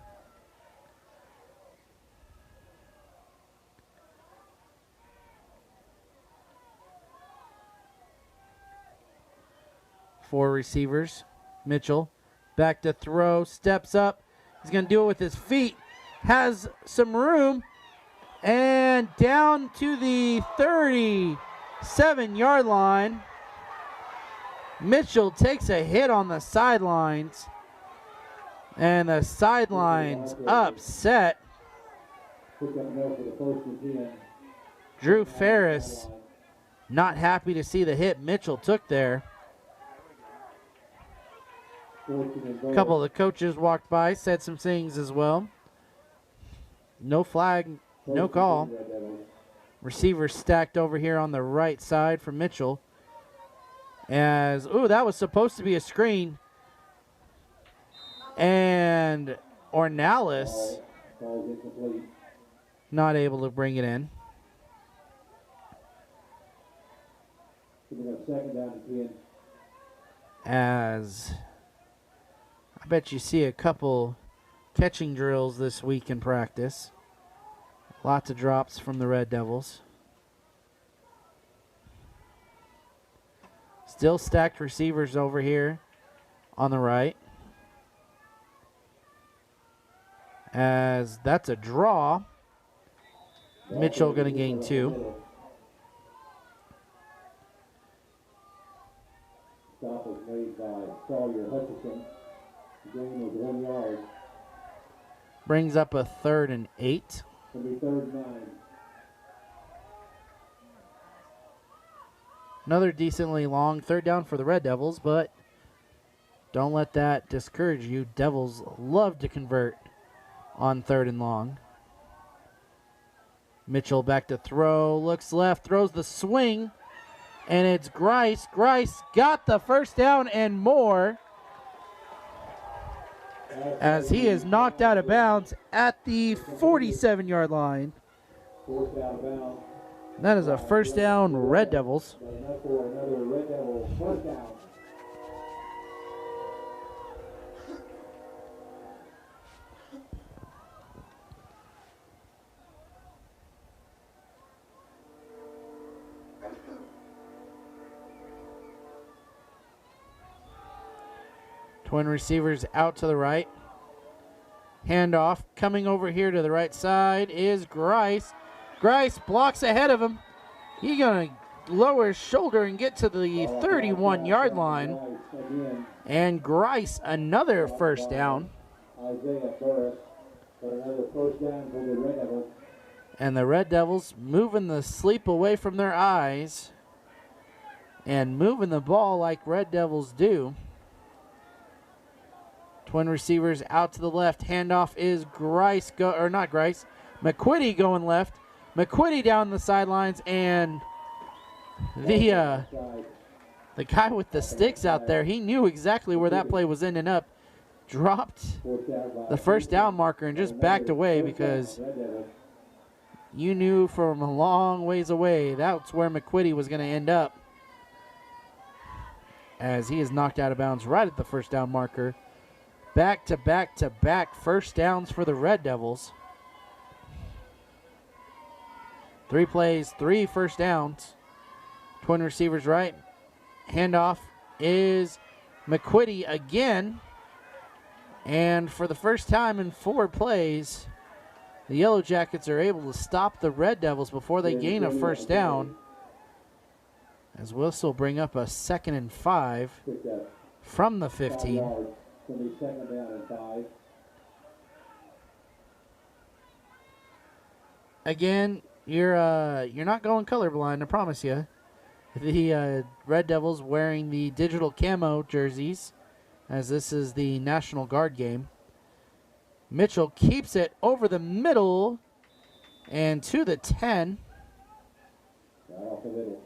Four receivers. Mitchell back to throw, steps up. He's going to do it with his feet. Has some room. And down to the 37-yard line. Mitchell takes a hit on the sidelines. And the sidelines upset. Drew Ferris not happy to see the hit Mitchell took there. A couple of the coaches walked by, said some things as well. No flag, no call. Receivers stacked over here on the right side for Mitchell. As, ooh, that was supposed to be a screen. And Ornalis not able to bring it in. As I bet you see a couple catching drills this week in practice. Lots of drops from the Red Devils. Still stacked receivers over here on the right. As that's a draw. Mitchell going to gain 2. Stop was made by Sawyer Hutchison. The gain was 1 yard. Brings up a 3rd and 8. It'll be 3rd and 9. Another decently long 3rd down for the Red Devils, but don't let that discourage you. Devils love to convert on 3rd and long. Mitchell back to throw, looks left, throws the swing, and it's Grice. Grice got the 1st down and more as he is knocked out of bounds at the 47-yard line. Forced out of bounds. That is a 1st down, Red Devils. Enough for another Red Devil 1st down. Twin receivers out to the right. Handoff coming over here to the right side is Grice. Grice blocks ahead of him. He's going to lower his shoulder and get to the 31-yard line. And Grice, another 1st down. Isaiah Burris, but another 1st down for the Red Devils. And the Red Devils moving the sleep away from their eyes and moving the ball like Red Devils do. Twin receivers out to the left. Handoff is Grice, not Grice, McQuitty going left. McQuitty down the sidelines, and the guy with the sticks out there, he knew exactly where that play was ending up. Dropped the 1st down marker and just backed away because you knew from a long ways away that's where McQuitty was going to end up, as he is knocked out of bounds right at the 1st down marker. Back to back to back 1st downs for the Red Devils. 3 plays, 3 1st downs. Twin receivers right. Handoff is McQuitty again. And for the first time in 4 plays, the Yellow Jackets are able to stop the Red Devils before they gain a 1st down. As Whistle bring up a 2nd and 5 from the 15. It'll be 2nd down and 5. Again, you're not going colorblind, I promise you. The Red Devils wearing the digital camo jerseys, as this is the National Guard game. Mitchell keeps it over the middle and to the 10. Off the middle.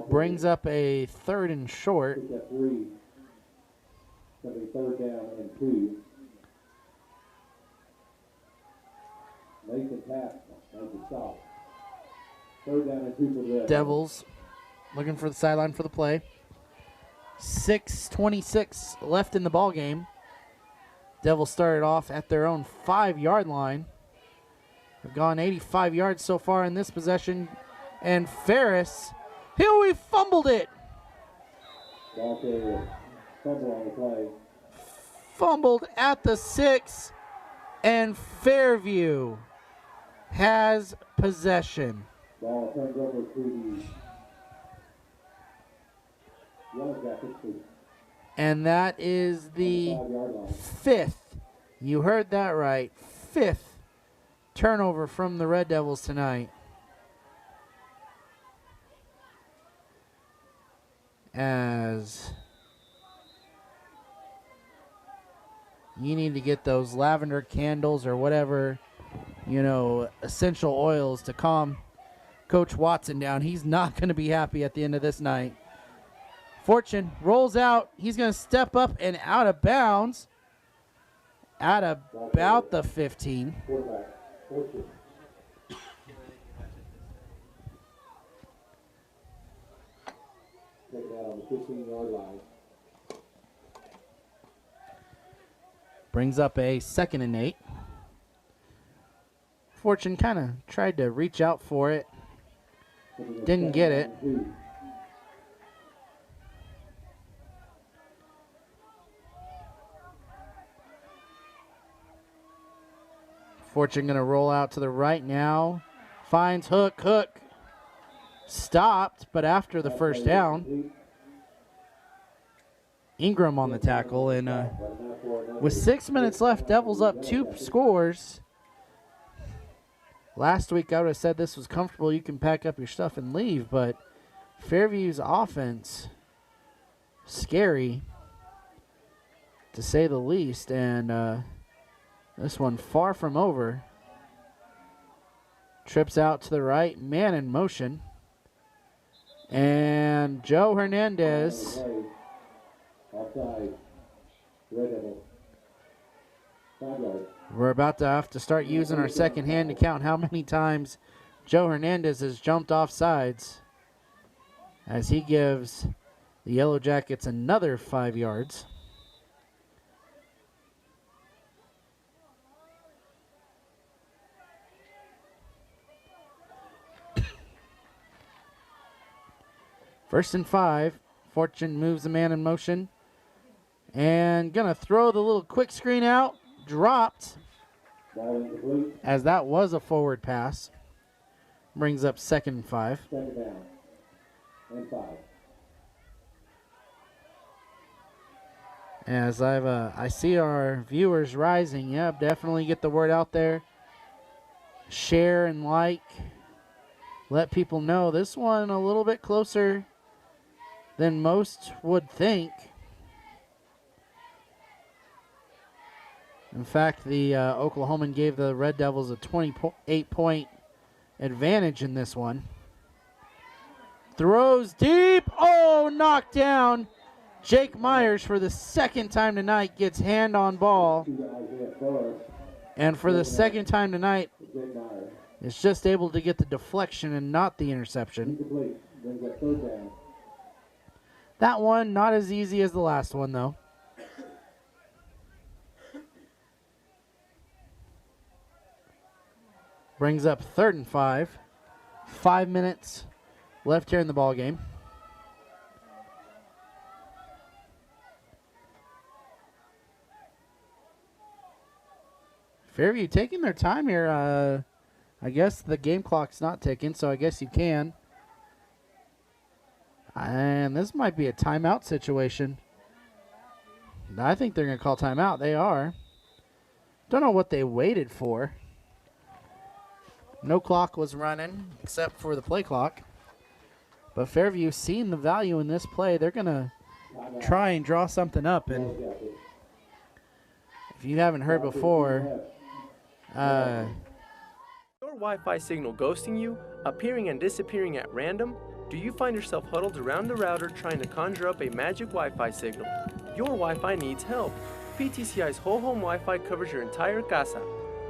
Brings up a 3rd and short. 3. It'll be 3rd down and 2. Nathan Tapp makes a stop. 3rd down and 2 for the Devils looking for the sideline for the play. 6:26 left in the ball game. Devils started off at their own 5-yard line. They've gone 85 yards so far in this possession. And Ferris, he fumbled it. Fumble on the play. Fumbled at the 6, and Fairview has possession. Ball turns over to the Yellow Jackets. And that is the 5th. You heard that right. 5th turnover from the Red Devils tonight. As you need to get those lavender candles or whatever, essential oils to calm Coach Watson down. He's not going to be happy at the end of this night. Fortune rolls out. He's going to step up and out of bounds at about the 15. 15-yard line. Brings up a 2nd and 8. Fortune kind of tried to reach out for it. Didn't get it. Fortune going to roll out to the right now. Finds Hook. Stopped, but after the first down. Ingram on the tackle, and with 6 minutes left, Devils up 2 scores. Last week I would have said this was comfortable, you can pack up your stuff and leave, but Fairview's offense, scary to say the least, and this one far from over. Trips out to the right, man in motion. And Joe Hernandez. Offside. Red Devil. 5 yards. We're about to have to start using our second hand to count how many times Joe Hernandez has jumped off sides as he gives the Yellow Jackets another 5 yards. First and 5. Fortune moves the man in motion. And gonna throw the little quick screen out. Dropped. As that was a forward pass. Brings up 2nd and 5. 2nd down. And 5. As I see our viewers rising. Yep, definitely get the word out there. Share and like. Let people know this one a little bit closer than most would think. In fact, the Oklahoman gave the Red Devils a 28-point advantage in this one. Throws deep. Oh, knocked down. Jake Myers, for the 2nd time tonight, gets hand on ball. And for the 2nd time tonight, is just able to get the deflection and not the interception. That one, not as easy as the last one, though. Brings up 3rd and 5. 5 minutes left here in the ball game. Fairview taking their time here. I guess the game clock's not ticking, so I guess you can. And this might be a timeout situation. I think they're going to call timeout. They are. Don't know what they waited for. No clock was running except for the play clock. But Fairview, seeing the value in this play, they're going to try and draw something up. And if you haven't heard before, your Wi-Fi signal ghosting you, appearing and disappearing at random? Do you find yourself huddled around the router trying to conjure up a magic Wi-Fi signal? Your Wi-Fi needs help. PTCI's whole home Wi-Fi covers your entire casa,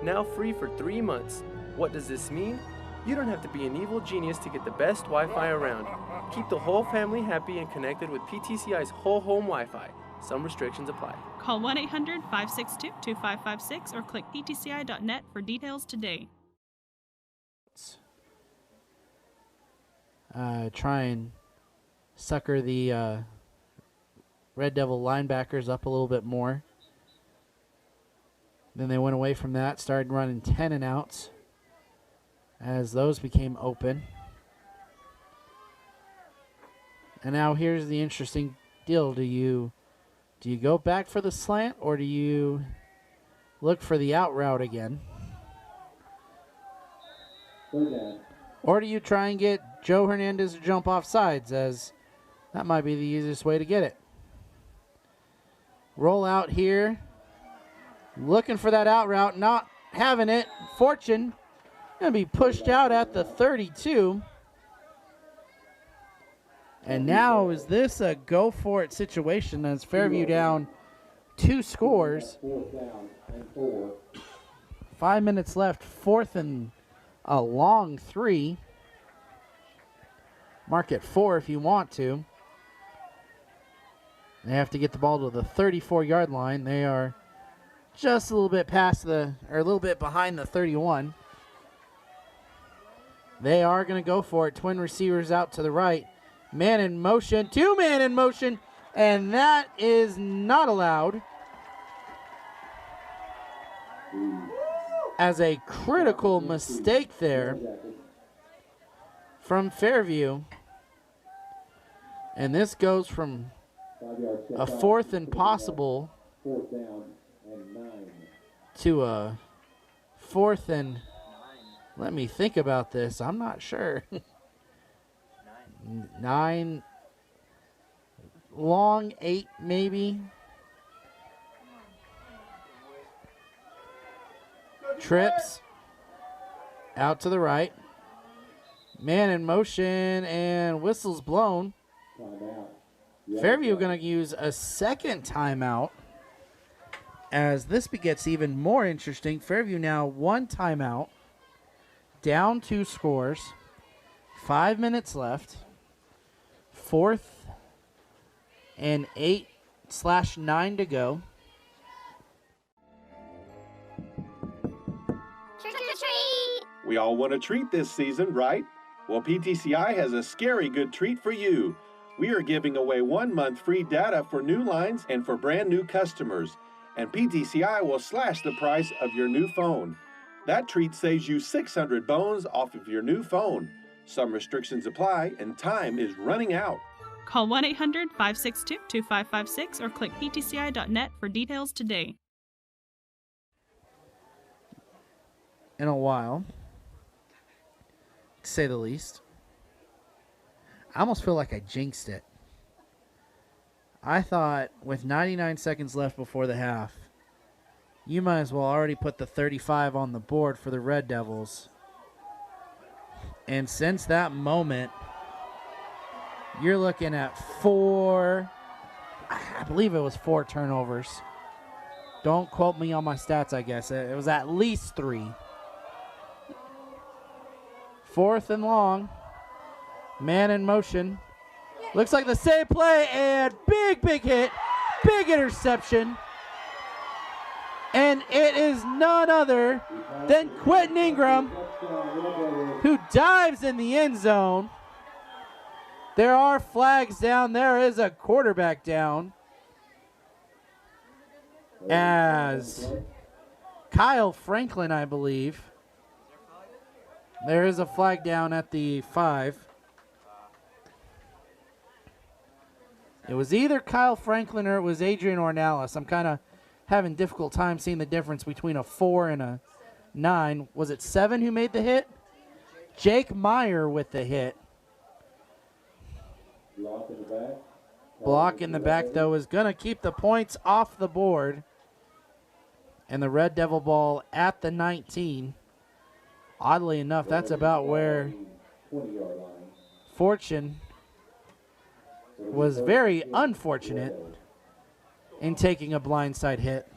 now free for 3 months. What does this mean? You don't have to be an evil genius to get the best Wi-Fi around. Keep the whole family happy and connected with PTCI's whole home Wi-Fi. Some restrictions apply. Call 1-800-562-2556 or click ptci.net for details today. Try and sucker the Red Devil linebackers up a little bit more. Then they went away from that, started running 10 and outs as those became open. And now here's the interesting deal. Do you go back for the slant, or do you look for the out route again? Or do you try and get Joe Hernandez to jump off sides, as that might be the easiest way to get it. Roll out here. Looking for that out route, not having it. Fortune going to be pushed out at the 32. And now is this a go-for-it situation as Fairview down 2 scores. 5 minutes left, 4th and a long 3. Mark it 4 if you want to. They have to get the ball to the 34-yard line. They are just a little bit past or a little bit behind the 31. They are going to go for it. Twin receivers out to the right. Man in motion, 2-man in motion, and that is not allowed. As a critical mistake there from Fairview. And this goes from a 4th and possible to a 4th and, let me think about this, I'm not sure. 9, long 8 maybe. Trips out to the right. Man in motion and whistles blown. Fairview going to use a second timeout as this gets even more interesting. Fairview now 1 timeout, down 2 scores, 5 minutes left, 4th and 8/9 to go. We all want a treat this season, right? Well, PTCI has a scary good treat for you. We are giving away 1 month free data for new lines and for brand new customers. And PTCI will slash the price of your new phone. That treat saves you 600 bones off of your new phone. Some restrictions apply and time is running out. Call 1-800-562-2556 or click ptci.net for details today. In a while, to say the least. I almost feel like I jinxed it. I thought with 99 seconds left before the half, you might as well already put the 35 on the board for the Red Devils. And since that moment, you're looking at 4, I believe it was 4 turnovers. Don't quote me on my stats, I guess. It was at least 3. 4th and long. Man in motion. Looks like the same play, and big hit. Big interception. And it is none other than Quentin Ingram, who dives in the end zone. There are flags down. There is a quarterback down. As Kyle Franklin, I believe. There is a flag down at the 5. It was either Kyle Franklin or it was Adrian Ornelas. I'm kind of having difficult time seeing the difference between a 4 and a 9. Was it 7 who made the hit? Jake Meyer with the hit. Block in the back, though, is going to keep the points off the board. And the Red Devil ball at the 19. Oddly enough, that's about where Fortune was very unfortunate in taking a blindside hit.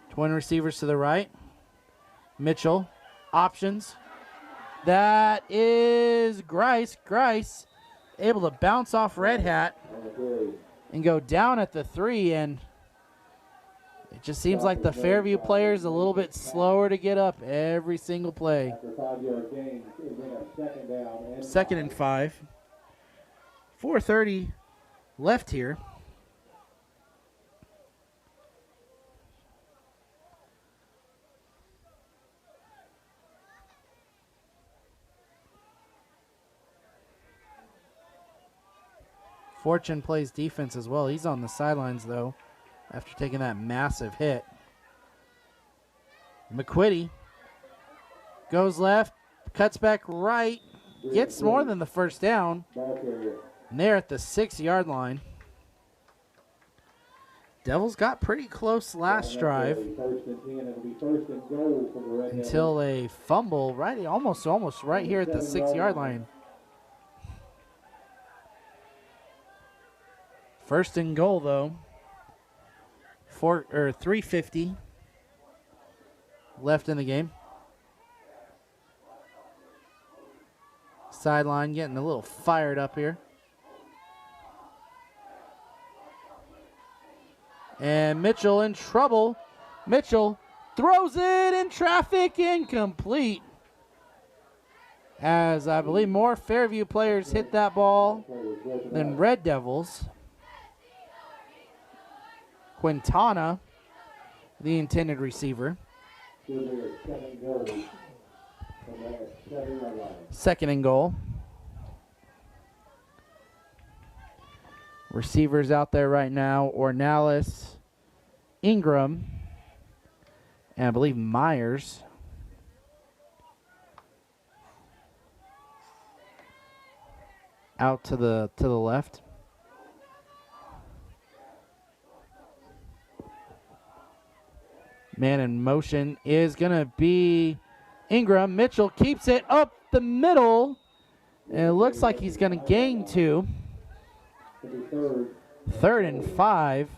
Twin receivers to the right. Mitchell, options. That is Grice. Grice able to bounce off Red Hat and go down at the 3, and it just seems like the Fairview players a little bit slower to get up every single play. 2nd and 5. 4:30 left here. Fortune plays defense as well. He's on the sidelines, though, after taking that massive hit. McQuitty goes left, cuts back right, gets more than the first down. And they're at the 6-yard line. Devils got pretty close last drive until a fumble right almost right here at the 6-yard line. 1st and goal, though. 3:50 left in the game. Sideline getting a little fired up here. And Mitchell in trouble. Mitchell throws it in traffic, incomplete. As I believe more Fairview players hit that ball than Red Devils. Quintana, the intended receiver. Second and goal. Receivers out there right now, Ornalis, Ingram, and I believe Myers. Out to the left. Man in motion is going to be Ingram. Mitchell keeps it up the middle. And it looks like he's going to gain 2. 3rd and 5.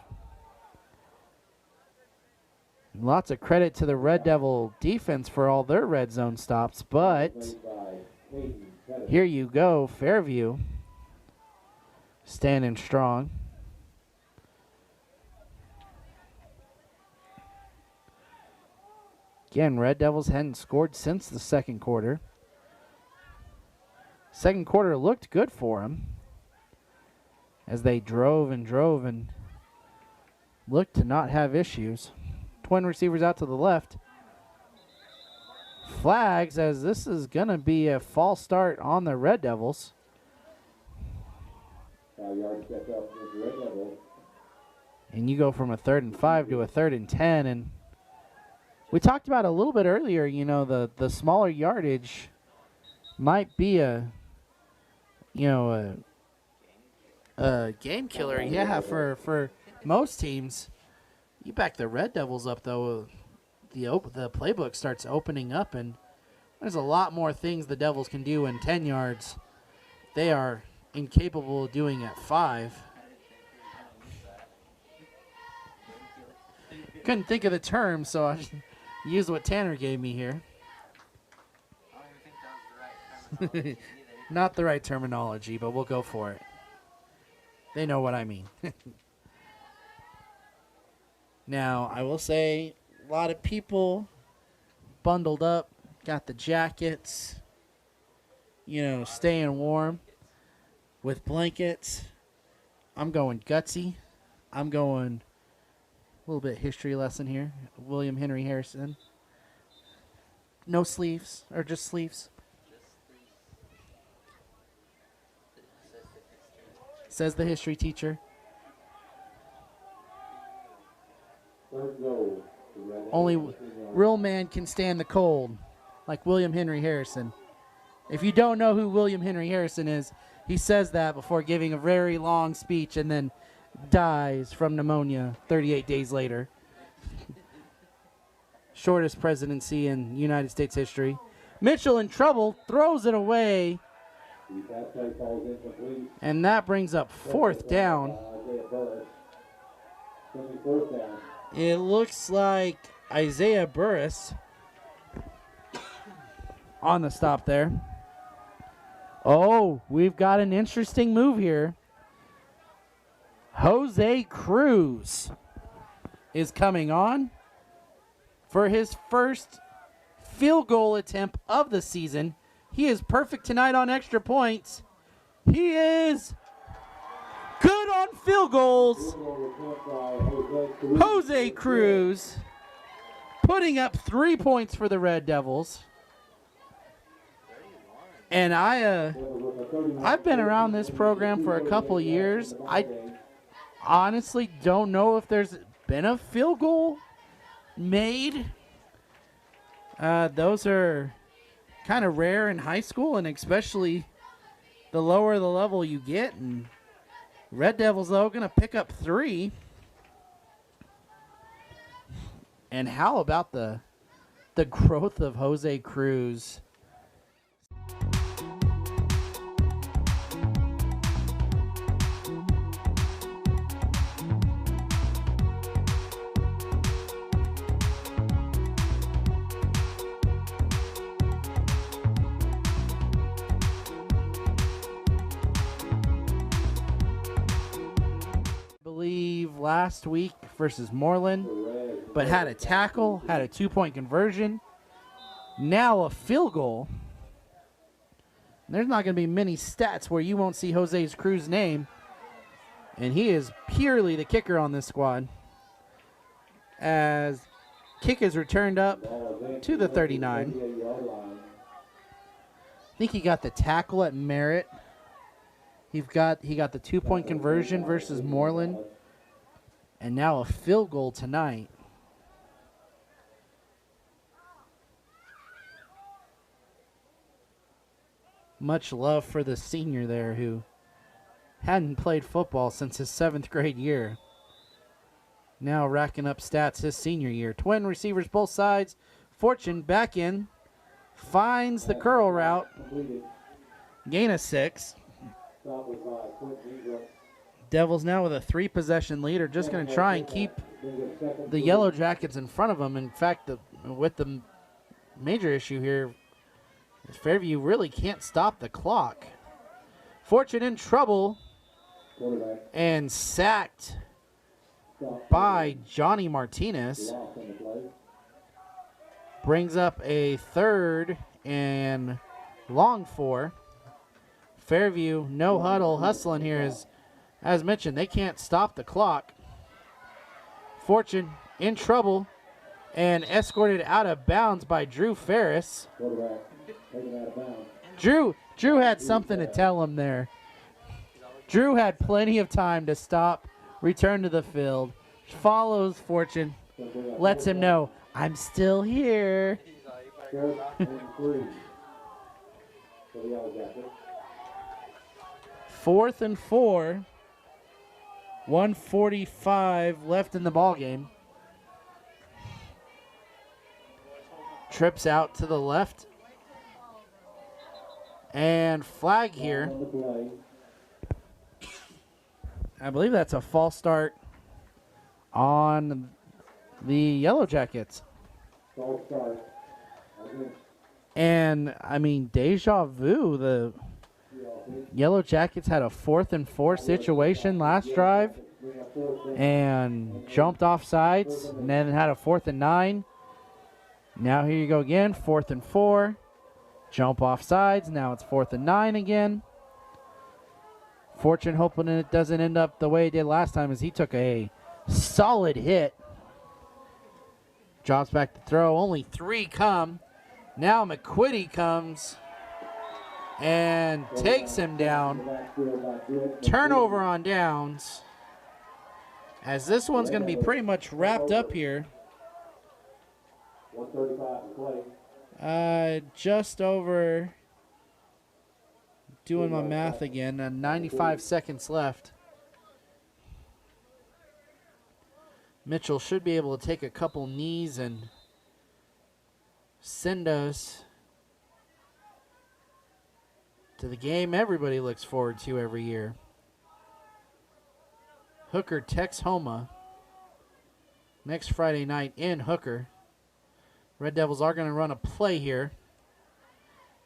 Lots of credit to the Red Devil defense for all their red zone stops, but here you go, Fairview standing strong. Again, Red Devils hadn't scored since the second quarter. Second quarter looked good for them as they drove and looked to not have issues. Twin receivers out to the left. Flags, as this is going to be a false start on the Red Devils. And you go from a 3rd and 5 to a 3rd and 10. And we talked about a little bit earlier, you know, the smaller yardage might be a game killer, yeah, for most teams. You back the Red Devils up, though, the playbook starts opening up, and there's a lot more things the Devils can do in 10 yards. They are incapable of doing at 5. Couldn't think of the term, so I used what Tanner gave me here. Not the right terminology, but we'll go for it. They know what I mean. Now, I will say a lot of people bundled up, got the jackets, you know, staying warm with blankets. I'm going gutsy. I'm going a little bit history lesson here. William Henry Harrison. No sleeves, or just sleeves. Says the history teacher. Only real man can stand the cold, like William Henry Harrison. If you don't know who William Henry Harrison is, he says that before giving a very long speech and then dies from pneumonia 38 days later. Shortest presidency in United States history. Mitchell in trouble, throws it away. And that brings up 4th down. It looks like Isaiah Burris on the stop there. Oh, we've got an interesting move here. Jose Cruz is coming on for his first field goal attempt of the season. He is perfect tonight on extra points. He is good on field goals. Jose Cruz putting up 3 points for the Red Devils. And I've been around this program for a couple years. I honestly don't know if there's been a field goal made. Those are kind of rare in high school, and especially the lower the level you get. And Red Devils, though, going to pick up 3. And how about the growth of Jose Cruz? Last week versus Moreland, but had a tackle, had a 2-point conversion. Now a field goal. There's not going to be many stats where you won't see Jose Cruz's name, and he is purely the kicker on this squad. As kick is returned up to the 39. I think he got the tackle at Merritt. He got the 2-point conversion versus Moreland, and now a field goal tonight. Much love for the senior there who hadn't played football since his 7th grade year. Now racking up stats his senior year. Twin receivers both sides. Fortune back in. Finds the curl route. Gain of 6. Devils now with a 3-possession lead are just going to try and keep the Yellow Jackets in front of them. In fact, with the major issue here, Fairview really can't stop the clock. Fortune in trouble and sacked by Johnny Martinez. Brings up a 3rd and long 4. Fairview, no huddle, hustling here. As mentioned, they can't stop the clock. Fortune in trouble and escorted out of bounds by Drew Ferris. Drew had something to tell him there. Drew had plenty of time to stop, return to the field, follows Fortune, lets him know, I'm still here. 4th and 4. 1:45 left in the ball game. Trips out to the left. And flag here. I believe that's a false start on the Yellow Jackets. And, I mean, deja vu. The Yellow Jackets had a 4th and 4 situation last drive and jumped off sides and then had a 4th and 9. Now here you go again, 4th and 4. Jump off sides. Now it's 4th and 9 again. Fortune hoping it doesn't end up the way it did last time as he took a solid hit. Drops back to throw. Only 3 come. Now McQuitty comes and takes him down. Turnover on downs. As this one's going to be pretty much wrapped up here. Just over, doing my math again, 95 seconds left. Mitchell should be able to take a couple knees and send us to the game everybody looks forward to every year. Hooker Texhoma next Friday night in Hooker. Red Devils are going to run a play here.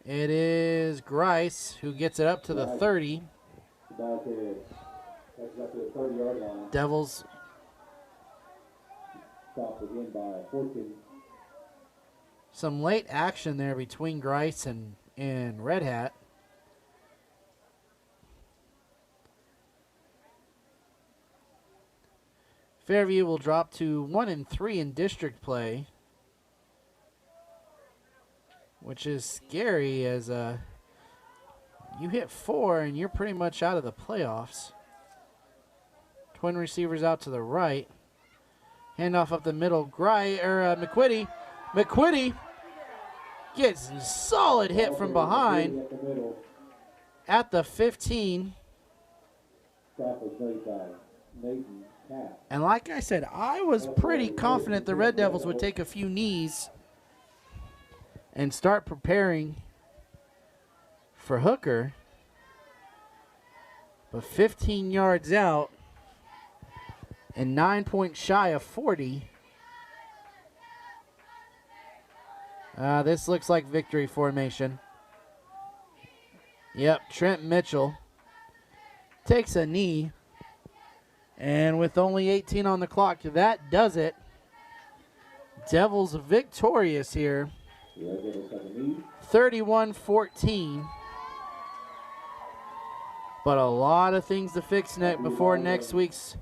It is Grice who gets it up to the 30. Devils some late action there between Grice and Red Hat. Fairview will drop to 1-3 in district play, which is scary as you hit 4 and you're pretty much out of the playoffs. Twin receivers out to the right. Handoff up the middle. McQuitty. McQuitty gets a solid hit from behind at the 15. And like I said, I was pretty confident the Red Devils would take a few knees and start preparing for Hooker. But 15 yards out and 9 points shy of 40. This looks like victory formation. Yep, Trent Mitchell takes a knee And with only 18 on the clock, that does it. Devils victorious here. 31-14. But a lot of things to fix before next week's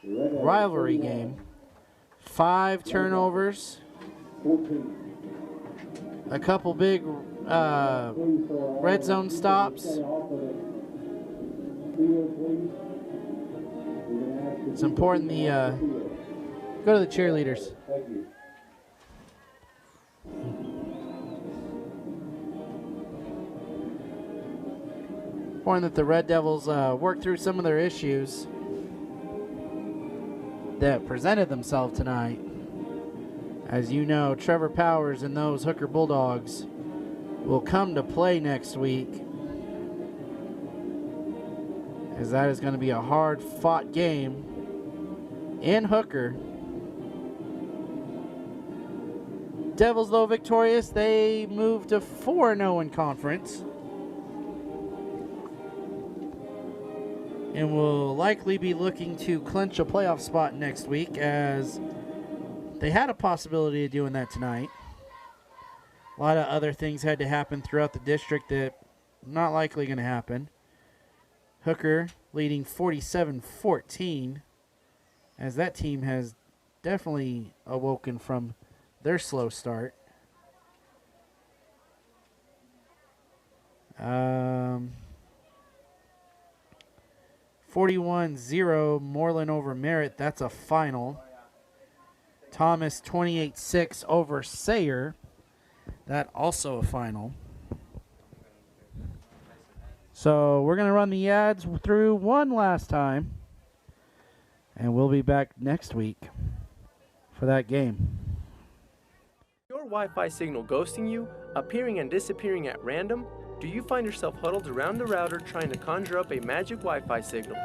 rivalry game. 5 turnovers. A couple big red zone stops. It's important go to the cheerleaders. Important that the Red Devils work through some of their issues that presented themselves tonight. As you know, Trevor Powers and those Hooker Bulldogs will come to play next week, as that is going to be a hard-fought game in Hooker. Devils, though victorious, they move to 4-0 in conference and will likely be looking to clinch a playoff spot next week, as they had a possibility of doing that tonight. A lot of other things had to happen throughout the district that not likely going to happen. Hooker leading 47-14, as that team has definitely awoken from their slow start. 41-0 Moreland over Merritt. That's a final. Thomas 28-6 over Sayre. That also a final. So we're going to run the ads through one last time, and we'll be back next week for that game. Your Wi-Fi signal ghosting you, appearing and disappearing at random? Do you find yourself huddled around the router trying to conjure up a magic Wi-Fi signal?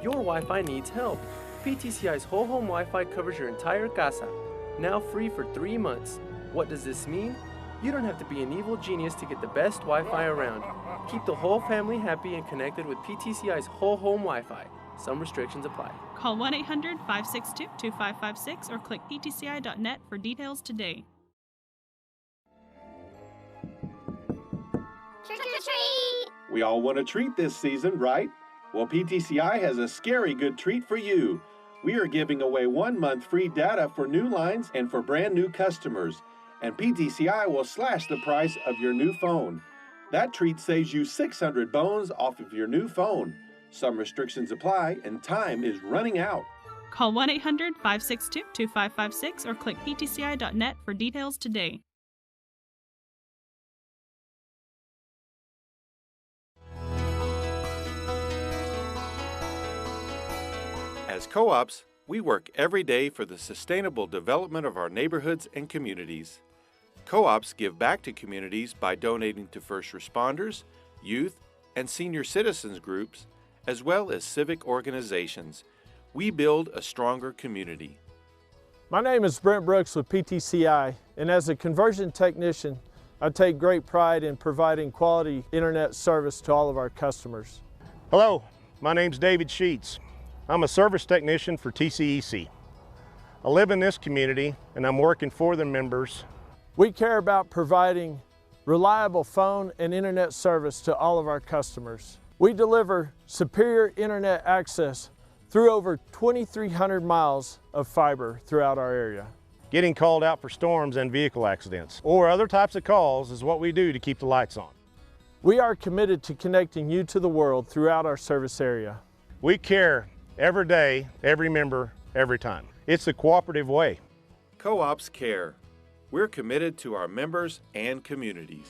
Your Wi-Fi needs help. PTCI's whole home Wi-Fi covers your entire casa, now free for 3 months. What does this mean? You don't have to be an evil genius to get the best Wi-Fi around. Keep the whole family happy and connected with PTCI's whole home Wi-Fi. Some restrictions apply. Call 1-800-562-2556 or click ptci.net for details today. Trick or treat! We all want a treat this season, right? Well, PTCI has a scary good treat for you. We are giving away 1 month free data for new lines and for brand new customers. And PTCI will slash the price of your new phone. That treat saves you 600 bones off of your new phone. Some restrictions apply and time is running out. Call 1-800-562-2556 or click ptci.net for details today. As co-ops, we work every day for the sustainable development of our neighborhoods and communities. Co-ops give back to communities by donating to first responders, youth, and senior citizens groups, as well as civic organizations. We build a stronger community. My name is Brent Brooks with PTCI, and as a conversion technician, I take great pride in providing quality internet service to all of our customers. Hello, my name's David Sheets. I'm a service technician for TCEC. I live in this community and I'm working for the members. We care about providing reliable phone and internet service to all of our customers. We deliver superior internet access through over 2,300 miles of fiber throughout our area. Getting called out for storms and vehicle accidents or other types of calls is what we do to keep the lights on. We are committed to connecting you to the world throughout our service area. We care every day, every member, every time. It's the cooperative way. Co-ops care. We're committed to our members and communities.